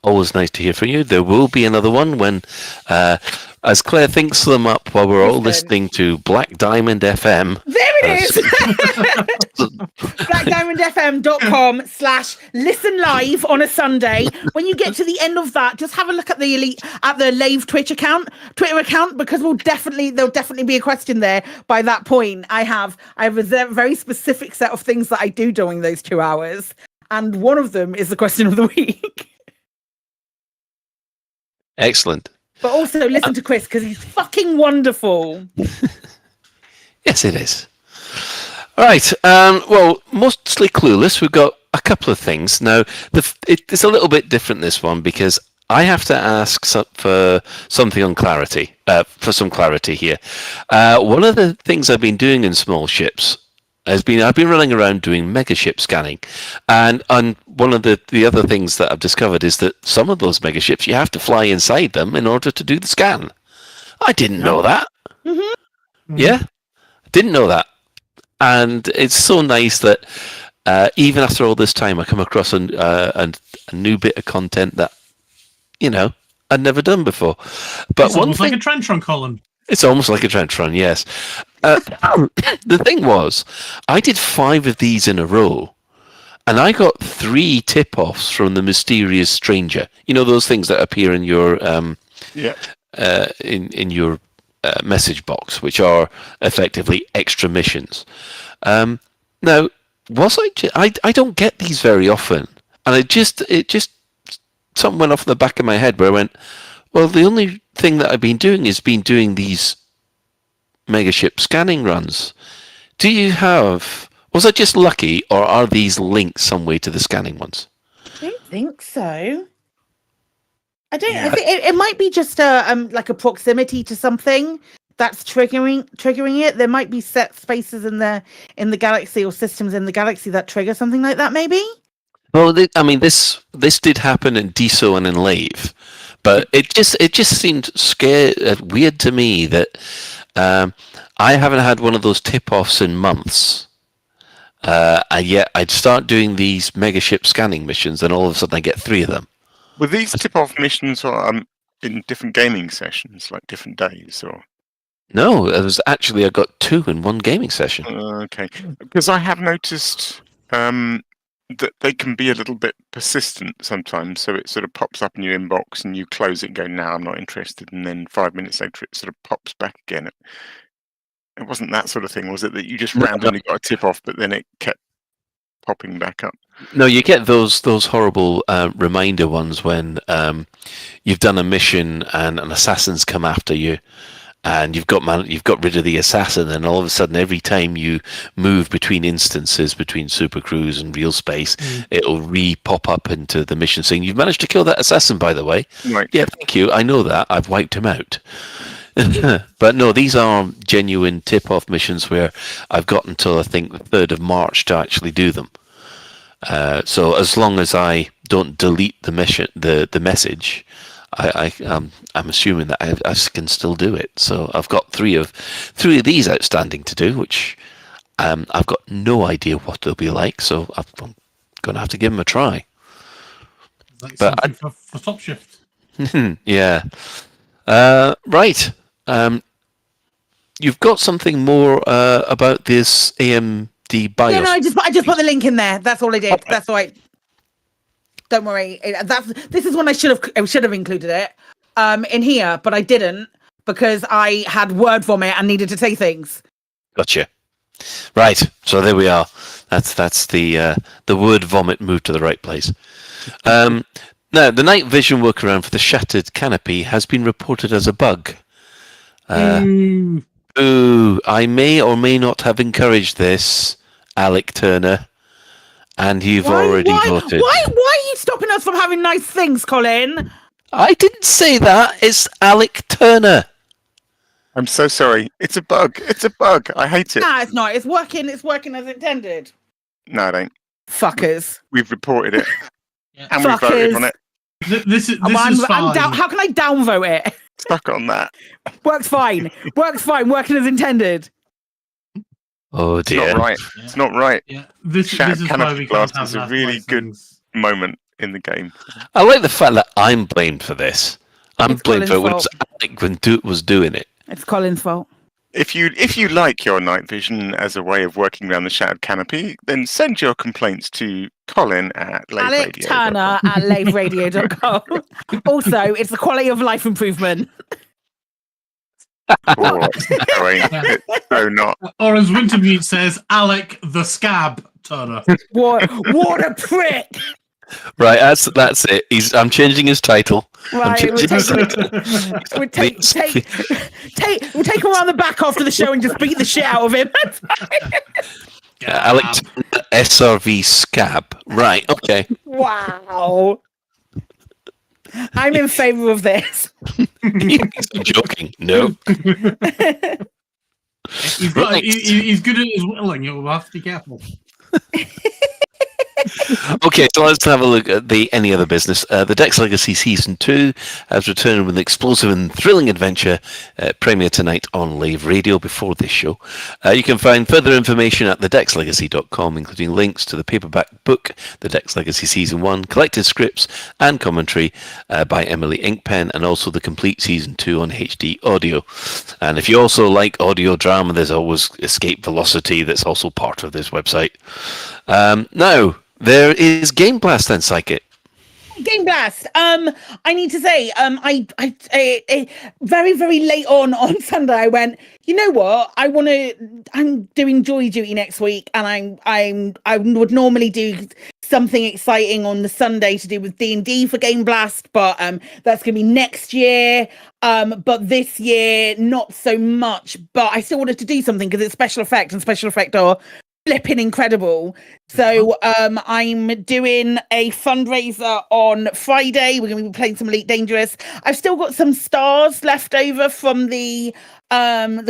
Always nice to hear from you. There will be another one when, as Claire thinks them up while we're all listening to Black Diamond FM. There it is! BlackDiamondFM.com/listen live on a Sunday. When you get to the end of that, just have a look at the Lave Twitter account, because there'll definitely be a question there by that point. I have a very specific set of things that I do during those 2 hours, and one of them is the question of the week. Excellent. But also listen to Chris, because he's fucking wonderful. Yes, it is. All right. Well, mostly Clueless. We've got a couple of things. Now, it's a little bit different, this one, because I have to ask for something on clarity, for some clarity here. One of the things I've been doing in small ships I've been running around doing megaship scanning, and one of the other things that I've discovered is that some of those megaships you have to fly inside them in order to do the scan. I didn't know that. Yeah, didn't know that, and it's so nice that even after all this time, I come across a new bit of content that I'd never done before. But it's almost like a trench run, Colin. It's almost like a trench run, yes. The thing was, I did 5 of these in a row, and I got 3 tip-offs from the mysterious stranger. You know those things that appear in your in your message box, which are effectively extra missions. Now, I don't get these very often, and it just something went off in the back of my head where I went, well, the only thing that I've been doing is these megaship scanning runs. Was I just lucky, or are these linked some way to the scanning ones? I don't think so. I think it might be just like a proximity to something that's triggering it. There might be set spaces in the galaxy or systems in the galaxy that trigger something like that, maybe. Well, this did happen in DSO and in Lave, but it just seemed weird to me that I haven't had one of those tip-offs in months, and yet I'd start doing these megaship scanning missions, and all of a sudden I get 3 of them. Were these tip-off missions in different gaming sessions, like different days, or? No, I got 2 in one gaming session. Okay, because I have noticed that they can be a little bit persistent sometimes. So it sort of pops up in your inbox, and you close it and go, "No, I'm not interested." And then 5 minutes later, it sort of pops back again. It wasn't that sort of thing, was it? That you just randomly got a tip-off, but then it kept popping back up. No, you get those horrible reminder ones when you've done a mission and an assassin's come after you, and you've got rid of the assassin, and all of a sudden, every time you move between instances, between Super Cruise and real space, it'll re-pop up into the mission saying, "You've managed to kill that assassin, by the way." Right. Yeah, thank you. I know that. I've wiped him out. But no, these are genuine tip-off missions where I've got until I think the 3rd of March to actually do them. So as long as I don't delete the mission, the message, I'm assuming that I can still do it. So I've got 3 of these outstanding to do, which I've got no idea what they'll be like. So I'm going to have to give them a try. But for Top Shift. Yeah. Right. You've got something more about this AMD BIOS. Yeah, no, I just put the link in there. That's all I did. Okay. That's all right. Don't worry. This is when I should have included it in here, but I didn't because I had word vomit and needed to say things. Gotcha. Right. So there we are. That's the word vomit moved to the right place. Now, the night vision workaround for the shattered canopy has been reported as a bug. Ooh, I may or may not have encouraged this, Alec Turner, and you've already voted. Why are you stopping us from having nice things, Colin? I didn't say that. It's Alec Turner. I'm so sorry. It's a bug. It's a bug. I hate it. Nah, it's not. It's working. It's working as intended. No, it ain't. Fuckers. We've reported it. And Fuckers. we voted on it. This is fine. How can I downvote it? Stuck on that. Works fine. Works fine. Working as intended. Oh dear. It's not right. It's not right. Yeah. This is why Canopy we Glass can't have is a that really nice good things. moment in the game. I like the fact that I'm blamed for this. I'm It's blamed for it when Colin's it was Alec when was doing it. It's Colin's fault. If you like your night vision as a way of working around the Shattered Canopy, then send your complaints to Colin at Lave Alec Radio. Turner at laveradio.com. Also, it's the quality of life improvement. Oh, it's so not. Or as Wintermute says, Alec the Scab Turner. What a prick! Right, that's it. I'm changing his title. Right, we'll take him around the back after the show and just beat the shit out of him. Alec SRV Scab. Right, okay. Wow. I'm in favour of this. He's joking. No. He's good at his willing. You'll have to be careful. Okay, so let's have a look at the any other business. The Dex Legacy Season 2 has returned with an explosive and thrilling adventure premiere tonight on Lave Radio before this show. You can find further information at thedexlegacy.com, including links to the paperback book, The Dex Legacy Season 1, collected scripts and commentary by Emily Inkpen, and also the complete Season 2 on HD audio. And if you also like audio drama, there's always Escape Velocity that's also part of this website. Now, there is Game Blast then, Psychic. Game Blast. I need to say, I very, very late on Sunday, I went, you know what? I'm doing jury duty next week, and I would normally do something exciting on the Sunday to do with D&D for Game Blast, but that's gonna be next year. But this year, not so much. But I still wanted to do something because it's special effect, and special effect are flipping incredible. So I'm doing a fundraiser on Friday. We're going to be playing some Elite Dangerous. I've still got some stars left over from the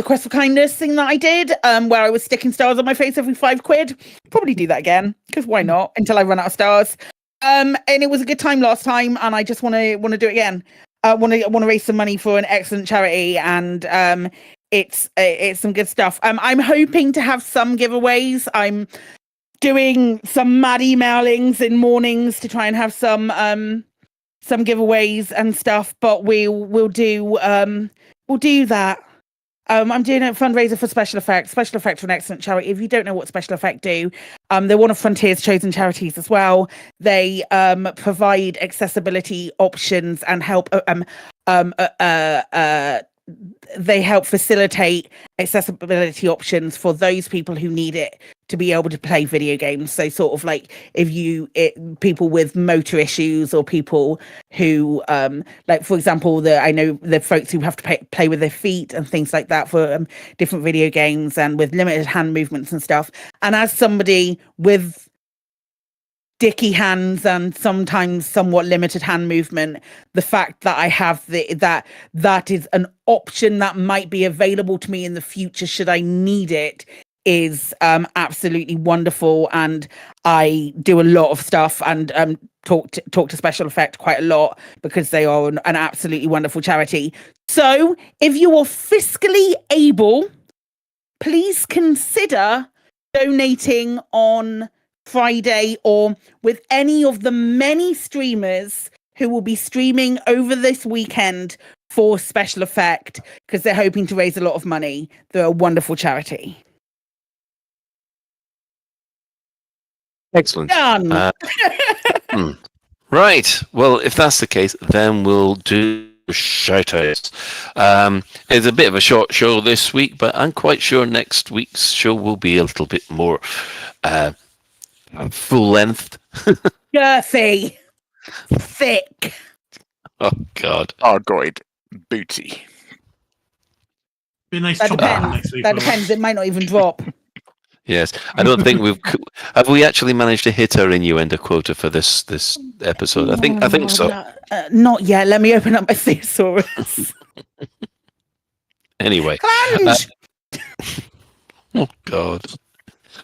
Quest for Kindness thing that I did, where I was sticking stars on my face every £5. Probably do that again, because why not, until I run out of stars. And it was a good time last time, and I just want to do it again. I want to raise some money for an excellent charity, and it's some good stuff. I'm hoping to have some giveaways. I'm doing some mad emailings in mornings to try and have some giveaways and stuff. But we'll do that. I'm doing a fundraiser for Special Effect. Special Effect for an excellent charity. If you don't know what Special Effect do, they're one of Frontier's chosen charities as well. They provide accessibility options and help. They help facilitate accessibility options for those people who need it to be able to play video games. So sort of like people with motor issues, or people who like, for example, I know the folks who have to play with their feet and things like that for different video games, and with limited hand movements and stuff. And as somebody with dicky hands and sometimes somewhat limited hand movement, the fact that I have that is an option that might be available to me in the future should I need it is absolutely wonderful. And I do a lot of stuff and talk to Special Effect quite a lot, because they are an absolutely wonderful charity. So if you are fiscally able, please consider donating on Friday, or with any of the many streamers who will be streaming over this weekend for Special Effect, because they're hoping to raise a lot of money. They're a wonderful charity. Excellent. Done. Right. Well, if that's the case, then we'll do shoutouts. It's a bit of a short show this week, but I'm quite sure next week's show will be a little bit more full length. Girthy. Thick. Oh God. Argoid. Booty. Be a nice That chop depends. next week. That depends. It might not even drop. Yes, I don't think have we actually managed to hit our innuendo quota for this episode. I think so. Not yet. Let me open up my thesaurus. Anyway. Plunge! Oh, God.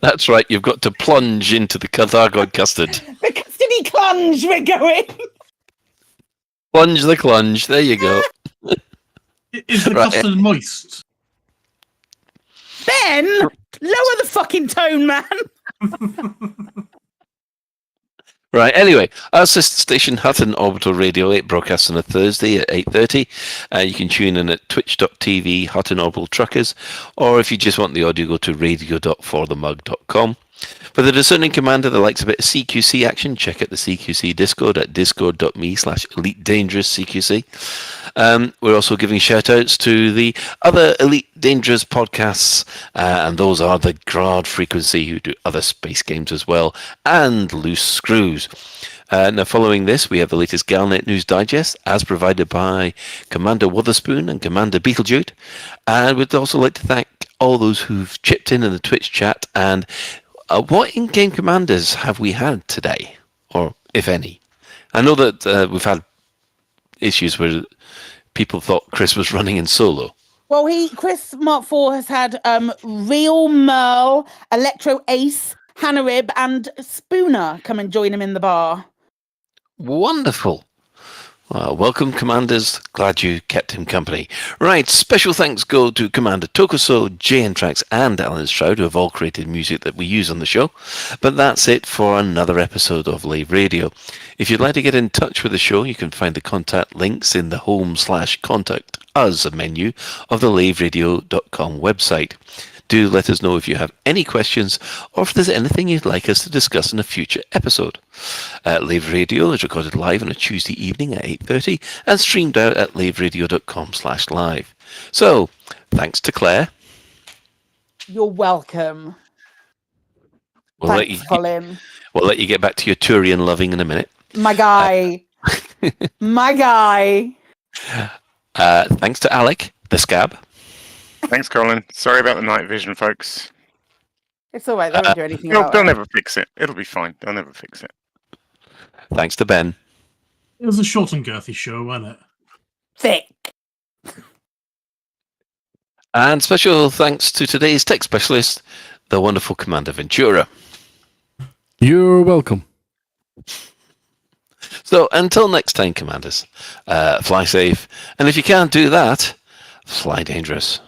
That's right, you've got to plunge into the Carthagoid custard. The custody clunge, we're going. Plunge the clunge, there you go. Is the custard moist? Ben, lower the fucking tone, man. Right, anyway, our sister station, Hutton Orbital Radio 8, broadcasts on a Thursday at 8:30. You can tune in at twitch.tv, Hutton Orbital Truckers, or if you just want the audio, go to radio.forthemug.com. For the discerning commander that likes a bit of CQC action, check out the CQC Discord at discord.me/Elite Dangerous CQC. We're also giving shout-outs to the other Elite Dangerous podcasts, and those are the Grad Frequency, who do other space games as well, and Loose Screws. Now, following this, we have the latest Galnet News Digest, as provided by Commander Witherspoon and Commander Beetlejuice. And we'd also like to thank all those who've chipped in the Twitch chat. And what in-game commanders have we had today, or if any? I know that we've had issues where people thought Chris was running in solo. Well, Chris Mark IV has had Real Merle, Electro Ace, Hannah and Spooner come and join him in the bar. Wonderful. Well, welcome, commanders. Glad you kept him company. Right, special thanks go to Commander Tokuso, JNTrax, and Alan Stroud, who have all created music that we use on the show. But that's it for another episode of Lave Radio. If you'd like to get in touch with the show, you can find the contact links in the home/contact us menu of the laveradio.com website. Do let us know if you have any questions or if there's anything you'd like us to discuss in a future episode. Lave Radio is recorded live on a Tuesday evening at 8:30 and streamed out at laveradio.com/live. So, thanks to Claire. You're welcome. Thanks, Colin. We'll let you get back to your Turian loving in a minute. My guy. My guy. Thanks to Alec, the scab. Thanks, Colin. Sorry about the night vision, folks. It's all right. They won't do anything about They'll it. never fix it. It'll be fine. They'll never fix it. Thanks to Ben. It was a short and girthy show, wasn't it? Thick. And special thanks to today's tech specialist, the wonderful Commander Ventura. You're welcome. So until next time, commanders, fly safe. And if you can't do that, fly dangerous.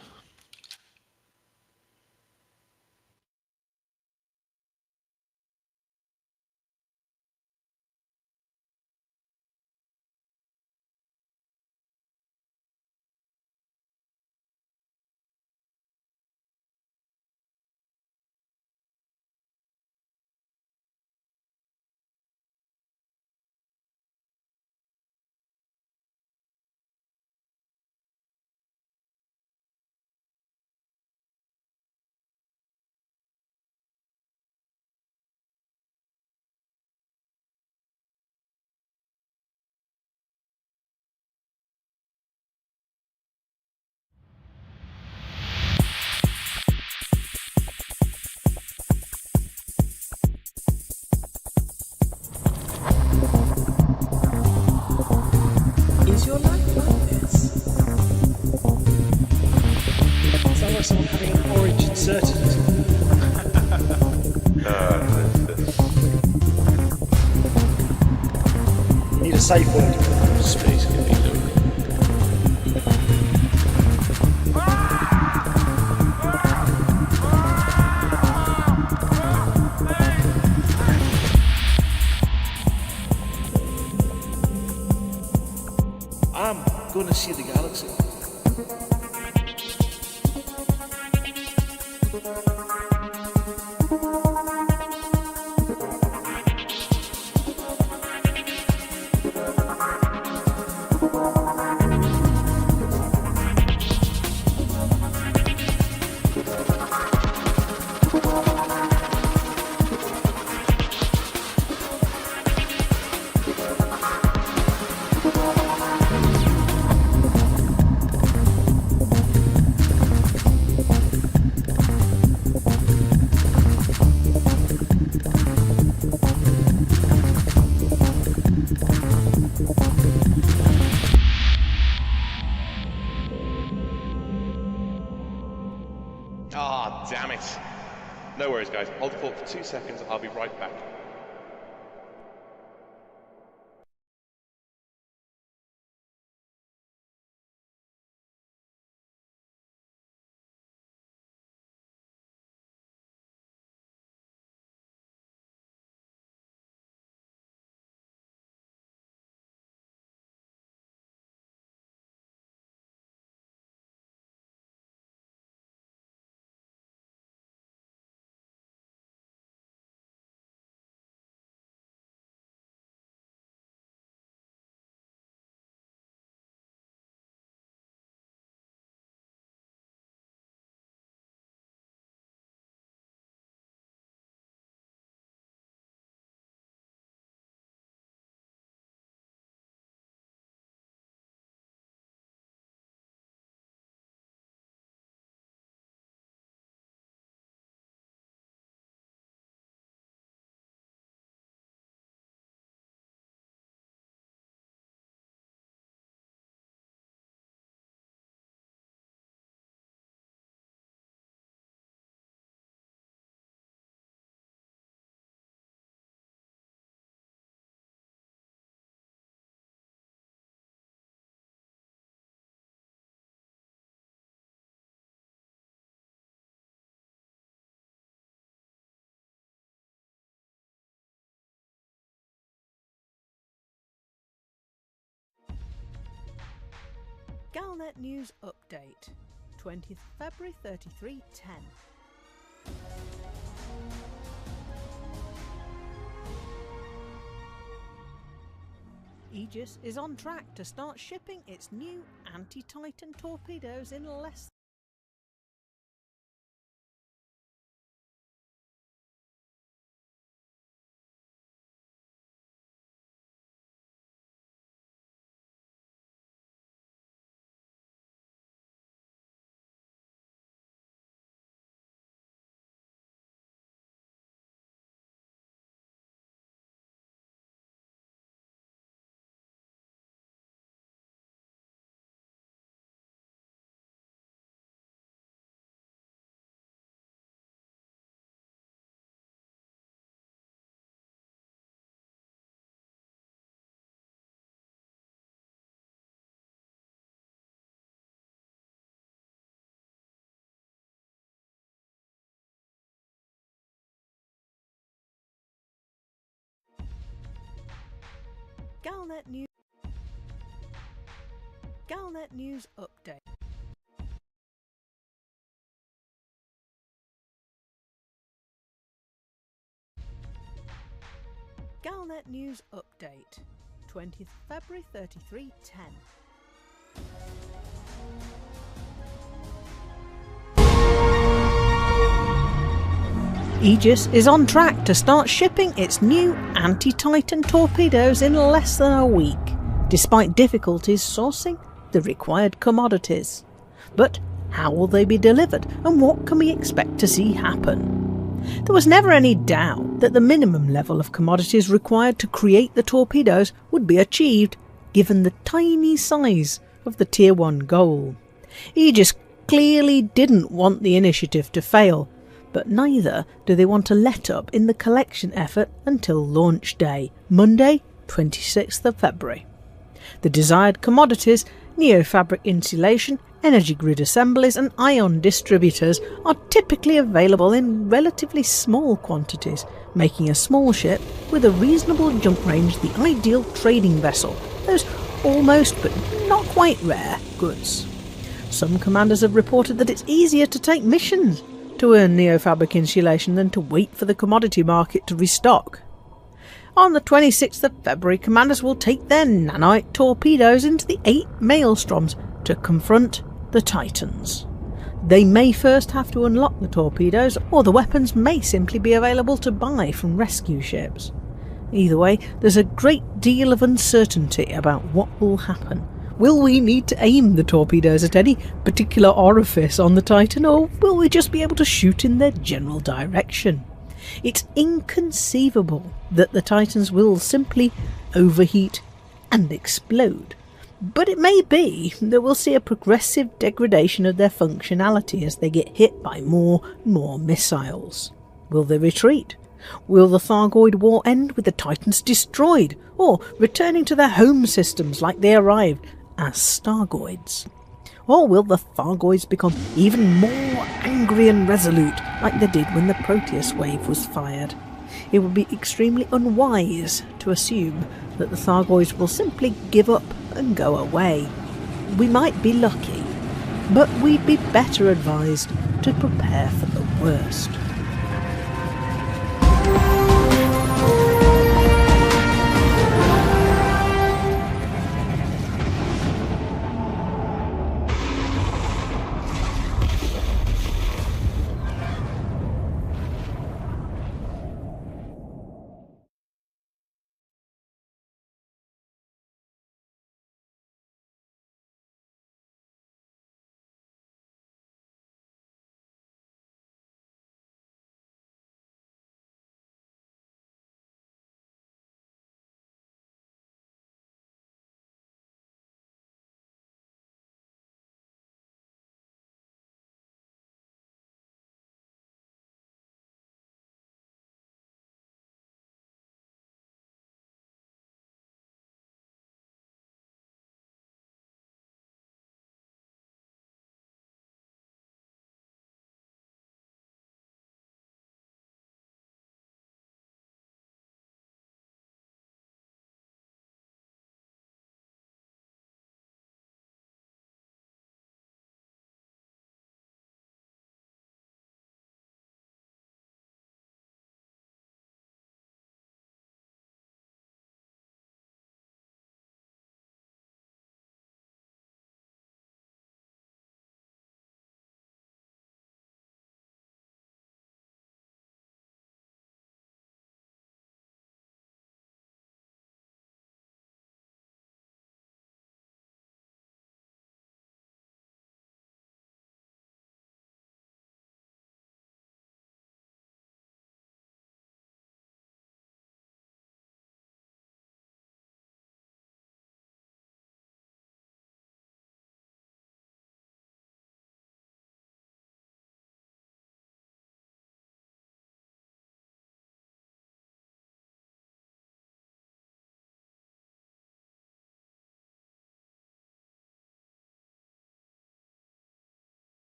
Is your life like this? Sounds like someone having an orange inserted into them. You need a safe word. Space can be lonely. I'm going to see the galaxy. No worries, guys. Hold the fort for 2 seconds. I'll be right back. Galnet News Update, 20th February 3310. Aegis is on track to start shipping its new anti-Titan torpedoes in less Galnet News Update. Galnet News Update, 20th February 3310. Aegis is on track to start shipping its new anti-Titan torpedoes in less than a week, despite difficulties sourcing the required commodities. But how will they be delivered, and what can we expect to see happen? There was never any doubt that the minimum level of commodities required to create the torpedoes would be achieved, given the tiny size of the Tier 1 goal. Aegis clearly didn't want the initiative to fail, but neither do they want to let up in the collection effort until launch day, Monday, 26th of February. The desired commodities, neofabric insulation, energy grid assemblies and ion distributors, are typically available in relatively small quantities, making a small ship with a reasonable jump range the ideal trading vessel, those almost but not quite rare goods. Some commanders have reported that it's easier to take missions to earn neofabric insulation than to wait for the commodity market to restock. On the 26th of February, commanders will take their nanite torpedoes into the 8 maelstroms to confront the Titans. They may first have to unlock the torpedoes, or the weapons may simply be available to buy from rescue ships. Either way, there's a great deal of uncertainty about what will happen. Will we need to aim the torpedoes at any particular orifice on the Titan, or will we just be able to shoot in their general direction? It's inconceivable that the Titans will simply overheat and explode, but it may be that we'll see a progressive degradation of their functionality as they get hit by more and more missiles. Will they retreat? Will the Thargoid War end with the Titans destroyed, or returning to their home systems like they arrived as Stargoids? Or will the Thargoids become even more angry and resolute like they did when the Proteus wave was fired? It would be extremely unwise to assume that the Thargoids will simply give up and go away. We might be lucky, but we'd be better advised to prepare for the worst.